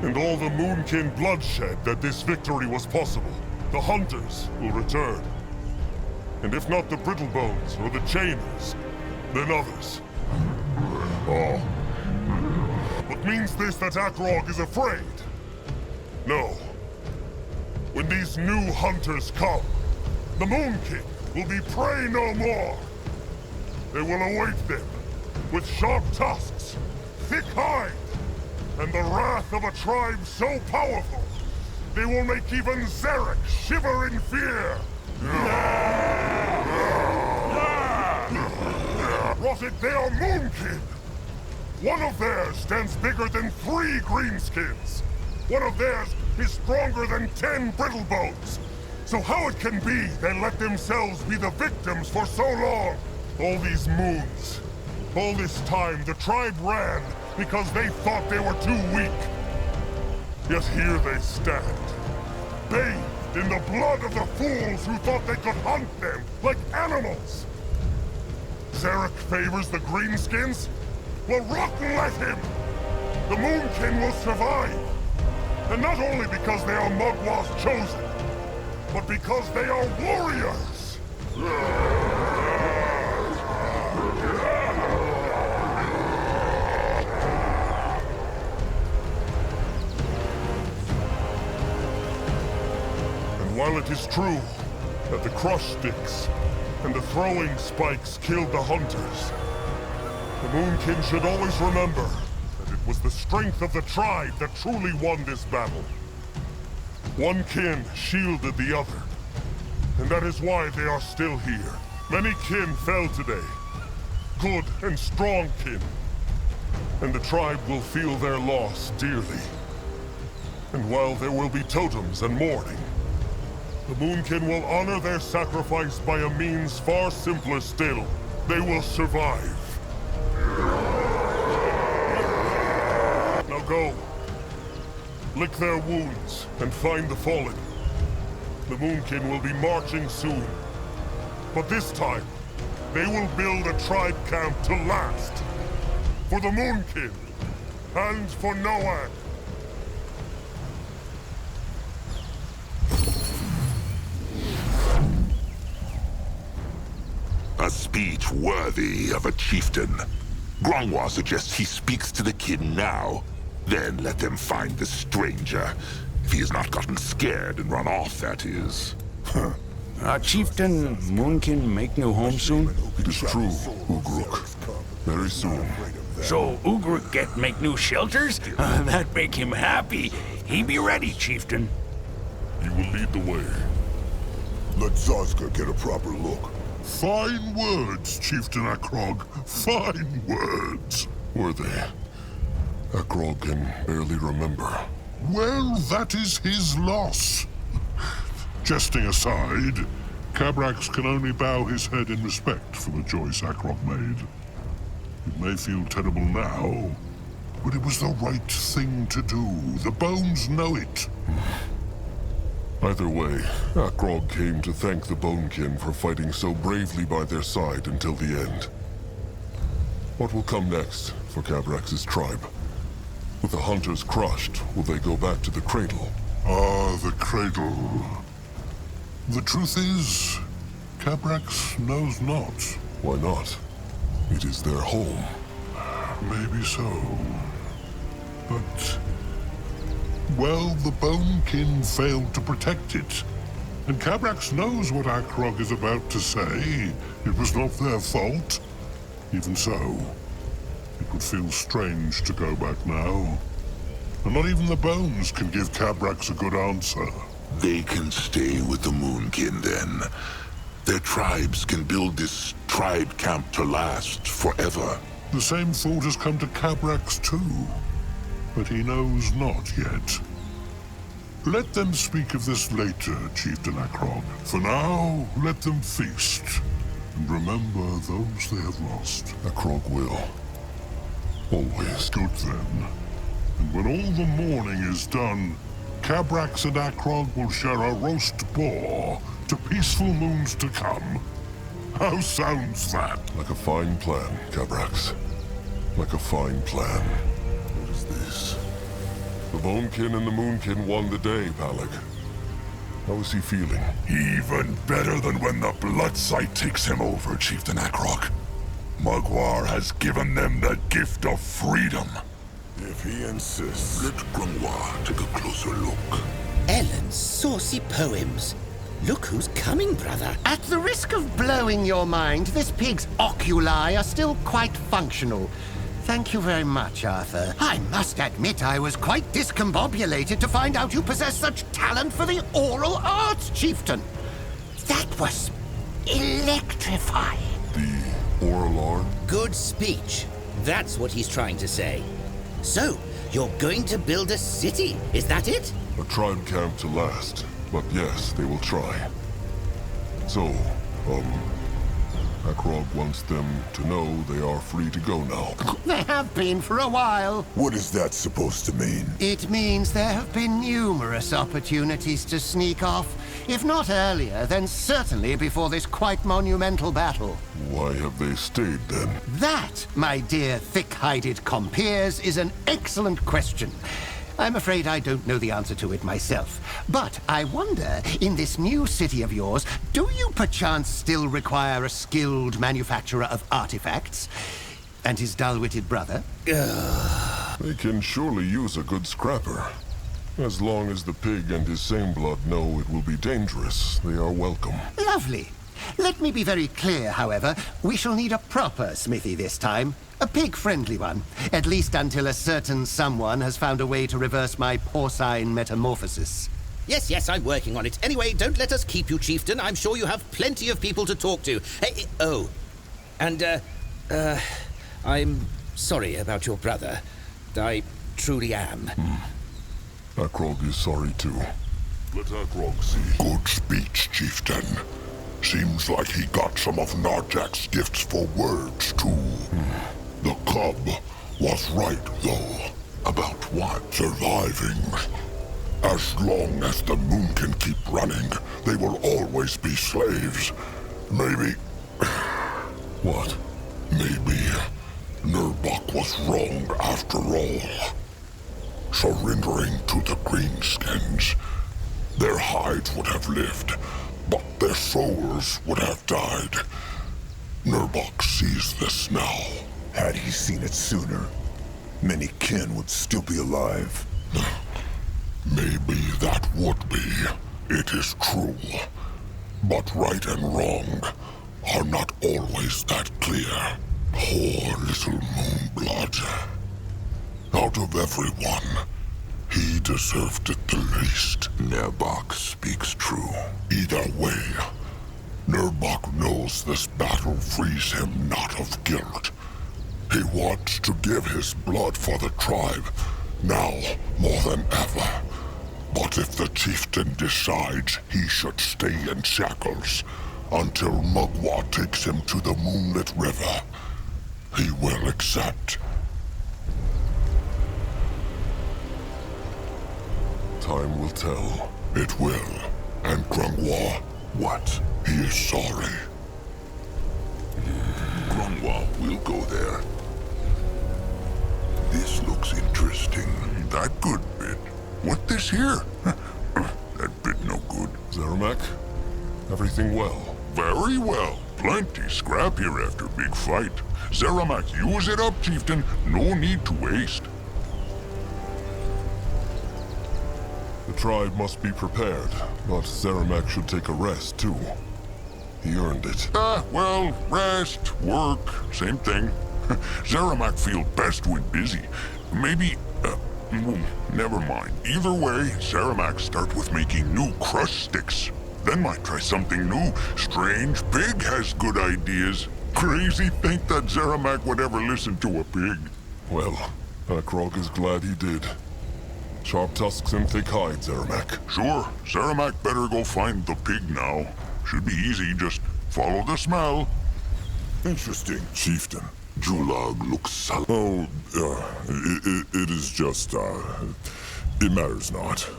and all the Moonkin bloodshed that this victory was possible. The hunters will return. And if not the Brittlebones or the Chainers, then others. Oh. But means this that Akrog is afraid? No. When these new hunters come, the Moonkin will be prey no more. They will await them with sharp tusks, thick hide, and the wrath of a tribe so powerful, they will make even Zarek shiver in fear. Rotted, they are Moonkin. One of theirs stands bigger than 3 greenskins. One of theirs is stronger than 10 Brittlebones. So how it can be they let themselves be the victims for so long? All these moons. All this time, the tribe ran because they thought they were too weak. Yet here they stand, bathed in the blood of the fools who thought they could hunt them like animals. Zarek favors the greenskins? Well, rotten let him! The Moonkin will survive. And not only because they are Mugwa's chosen, but because they are warriors! And while it is true that the crush sticks and the throwing spikes killed the hunters, the Moonkin should always remember that it was the strength of the tribe that truly won this battle. One kin shielded the other, and that is why they are still here. Many kin fell today, good and strong kin, and the tribe will feel their loss dearly. And while there will be totems and mourning, the Moonkin will honor their sacrifice by a means far simpler still. They will survive. Now go. Lick their wounds and find the fallen. The Moonkin will be marching soon. But this time, they will build a tribe camp to last. For the Moonkin, and for Noag. A speech worthy of a chieftain. Grongwa suggests he speaks to the kin now. Then let them find the stranger. If he has not gotten scared and run off, that is. Chieftain Moonkin make new home soon? It is true, Ugruk. Very soon. So Ugruk get make new shelters? That make him happy. He be ready, Chieftain. You will lead the way. Let Zazka get a proper look. Fine words, Chieftain Akrog. Fine words. Were they? Akrog can barely remember. Well, that is his loss. Jesting aside, Cabrax can only bow his head in respect for the choice Akrog made. It may feel terrible now, but it was the right thing to do. The bones know it. Either way, Akrog came to thank the Bonekin for fighting so bravely by their side until the end. What will come next for Cabrax's tribe? With the hunters crushed, will they go back to the cradle? Ah, the cradle. The truth is, Cabrax knows not. Why not? It is their home. Maybe so. But... well, the Bonekin failed to protect it. And Cabrax knows what Akrog is about to say. It was not their fault. Even so, it would feel strange to go back now. And not even the bones can give Cabrax a good answer. They can stay with the Moonkin then. Their tribes can build this tribe camp to last forever. The same thought has come to Cabrax too. But he knows not yet. Let them speak of this later, Chieftain Akrog. For now, let them feast. And remember those they have lost. Akrog will. Always. Good then. And when all the mourning is done, Cabrax and Akrog will share a roast boar to peaceful moons to come. How sounds that? Like a fine plan, Cabrax. Like a fine plan. What is this? The Bonekin and the Moonkin won the day, Palag. How is he feeling? Even better than when the Bloodsight takes him over, Chieftain Akrog. Magwar has given them the gift of freedom. If he insists. Let Grimoire take a closer look. Ellen's saucy poems. Look who's coming, brother. At the risk of blowing your mind, this pig's oculi are still quite functional. Thank you very much, Arthur. I must admit I was quite discombobulated to find out you possess such talent for the oral arts, Chieftain. That was electrifying. The oral art? Good speech. That's what he's trying to say. So, you're going to build a city, is that it? A tribe camp to last. But yes, they will try. So, Akrog wants them to know they are free to go now. They have been for a while. What is that supposed to mean? It means there have been numerous opportunities to sneak off. If not earlier, then certainly before this quite monumental battle. Why have they stayed then? That, my dear thick-hided compeers, is an excellent question. I'm afraid I don't know the answer to it myself. But I wonder, in this new city of yours, do you perchance still require a skilled manufacturer of artifacts? And his dull-witted brother? They can surely use a good scrapper. As long as the pig and his same blood know it will be dangerous, they are welcome. Lovely. Let me be very clear, however. We shall need a proper smithy this time. A pig-friendly one. At least until a certain someone has found a way to reverse my porcine metamorphosis. Yes, I'm working on it. Anyway, don't let us keep you, Chieftain. I'm sure you have plenty of people to talk to. Hey, oh. And, I'm sorry about your brother. I truly am. Akrog is sorry too. Let Akrog see. Good speech, Chieftain. Seems like he got some of Narjak's gifts for words, too. The cub was right, though. About what? Surviving. As long as the moon can keep running, they will always be slaves. Maybe... What? Maybe Nurbok was wrong after all. Surrendering to the Greenskins, their hides would have lived, but their souls would have died. Nurbok sees this now. Had he seen it sooner, many kin would still be alive. Maybe that would be. It is true. But right and wrong are not always that clear. Poor little Moonblood. Out of everyone, he deserved it the least. Nerbach speaks true. Either way, Nerbach knows this battle frees him not of guilt. He wants to give his blood for the tribe, now more than ever. But if the chieftain decides he should stay in shackles until Mugwa takes him to the Moonlit River, he will accept. Time will tell. It will. And Grungwa, What? he is sorry. Grungwa will go there. This looks interesting. That good bit. What this here? That bit no good. Zeramak, everything well? Very well. Plenty scrap here after big fight. Zeramak, use it up, chieftain. No need to waste. The tribe must be prepared, but Zeramak should take a rest too. He earned it. Well, rest, work, same thing. Zeramak feel best when busy. Maybe, never mind. Either way, Zeramak start with making new crush sticks. Then might try something new. Strange pig has good ideas. Crazy think that Zeramak would ever listen to a pig. Well, Akrog is glad he did. Sharp tusks and thick hide, Zeramak. Sure, Zeramak better go find the pig now. Should be easy, just follow the smell. Interesting, chieftain. Julag looks sullen. Oh, it is just, it matters not.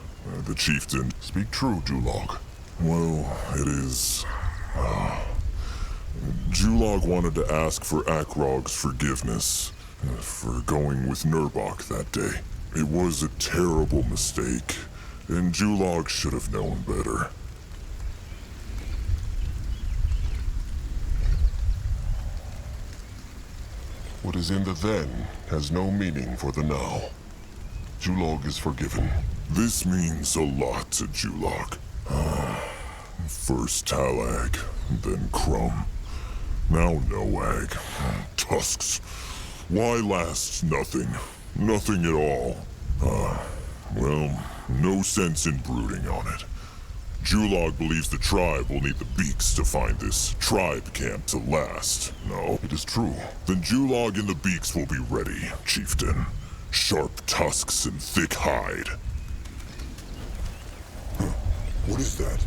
The chieftain... Speak true, Julag. Well, it is... Julag wanted to ask for Akrog's forgiveness for going with Nerbach that day. It was a terrible mistake, and Julag should have known better. What is in the then has no meaning for the now. Julag is forgiven. This means a lot to Julag. First Talag, then Crumb. Now Noag. Tusks. Why last nothing? Nothing at all. Well, no sense in brooding on it. Julag believes the tribe will need the beaks to find this tribe camp to last. No, It is true. then Julag and the beaks will be ready, chieftain. Sharp tusks and thick hide. What is that?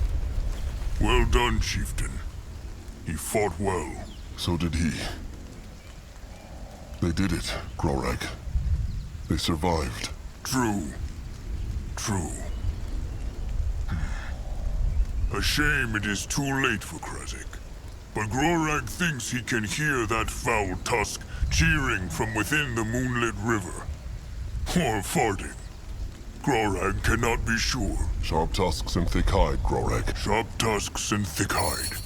Well done, chieftain. He fought well. So did he. They did it, Grorag. They survived. True. True. A shame it is too late for Krasik. But Grorag thinks he can hear that foul tusk cheering from within the moonlit river. Or farting. Grorag cannot be sure. Sharp tusks and thick hide, Grorag. Sharp tusks and thick hide.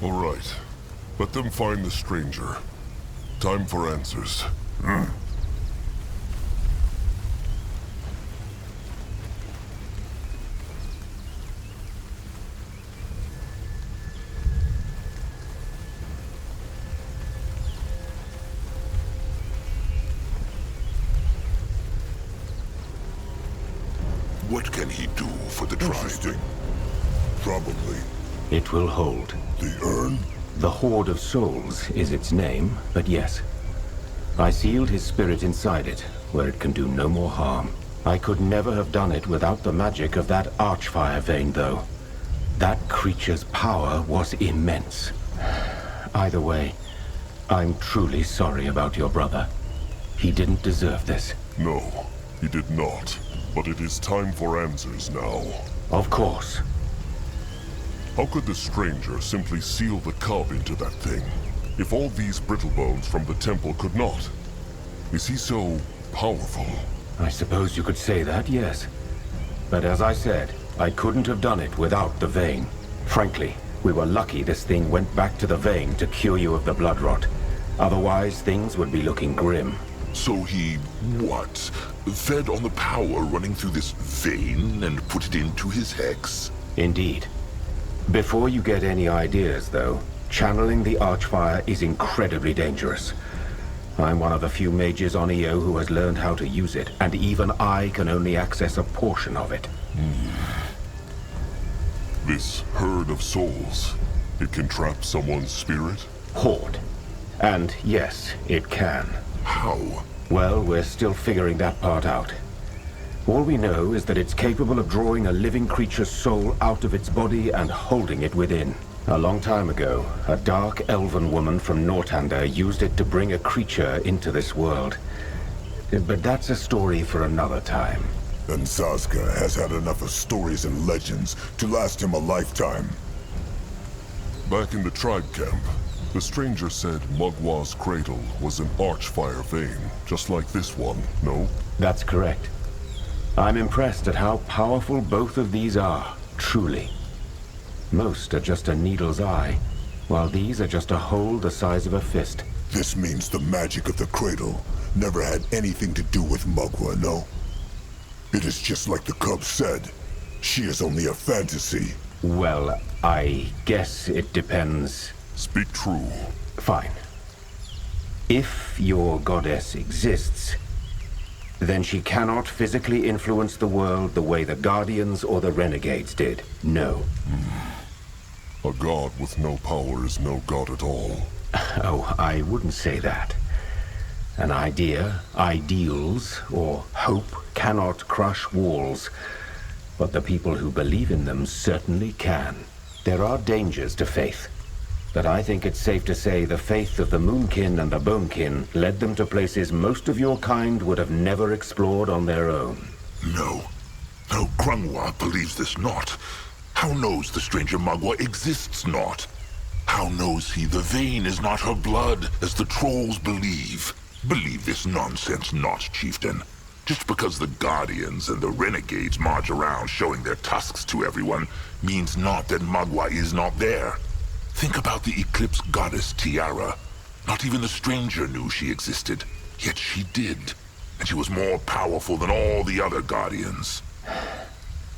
All right. Let them find the stranger. Time for answers. What can he do for the tribe? Interesting. Probably. It will hold. The urn? The Hoard of Souls is its name, but yes. I sealed his spirit inside it, where it can do no more harm. I could never have done it without the magic of that Archfire vein, though. That creature's power was immense. Either way, I'm truly sorry about your brother. He didn't deserve this. No, he did not. But it is time for answers now. Of course. How could the stranger simply seal the cub into that thing, if all these brittle bones from the temple could not? Is he so powerful? I suppose you could say that, yes. But as I said, I couldn't have done it without the vein. Frankly, we were lucky this thing went back to the vein to cure you of the blood rot. Otherwise, things would be looking grim. So he, what? Fed on the power running through this vein and put it into his hex? Indeed. Before you get any ideas, though, channeling the Archfire is incredibly dangerous. I'm one of the few mages on EO who has learned how to use it, and even I can only access a portion of it. This herd of souls, it can trap someone's spirit? Horde. And yes, it can. How? Well, we're still figuring that part out. All we know is that it's capable of drawing a living creature's soul out of its body and holding it within. A long time ago, a dark elven woman from Northander used it to bring a creature into this world. But that's a story for another time. And Sazka has had enough of stories and legends to last him a lifetime. Back in the tribe camp, the stranger said Mugwa's cradle was an Archfire vein, just like this one, no? That's correct. I'm impressed at how powerful both of these are, truly. Most are just a needle's eye, while these are just a hole the size of a fist. This means the magic of the cradle never had anything to do with Mugwa, no? It is just like the cub said. She is only a fantasy. Well, I guess it depends. Speak true. Fine. If your goddess exists, then she cannot physically influence the world the way the Guardians or the Renegades did. No. A god with no power is no god at all. Oh, I wouldn't say that. An idea, ideals, or hope cannot crush walls, but the people who believe in them certainly can. There are dangers to faith, but I think it's safe to say the faith of the Moonkin and the Bonekin led them to places most of your kind would have never explored on their own. No. No, Grungwa believes this not. How knows the stranger Mugwa exists not? How knows he the vein is not her blood, as the trolls believe? Believe this nonsense not, chieftain. Just because the Guardians and the Renegades march around showing their tusks to everyone means not that Mugwa is not there. Think about the Eclipse goddess Tiara. Not even the stranger knew she existed, yet she did. And she was more powerful than all the other Guardians.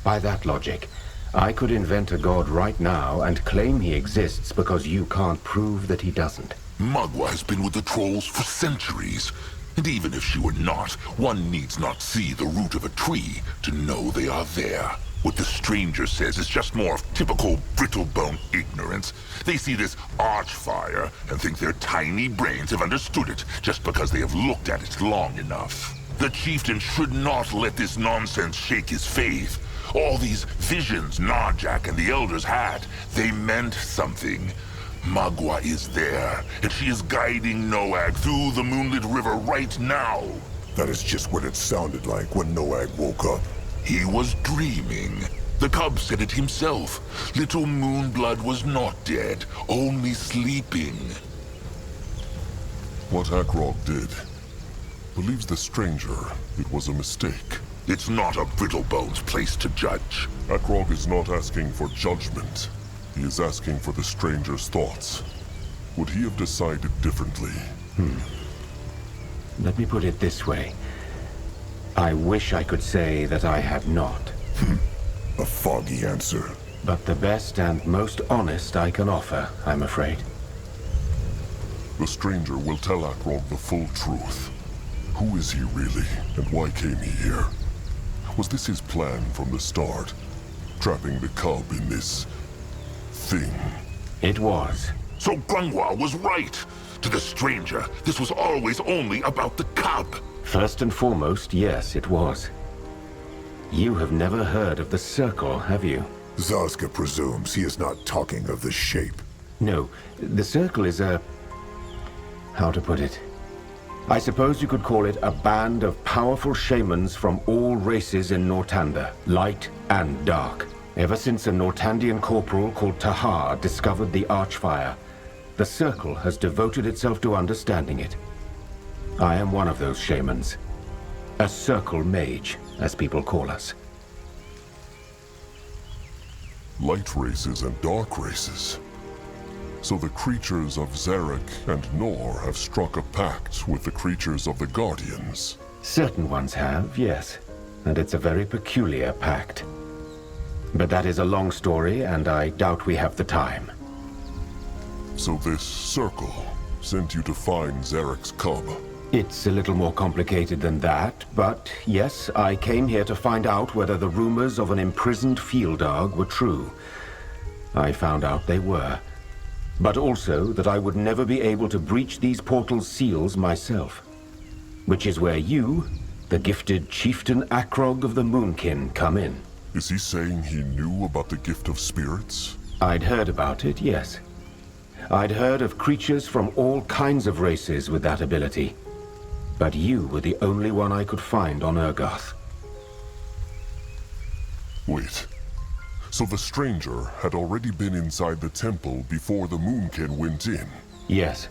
By that logic, I could invent a god right now and claim he exists because you can't prove that he doesn't. Mugwa has been with the trolls for centuries. And even if she were not, one needs not see the root of a tree to know they are there. What the stranger says is just more of typical brittle-bone ignorance. They see this Archfire and think their tiny brains have understood it just because they have looked at it long enough. The chieftain should not let this nonsense shake his faith. All these visions Narjak and the elders had, they meant something. Mugwa is there, and she is guiding Noag through the moonlit river right now. That is just what it sounded like when Noag woke up. He was dreaming. The cub said it himself. Little Moonblood was not dead, only sleeping. What Akrog did believes the stranger it was a mistake. It's not a Brittlebone's place to judge. Akrog is not asking for judgment. He is asking for the stranger's thoughts. Would he have decided differently? Let me put it this way. I wish I could say that I had not. A foggy answer. But the best and most honest I can offer, I'm afraid. The stranger will tell Akrog the full truth. Who is he really, and why came he here? Was this his plan from the start? Trapping the cub in this thing? It was. So Grungwa was right. To the stranger, this was always only about the cub. First and foremost, yes, it was. You have never heard of the Circle, have you? Zazka presumes he is not talking of the shape. No, the Circle is a... how to put it? I suppose you could call it a band of powerful shamans from all races in Northander, light and dark. Ever since a Nortandian corporal called Tahar discovered the Archfire, the Circle has devoted itself to understanding it. I am one of those shamans. A Circle mage, as people call us. Light races and dark races. So the creatures of Zarek and Nor have struck a pact with the creatures of the Guardians. Certain ones have, yes. And it's a very peculiar pact. But that is a long story, and I doubt we have the time. So this circle sent you to find Zarek's cub. It's a little more complicated than that, but yes, I came here to find out whether the rumors of an imprisoned field dog were true. I found out they were. But also that I would never be able to breach these portal seals myself. Which is where you, the gifted Chieftain Akrog of the Moonkin, come in. Is he saying he knew about the gift of spirits? I'd heard about it, yes. I'd heard of creatures from all kinds of races with that ability. But you were the only one I could find on Urgoth. Wait. So the stranger had already been inside the temple before the Moonkin went in? Yes.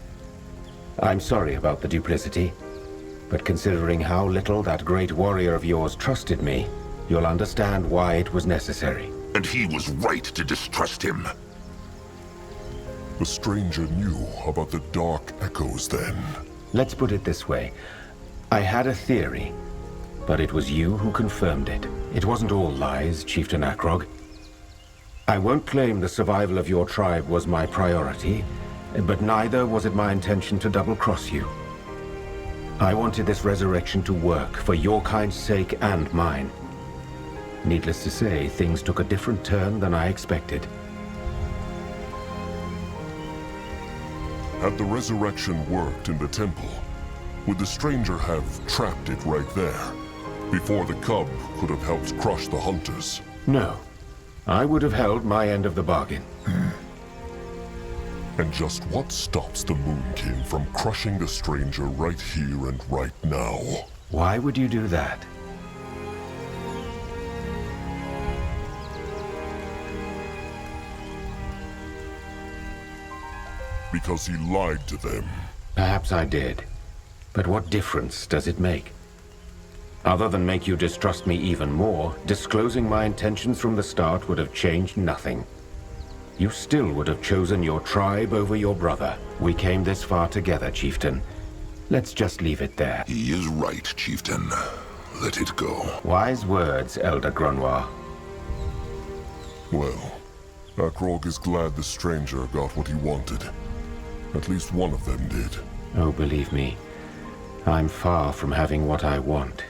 I'm sorry about the duplicity, but considering how little that great warrior of yours trusted me, you'll understand why it was necessary. And he was right to distrust him. The stranger knew about the dark echoes then. Let's put it this way. I had a theory, but it was you who confirmed it. It wasn't all lies, Chieftain Akrog. I won't claim the survival of your tribe was my priority, but neither was it my intention to double-cross you. I wanted this resurrection to work for your kind's sake and mine. Needless to say, things took a different turn than I expected. Had the resurrection worked in the temple, would the stranger have trapped it right there, before the cub could have helped crush the hunters? No. I would have held my end of the bargain. And just what stops the Moonkin from crushing the stranger right here and right now? Why would you do that? Because he lied to them. Perhaps I did. But what difference does it make? Other than make you distrust me even more, disclosing my intentions from the start would have changed nothing. You still would have chosen your tribe over your brother. We came this far together, Chieftain. Let's just leave it there. He is right, Chieftain. Let it go. Wise words, Elder Grunwar. Well, Akrog is glad the stranger got what he wanted. At least one of them did. Oh, believe me, I'm far from having what I want.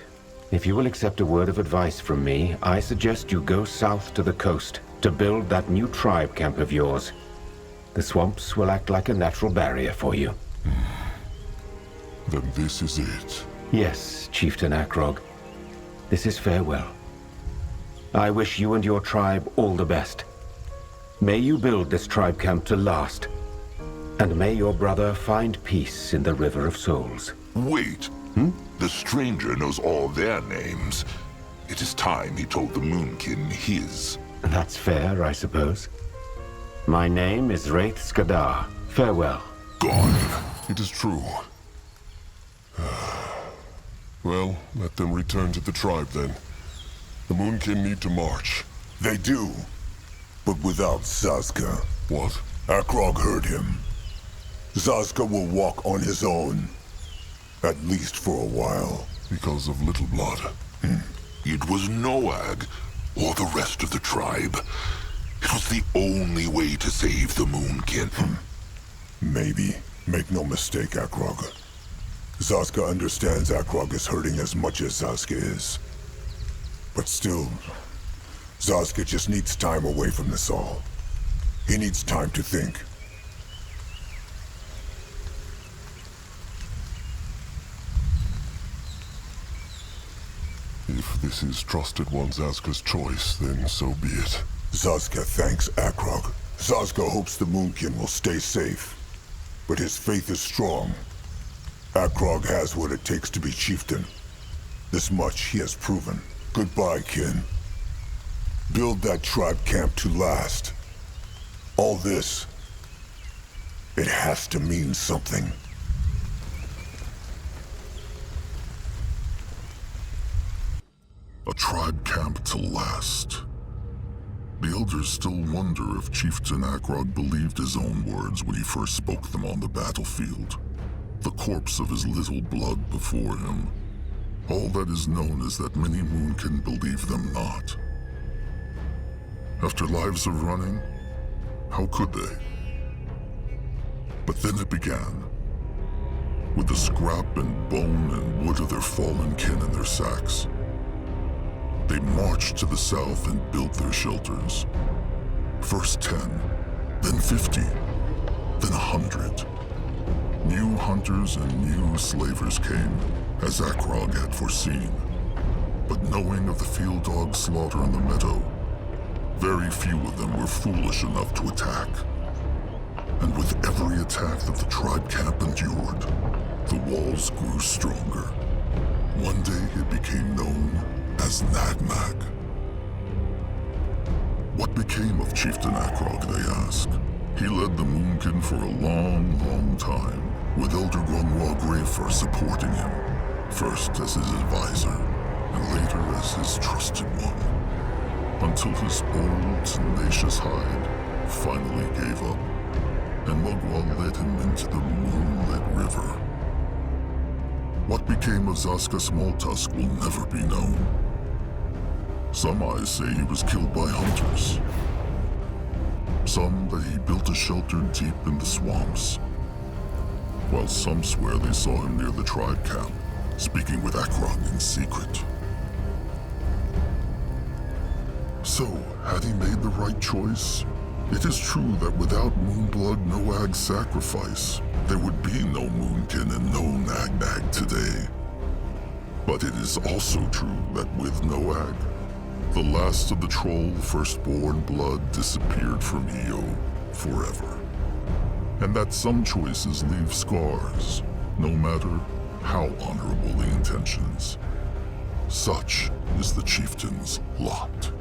If you will accept a word of advice from me, I suggest you go south to the coast to build that new tribe camp of yours. The swamps will act like a natural barrier for you. Then this is it. Yes, Chieftain Akrog. This is farewell. I wish you and your tribe all the best. May you build this tribe camp to last. And may your brother find peace in the River of Souls. Wait. The stranger knows all their names. It is time he told the Moonkin his. That's fair, I suppose. My name is Wraith Skadar. Farewell. Gone. It is true. Well, let them return to the tribe then. The Moonkin need to march. They do, but without Sazka. What? Akrog heard him. Sazka will walk on his own. At least for a while. Because of Little Blood. It was Noag, or the rest of the tribe. It was the only way to save the Moonkin. Maybe. Make no mistake, Akrog. Sazka understands Akrog is hurting as much as Sazka is. But still, Sazka just needs time away from this all. He needs time to think. If this is Trusted One Zazka's choice, then so be it. Sazka thanks Akrog. Sazka hopes the Moonkin will stay safe. But his faith is strong. Akrog has what it takes to be chieftain. This much he has proven. Goodbye, kin. Build that tribe camp to last. All this, it has to mean something. A tribe camp to last. The elders still wonder if Chieftain Akrog believed his own words when he first spoke them on the battlefield. The corpse of his little blood before him. All that is known is that many Moonkin believe them not. After lives of running, how could they? But then it began. With the scrap and bone and wood of their fallen kin in their sacks. They marched to the south and built their shelters. First 10, then 50, then 100. New hunters and new slavers came, as Akrog had foreseen. But knowing of the field dog slaughter in the meadow, very few of them were foolish enough to attack. And with every attack that the tribe camp endured, the walls grew stronger. One day it became known as Nagmag. What became of Chieftain Akrog, they ask? He led the Moonkin for a long, long time, with Elder Grunwa Greyfur supporting him, first as his advisor, and later as his trusted one, until his old, tenacious hide finally gave up, and Mugwa led him into the moonlit river. What became of Zaska Smalltusk will never be known. Some eyes say he was killed by hunters. Some that he built a shelter deep in the swamps. While some swear they saw him near the tribe camp, speaking with Akrog in secret. So, had he made the right choice? It is true that without Moonblood Noag's sacrifice, there would be no Moonkin and no Nagnag today. But it is also true that with Noag, the last of the troll firstborn blood disappeared from Io forever. And that some choices leave scars, no matter how honorable the intentions. Such is the chieftain's lot.